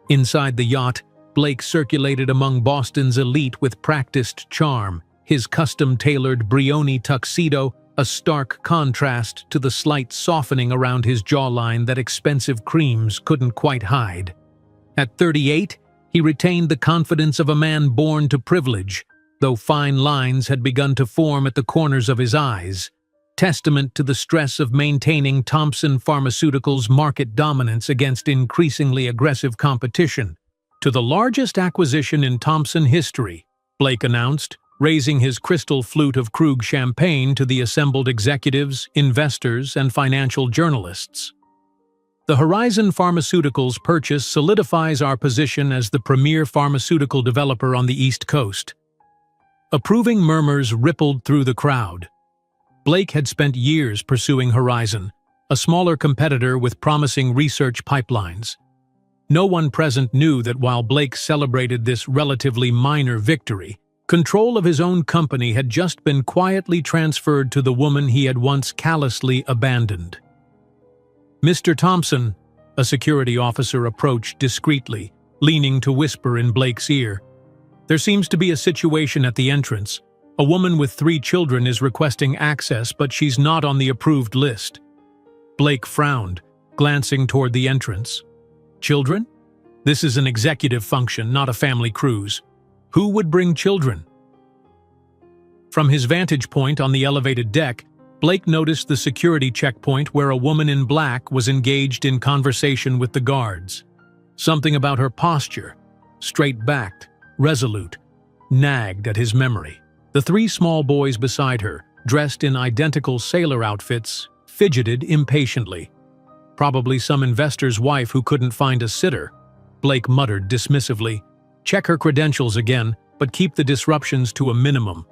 Inside the yacht, Blake circulated among Boston's elite with practiced charm, his custom-tailored Brioni tuxedo a stark contrast to the slight softening around his jawline that expensive creams couldn't quite hide. At 38, he retained the confidence of a man born to privilege, though fine lines had begun to form at the corners of his eyes, testament to the stress of maintaining Thompson Pharmaceuticals' market dominance against increasingly aggressive competition. "To the largest acquisition in Thompson history," Blake announced, raising his crystal flute of Krug champagne to the assembled executives, investors, and financial journalists. "The Horizon Pharmaceuticals purchase solidifies our position as the premier pharmaceutical developer on the East Coast." Approving murmurs rippled through the crowd. Blake had spent years pursuing Horizon, a smaller competitor with promising research pipelines. No one present knew that while Blake celebrated this relatively minor victory, control of his own company had just been quietly transferred to the woman he had once callously abandoned. "Mr. Thompson," a security officer approached discreetly, leaning to whisper in Blake's ear. "There seems to be a situation at the entrance. A woman with 3 children is requesting access, but she's not on the approved list." Blake frowned, glancing toward the entrance. "Children? This is an executive function, not a family cruise. Who would bring children?" From his vantage point on the elevated deck, Blake noticed the security checkpoint where a woman in black was engaged in conversation with the guards. Something about her posture, straight-backed, resolute, nagged at his memory. The 3 small boys beside her, dressed in identical sailor outfits, fidgeted impatiently. "Probably some investor's wife who couldn't find a sitter," Blake muttered dismissively. "Check her credentials again, but keep the disruptions to a minimum."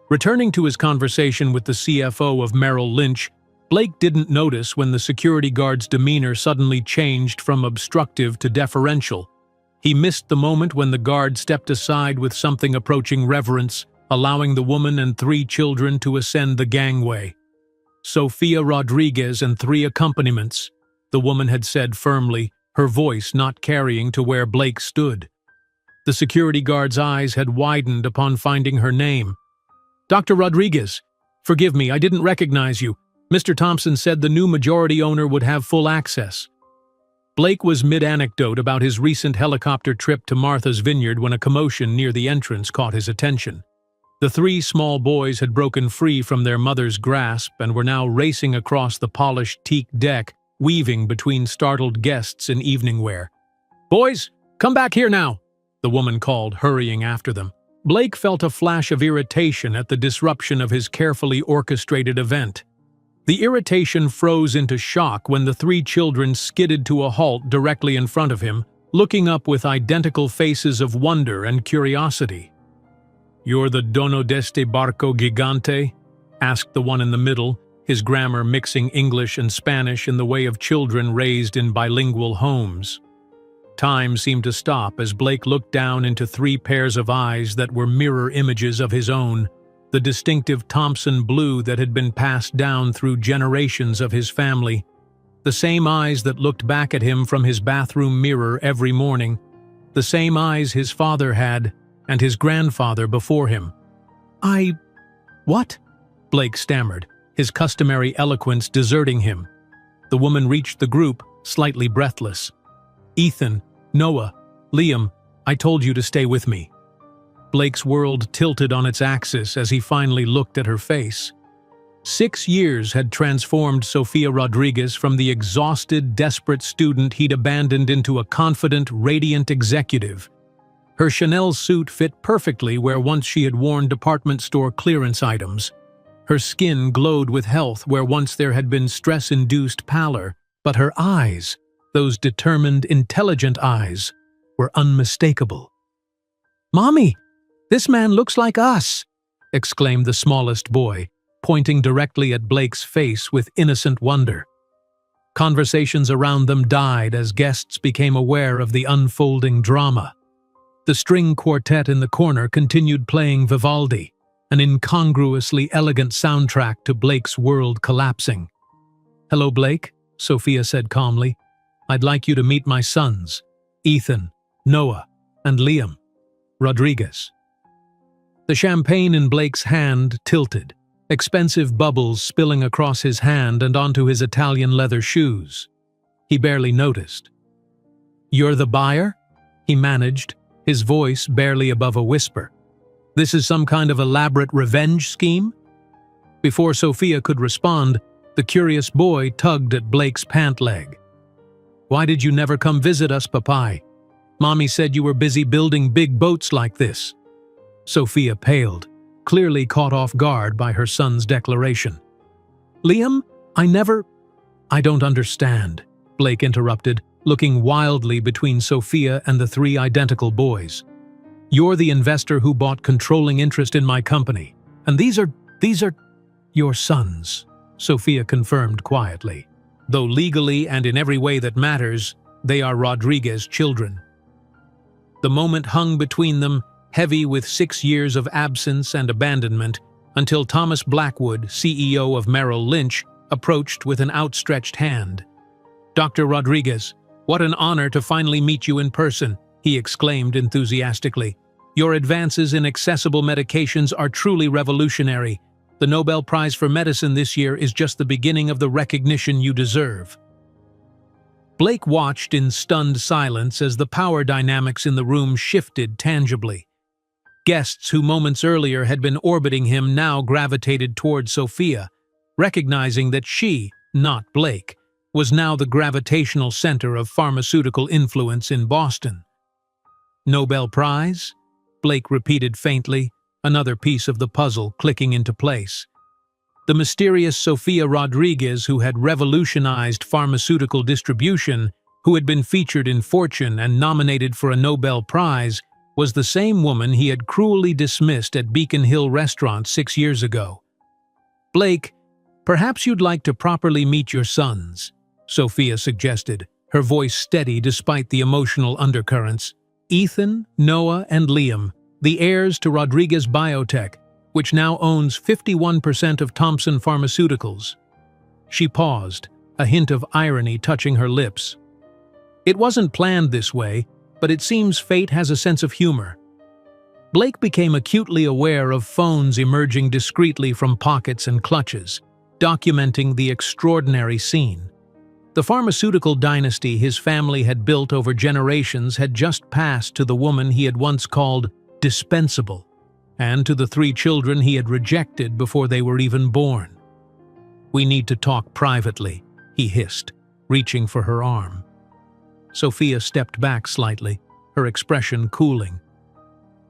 Returning to his conversation with the CFO of Merrill Lynch, Blake didn't notice when the security guard's demeanor suddenly changed from obstructive to deferential. He missed the moment when the guard stepped aside with something approaching reverence, allowing the woman and 3 children to ascend the gangway. Sofia Rodriguez and 3 accompaniments, the woman had said firmly, her voice not carrying to where Blake stood. The security guard's eyes had widened upon finding her name. "Dr. Rodriguez, forgive me, I didn't recognize you. Mr. Thompson said the new majority owner would have full access." Blake was mid-anecdote about his recent helicopter trip to Martha's Vineyard when a commotion near the entrance caught his attention. The 3 small boys had broken free from their mother's grasp and were now racing across the polished teak deck, weaving between startled guests in evening wear. "Boys, come back here now," the woman called, hurrying after them. Blake felt a flash of irritation at the disruption of his carefully orchestrated event. The irritation froze into shock when the 3 children skidded to a halt directly in front of him, looking up with identical faces of wonder and curiosity. "You're the dono deste barco gigante?" asked the one in the middle, his grammar mixing English and Spanish in the way of children raised in bilingual homes. Time seemed to stop as Blake looked down into 3 pairs of eyes that were mirror images of his own, the distinctive Thompson blue that had been passed down through generations of his family, the same eyes that looked back at him from his bathroom mirror every morning, the same eyes his father had and his grandfather before him. What?" Blake stammered, his customary eloquence deserting him. The woman reached the group, slightly breathless. "Ethan, Noah, Liam, I told you to stay with me." Blake's world tilted on its axis as he finally looked at her face. 6 years had transformed Sofia Rodriguez from the exhausted, desperate student he'd abandoned into a confident, radiant executive. Her Chanel suit fit perfectly where once she had worn department store clearance items. Her skin glowed with health where once there had been stress-induced pallor, but her eyes, those determined, intelligent eyes, were unmistakable. "Mommy, this man looks like us!" exclaimed the smallest boy, pointing directly at Blake's face with innocent wonder. Conversations around them died as guests became aware of the unfolding drama. The string quartet in the corner continued playing Vivaldi, an incongruously elegant soundtrack to Blake's world collapsing. "Hello, Blake," Sofia said calmly. "I'd like you to meet my sons, Ethan, Noah, and Liam Rodriguez." The champagne in Blake's hand tilted, expensive bubbles spilling across his hand and onto his Italian leather shoes. He barely noticed. "You're the buyer?" he managed, his voice barely above a whisper. "This is some kind of elaborate revenge scheme?" Before Sofia could respond, the curious boy tugged at Blake's pant leg. "Why did you never come visit us, Papai? Mommy said you were busy building big boats like this." Sofia paled, clearly caught off guard by her son's declaration. "Liam, I don't understand," Blake interrupted, looking wildly between Sofia and the 3 identical boys. "You're the investor who bought controlling interest in my company, and these are your sons," Sofia confirmed quietly. "Though legally and in every way that matters, they are Rodriguez children." The moment hung between them, heavy with 6 years of absence and abandonment, until Thomas Blackwood, CEO of Merrill Lynch, approached with an outstretched hand. "Dr. Rodriguez, what an honor to finally meet you in person," he exclaimed enthusiastically. "Your advances in accessible medications are truly revolutionary. The Nobel Prize for Medicine this year is just the beginning of the recognition you deserve." Blake watched in stunned silence as the power dynamics in the room shifted tangibly. Guests who moments earlier had been orbiting him now gravitated toward Sofia, recognizing that she, not Blake, was now the gravitational center of pharmaceutical influence in Boston. "Nobel Prize?" Blake repeated faintly, another piece of the puzzle clicking into place. The mysterious Sofia Rodriguez, who had revolutionized pharmaceutical distribution, who had been featured in Fortune and nominated for a Nobel Prize, was the same woman he had cruelly dismissed at Beacon Hill Restaurant 6 years ago. "Blake, perhaps you'd like to properly meet your sons," Sofia suggested, her voice steady despite the emotional undercurrents. "Ethan, Noah, and Liam, the heirs to Rodriguez Biotech, which now owns 51% of Thompson Pharmaceuticals." She paused, a hint of irony touching her lips. It wasn't planned this way, but it seems fate has a sense of humor. Blake became acutely aware of phones emerging discreetly from pockets and clutches, documenting the extraordinary scene. The pharmaceutical dynasty his family had built over generations had just passed to the woman he had once called dispensable, and to the 3 children he had rejected before they were even born. "We need to talk privately," he hissed, reaching for her arm. Sophia stepped back slightly, her expression cooling.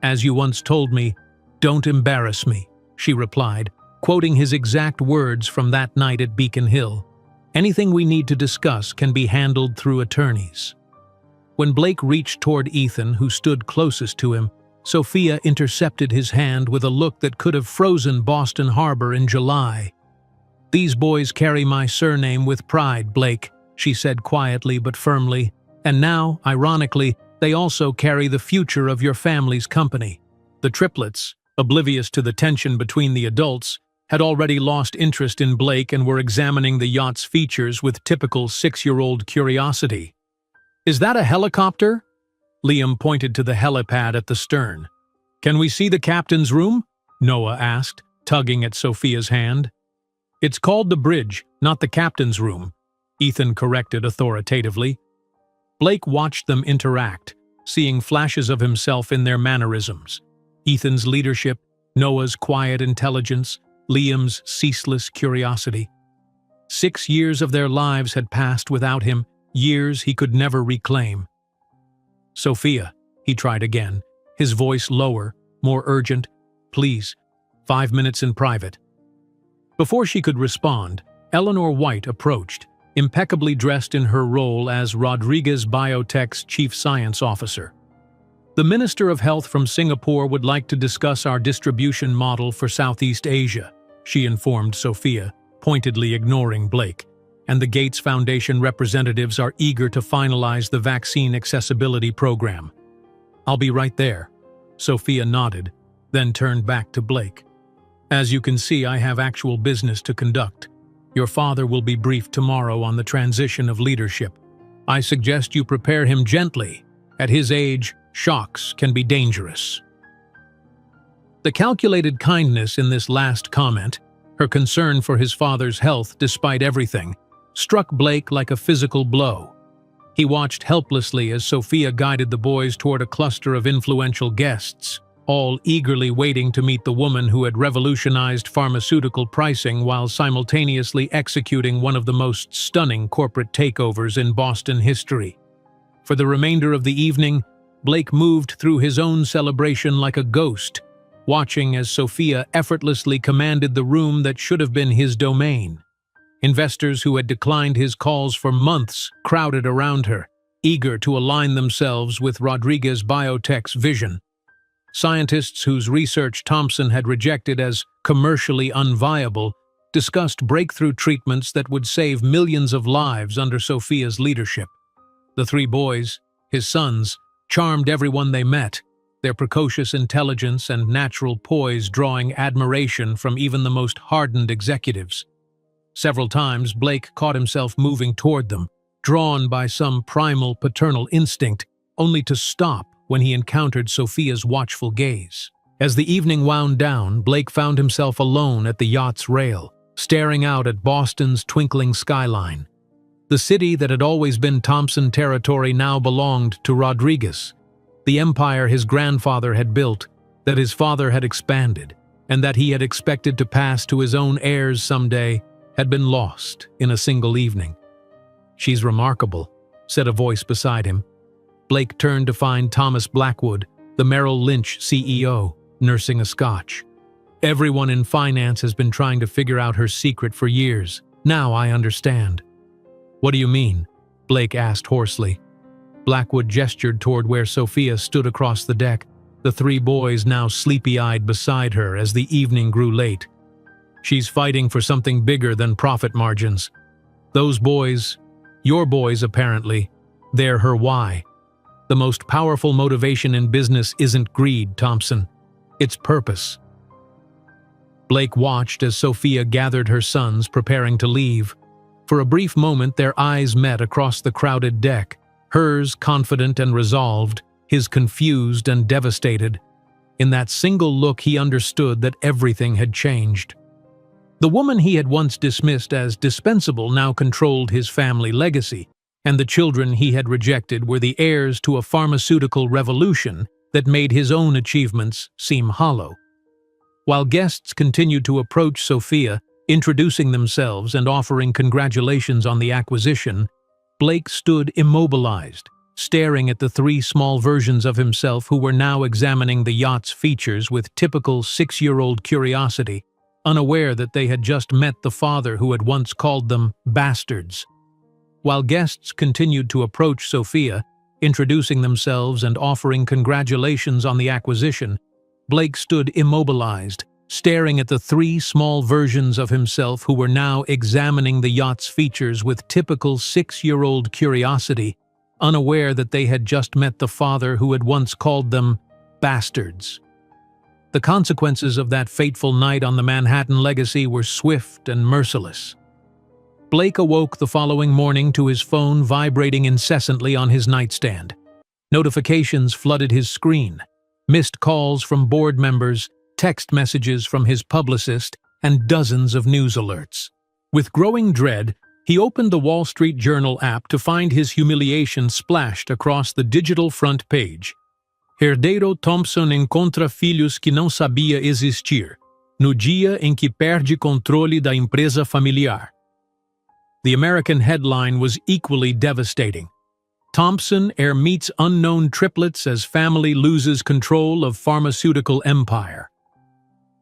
"As you once told me, don't embarrass me," she replied, quoting his exact words from that night at Beacon Hill. "Anything we need to discuss can be handled through attorneys." When Blake reached toward Ethan, who stood closest to him, Sophia intercepted his hand with a look that could have frozen Boston Harbor in July. "These boys carry my surname with pride, Blake," she said quietly but firmly, "and now, ironically, they also carry the future of your family's company." The triplets, oblivious to the tension between the adults, had already lost interest in Blake and were examining the yacht's features with typical 6-year-old curiosity. "Is that a helicopter?" Liam pointed to the helipad at the stern. "Can we see the captain's room?" Noah asked, tugging at Sophia's hand. "It's called the bridge, not the captain's room," Ethan corrected authoritatively. Blake watched them interact, seeing flashes of himself in their mannerisms. Ethan's leadership, Noah's quiet intelligence, Liam's ceaseless curiosity. 6 years of their lives had passed without him, years he could never reclaim. "Sophia," he tried again, his voice lower, more urgent. "Please, 5 minutes in private." Before she could respond, Eleanor White approached, impeccably dressed in her role as Rodriguez Biotech's chief science officer. "The Minister of Health from Singapore would like to discuss our distribution model for Southeast Asia," she informed Sophia, pointedly ignoring Blake, "and the Gates Foundation representatives are eager to finalize the vaccine accessibility program." "I'll be right there," Sophia nodded, then turned back to Blake. "As you can see, I have actual business to conduct. Your father will be briefed tomorrow on the transition of leadership. I suggest you prepare him gently. At his age, shocks can be dangerous." The calculated kindness in this last comment, her concern for his father's health despite everything, struck Blake like a physical blow. He watched helplessly as Sophia guided the boys toward a cluster of influential guests, all eagerly waiting to meet the woman who had revolutionized pharmaceutical pricing while simultaneously executing one of the most stunning corporate takeovers in Boston history. For the remainder of the evening, Blake moved through his own celebration like a ghost, watching as Sophia effortlessly commanded the room that should have been his domain. Investors who had declined his calls for months crowded around her, eager to align themselves with Rodriguez Biotech's vision. Scientists whose research Thompson had rejected as commercially unviable discussed breakthrough treatments that would save millions of lives under Sophia's leadership. The 3 boys, his sons, charmed everyone they met, their precocious intelligence and natural poise drawing admiration from even the most hardened executives. Several times Blake caught himself moving toward them, drawn by some primal paternal instinct, only to stop when he encountered Sophia's watchful gaze. As the evening wound down, Blake found himself alone at the yacht's rail, staring out at Boston's twinkling skyline. The city that had always been Thompson territory now belonged to Rodriguez. The empire his grandfather had built, that his father had expanded, and that he had expected to pass to his own heirs someday, had been lost in a single evening. "She's remarkable," said a voice beside him. Blake turned to find Thomas Blackwood, the Merrill Lynch CEO, nursing a scotch. "Everyone in finance has been trying to figure out her secret for years. Now I understand." "What do you mean?" Blake asked hoarsely. Blackwood gestured toward where Sophia stood across the deck, the 3 boys now sleepy-eyed beside her as the evening grew late. "She's fighting for something bigger than profit margins. Those boys, your boys apparently, they're her why. The most powerful motivation in business isn't greed, Thompson. It's purpose." Blake watched as Sophia gathered her sons preparing to leave, For a brief moment their eyes met across the crowded deck, hers confident and resolved, his confused and devastated. In that single look he understood that everything had changed. The woman he had once dismissed as dispensable now controlled his family legacy, and the children he had rejected were the heirs to a pharmaceutical revolution that made his own achievements seem hollow. While guests continued to approach Sophia, introducing themselves and offering congratulations on the acquisition, Blake stood immobilized, staring at the three small versions of himself who were now examining the yacht's features with typical 6-year-old curiosity, unaware that they had just met the father who had once called them bastards. While guests continued to approach Sophia, introducing themselves and offering congratulations on the acquisition, Blake stood immobilized, staring at the three small versions of himself who were now examining the yacht's features with typical 6-year-old curiosity, unaware that they had just met the father who had once called them bastards. The consequences of that fateful night on the Manhattan Legacy were swift and merciless. Blake awoke the following morning to his phone vibrating incessantly on his nightstand. Notifications flooded his screen, missed calls from board members, text messages from his publicist, and dozens of news alerts. With growing dread, he opened the Wall Street Journal app to find his humiliation splashed across the digital front page. Herdeiro Thompson encontra filhos que não sabia existir, no dia em que perde controle da empresa familiar. The American headline was equally devastating. Thompson heir meets unknown triplets as family loses control of pharmaceutical empire.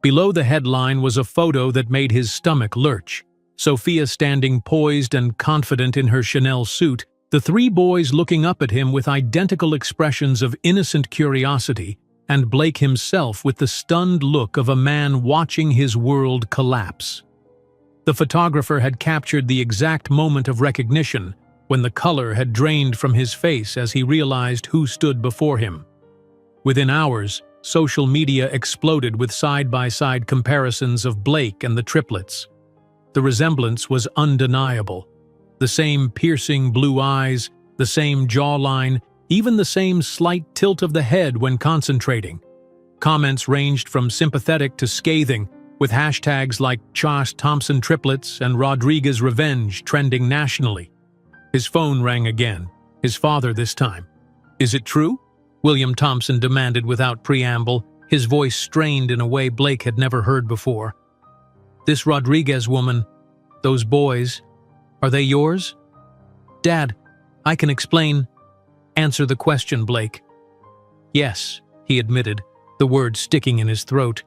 Below the headline was a photo that made his stomach lurch. Sophia standing poised and confident in her Chanel suit, the three boys looking up at him with identical expressions of innocent curiosity, and Blake himself with the stunned look of a man watching his world collapse. The photographer had captured the exact moment of recognition, when the color had drained from his face as he realized who stood before him. Within hours, social media exploded with side-by-side comparisons of Blake and the triplets. The resemblance was undeniable. The same piercing blue eyes, the same jawline, even the same slight tilt of the head when concentrating. Comments ranged from sympathetic to scathing, with hashtags like Josh Thompson triplets and Rodriguez revenge trending nationally. His phone rang again, his father this time. "Is it true?" William Thompson demanded without preamble, his voice strained in a way Blake had never heard before. "This Rodriguez woman, those boys, are they yours?" "Dad, I can explain." "Answer the question, Blake." "Yes," he admitted, the words sticking in his throat.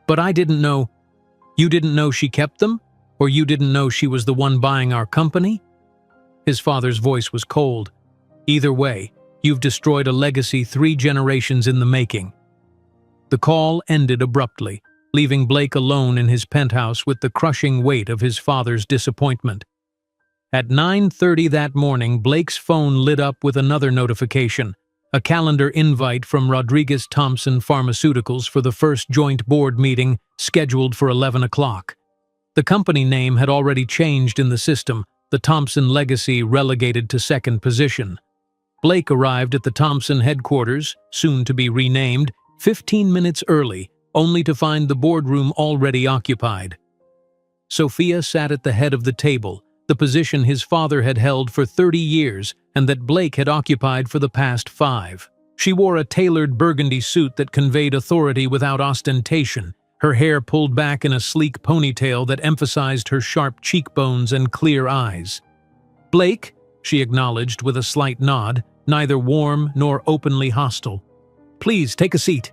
"But I didn't know." "You didn't know she kept them? Or you didn't know she was the one buying our company?" His father's voice was cold. "Either way, you've destroyed a legacy 3 generations in the making." The call ended abruptly, leaving Blake alone in his penthouse with the crushing weight of his father's disappointment. At 9:30 that morning, Blake's phone lit up with another notification, a calendar invite from Rodriguez Thompson Pharmaceuticals for the first joint board meeting scheduled for 11 o'clock. The company name had already changed in the system, the Thompson legacy relegated to second position. Blake arrived at the Thompson headquarters, soon to be renamed, 15 minutes early, only to find the boardroom already occupied. Sophia sat at the head of the table, the position his father had held for 30 years and that Blake had occupied for the past 5. She wore a tailored burgundy suit that conveyed authority without ostentation, her hair pulled back in a sleek ponytail that emphasized her sharp cheekbones and clear eyes. "Blake," she acknowledged with a slight nod, neither warm nor openly hostile. "Please, take a seat."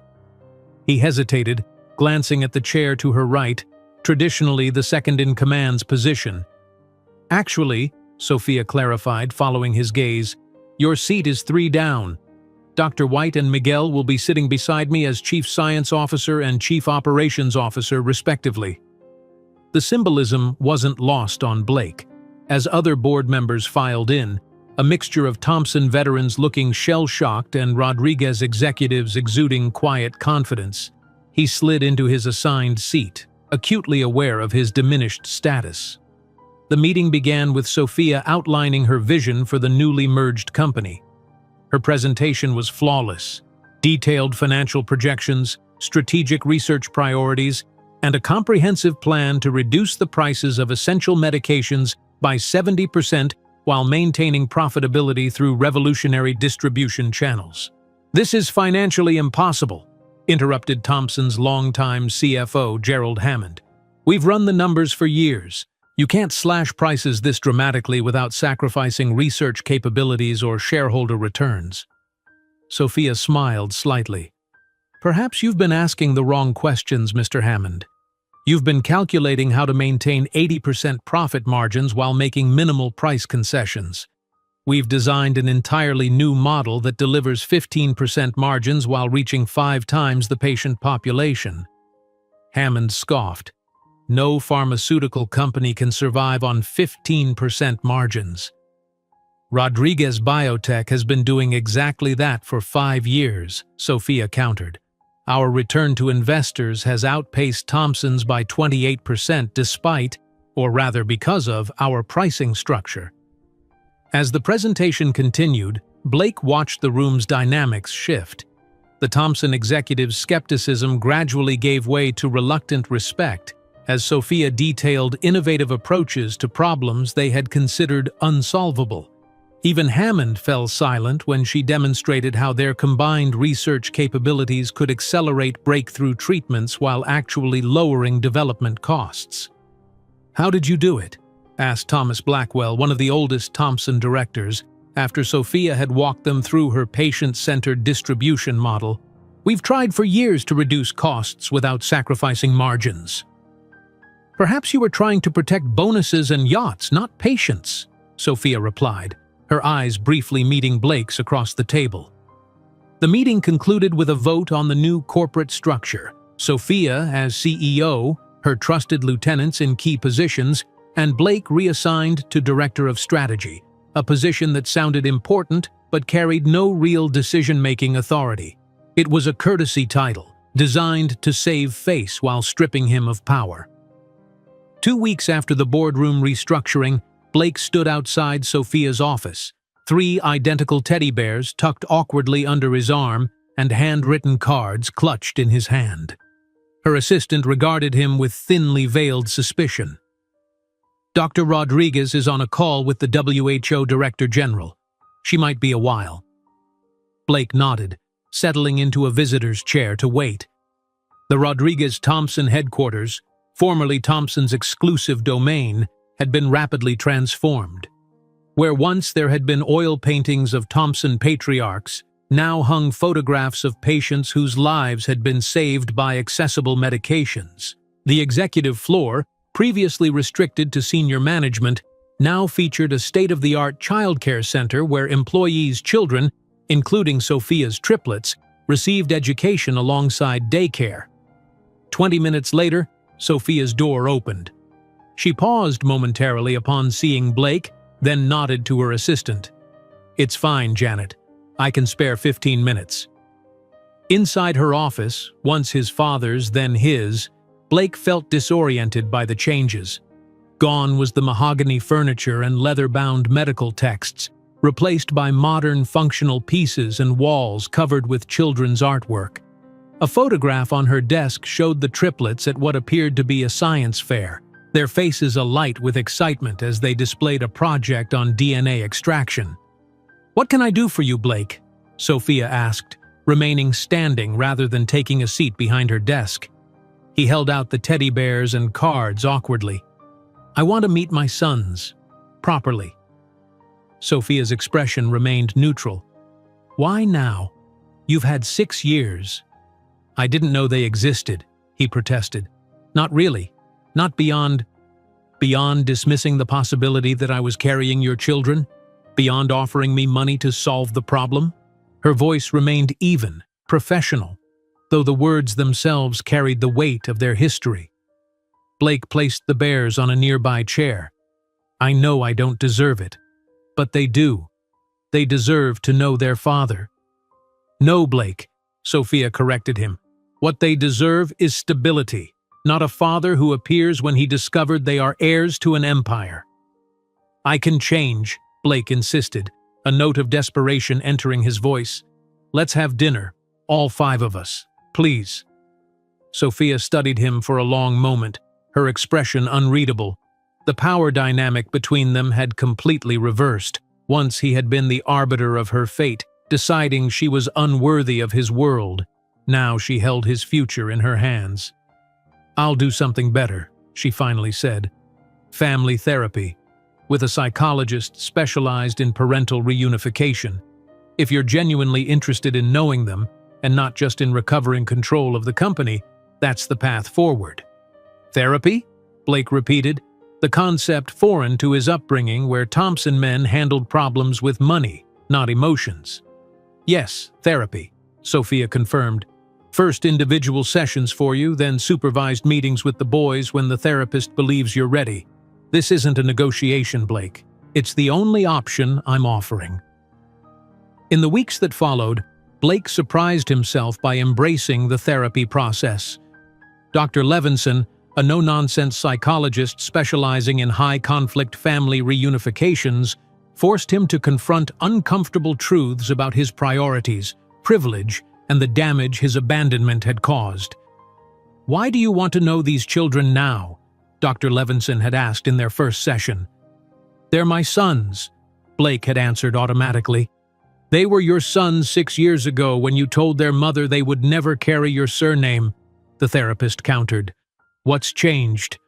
He hesitated, glancing at the chair to her right, traditionally the second-in-command's position. "Actually," Sophia clarified, following his gaze, "your seat is 3 down. Dr. White and Miguel will be sitting beside me as Chief Science Officer and Chief Operations Officer, respectively." The symbolism wasn't lost on Blake. As other board members filed in, a mixture of Thompson veterans looking shell-shocked and Rodriguez executives exuding quiet confidence, he slid into his assigned seat, acutely aware of his diminished status. The meeting began with Sophia outlining her vision for the newly merged company. Her presentation was flawless. Detailed financial projections, strategic research priorities, and a comprehensive plan to reduce the prices of essential medications by 70% while maintaining profitability through revolutionary distribution channels. "This is financially impossible," interrupted Thompson's longtime CFO, Gerald Hammond. "We've run the numbers for years. You can't slash prices this dramatically without sacrificing research capabilities or shareholder returns." Sophia smiled slightly. "Perhaps you've been asking the wrong questions, Mr. Hammond. You've been calculating how to maintain 80% profit margins while making minimal price concessions. We've designed an entirely new model that delivers 15% margins while reaching 5 times the patient population." Hammond scoffed. "No pharmaceutical company can survive on 15% margins." "Rodriguez Biotech has been doing exactly that for 5 years, Sophia countered. "Our return to investors has outpaced Thompson's by 28% despite, or rather because of, our pricing structure." As the presentation continued, Blake watched the room's dynamics shift. The Thompson executive's skepticism gradually gave way to reluctant respect as Sophia detailed innovative approaches to problems they had considered unsolvable. Even Hammond fell silent when she demonstrated how their combined research capabilities could accelerate breakthrough treatments while actually lowering development costs. "How did you do it?" asked Thomas Blackwell, one of the oldest Thompson directors, after Sophia had walked them through her patient-centered distribution model. "We've tried for years to reduce costs without sacrificing margins." "Perhaps you were trying to protect bonuses and yachts, not patients," Sophia replied, her eyes briefly meeting Blake's across the table. The meeting concluded with a vote on the new corporate structure. Sophia as CEO, her trusted lieutenants in key positions, and Blake reassigned to Director of Strategy, a position that sounded important but carried no real decision-making authority. It was a courtesy title, designed to save face while stripping him of power. 2 weeks after the boardroom restructuring, Blake stood outside Sophia's office, 3 identical teddy bears tucked awkwardly under his arm and handwritten cards clutched in his hand. Her assistant regarded him with thinly veiled suspicion. "Dr. Rodriguez is on a call with the WHO Director General. She might be a while." Blake nodded, settling into a visitor's chair to wait. The Rodriguez-Thompson headquarters, formerly Thompson's exclusive domain, had been rapidly transformed. Where once there had been oil paintings of Thompson patriarchs, now hung photographs of patients whose lives had been saved by accessible medications. The executive floor, previously restricted to senior management, now featured a state-of-the-art childcare center where employees' children, including Sophia's triplets, received education alongside daycare. 20 minutes later, Sophia's door opened. She paused momentarily upon seeing Blake, then nodded to her assistant. "It's fine, Janet. I can spare 15 minutes." Inside her office, once his father's, then his, Blake felt disoriented by the changes. Gone was the mahogany furniture and leather-bound medical texts, replaced by modern functional pieces and walls covered with children's artwork. A photograph on her desk showed the triplets at what appeared to be a science fair, their faces alight with excitement as they displayed a project on DNA extraction. "What can I do for you, Blake?" Sophia asked, remaining standing rather than taking a seat behind her desk. He held out the teddy bears and cards awkwardly. "I want to meet my sons. Properly." Sophia's expression remained neutral. "Why now? You've had 6 years." "I didn't know they existed," he protested. "Not really. Not beyond dismissing the possibility that I was carrying your children? Beyond offering me money to solve the problem?" Her voice remained even, professional, though the words themselves carried the weight of their history. Blake placed the bears on a nearby chair. "I know I don't deserve it, but they do. They deserve to know their father." "No, Blake," Sophia corrected him. "What they deserve is stability, not a father who appears when he discovered they are heirs to an empire." I can change, Blake insisted, a note of desperation entering his voice. Let's have dinner, all 5 of us, please. Sophia studied him for a long moment, her expression unreadable. The power dynamic between them had completely reversed. Once he had been the arbiter of her fate, deciding she was unworthy of his world. Now she held his future in her hands. I'll do something better, she finally said. Family therapy, with a psychologist specialized in parental reunification. If you're genuinely interested in knowing them, and not just in recovering control of the company, that's the path forward. Therapy? Blake repeated, the concept foreign to his upbringing where Thompson men handled problems with money, not emotions. Yes, therapy, Sophia confirmed. First individual sessions for you, then supervised meetings with the boys when the therapist believes you're ready. This isn't a negotiation, Blake. It's the only option I'm offering. In the weeks that followed, Blake surprised himself by embracing the therapy process. Dr. Levinson, a no-nonsense psychologist specializing in high-conflict family reunifications, forced him to confront uncomfortable truths about his priorities, privilege, and the damage his abandonment had caused. Why do you want to know these children now? Dr. Levinson had asked in their first session. They're my sons, Blake had answered automatically. They were your sons 6 years ago when you told their mother they would never carry your surname, the therapist countered. What's changed?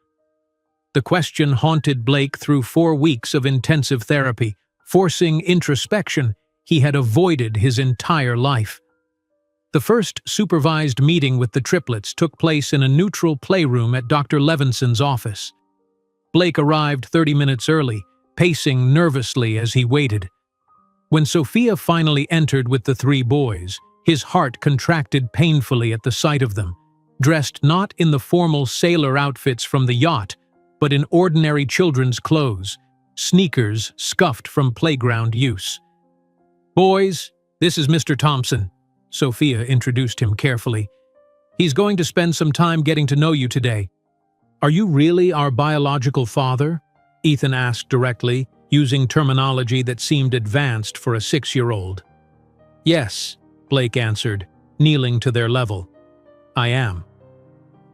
The question haunted Blake through 4 weeks of intensive therapy, forcing introspection he had avoided his entire life. The first supervised meeting with the triplets took place in a neutral playroom at Dr. Levinson's office. Blake arrived 30 minutes early, pacing nervously as he waited. When Sophia finally entered with the 3 boys, his heart contracted painfully at the sight of them, dressed not in the formal sailor outfits from the yacht, but in ordinary children's clothes, sneakers scuffed from playground use. Boys, this is Mr. Thompson, Sophia introduced him carefully. He's going to spend some time getting to know you today. Are you really our biological father? Ethan asked directly, using terminology that seemed advanced for a 6-year-old. Yes, Blake answered, kneeling to their level. I am.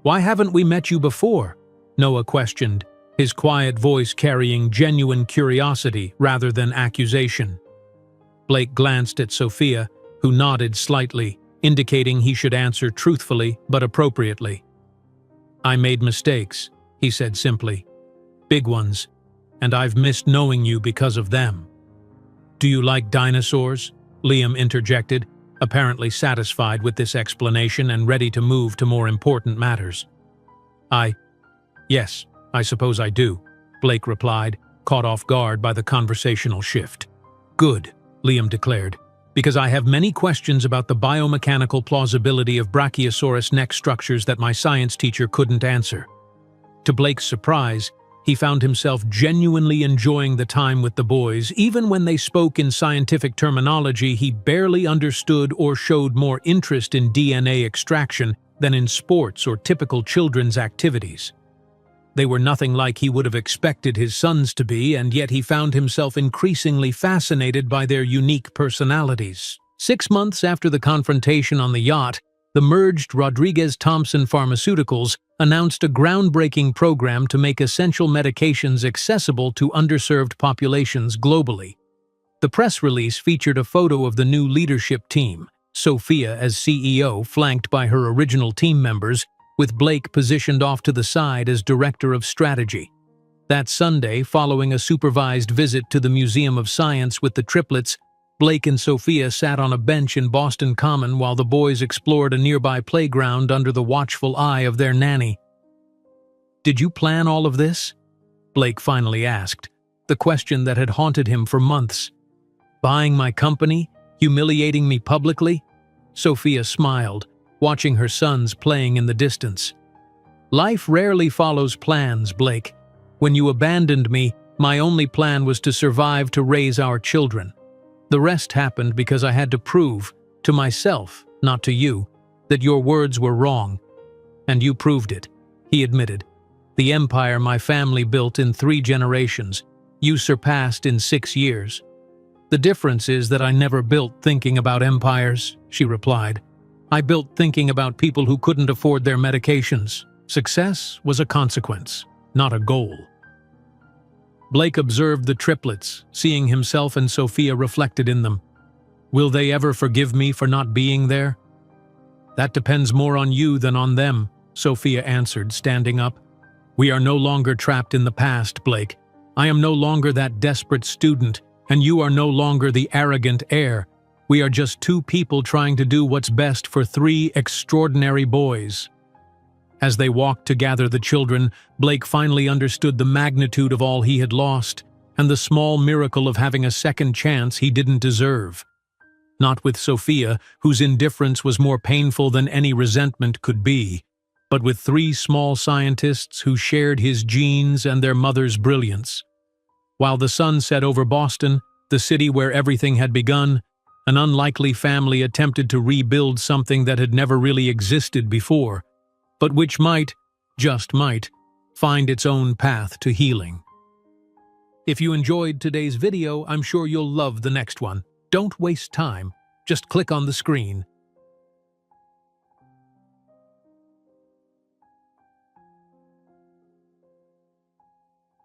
Why haven't we met you before? Noah questioned, his quiet voice carrying genuine curiosity rather than accusation. Blake glanced at Sophia, who nodded slightly, indicating he should answer truthfully but appropriately. I made mistakes, he said simply. Big ones, and I've missed knowing you because of them. Do you like dinosaurs? Liam interjected, apparently satisfied with this explanation and ready to move to more important matters. Yes, I suppose I do, Blake replied, caught off guard by the conversational shift. Good, Liam declared, because I have many questions about the biomechanical plausibility of Brachiosaurus neck structures that my science teacher couldn't answer. To Blake's surprise, he found himself genuinely enjoying the time with the boys, even when they spoke in scientific terminology he barely understood or showed more interest in DNA extraction than in sports or typical children's activities. They were nothing like he would have expected his sons to be, and yet he found himself increasingly fascinated by their unique personalities. 6 months after the confrontation on the yacht, the merged Rodriguez-Thompson Pharmaceuticals announced a groundbreaking program to make essential medications accessible to underserved populations globally. The press release featured a photo of the new leadership team, Sophia as CEO flanked by her original team members, with Blake positioned off to the side as Director of Strategy. That Sunday, following a supervised visit to the Museum of Science with the triplets, Blake and Sophia sat on a bench in Boston Common while the boys explored a nearby playground under the watchful eye of their nanny. Did you plan all of this? Blake finally asked, the question that had haunted him for months. Buying my company? Humiliating me publicly? Sophia smiled, watching her sons playing in the distance. Life rarely follows plans, Blake. When you abandoned me, my only plan was to survive to raise our children. The rest happened because I had to prove, to myself, not to you, that your words were wrong. And you proved it, he admitted. The empire my family built in 3 generations, You surpassed in 6 years. The difference is that I never built thinking about empires, she replied. I built thinking about people who couldn't afford their medications. Success was a consequence, not a goal. Blake observed the triplets, seeing himself and Sophia reflected in them. Will they ever forgive me for not being there? That depends more on you than on them, Sophia answered, standing up. We are no longer trapped in the past, Blake. I am no longer that desperate student, and you are no longer the arrogant heir. We are just two people trying to do what's best for 3 extraordinary boys. As they walked to gather the children, Blake finally understood the magnitude of all he had lost, and the small miracle of having a second chance he didn't deserve. Not with Sophia, whose indifference was more painful than any resentment could be, but with 3 small scientists who shared his genes and their mother's brilliance. While the sun set over Boston, the city where everything had begun, an unlikely family attempted to rebuild something that had never really existed before, but which might, just might, find its own path to healing. If you enjoyed today's video, I'm sure you'll love the next one. Don't waste time. Just click on the screen.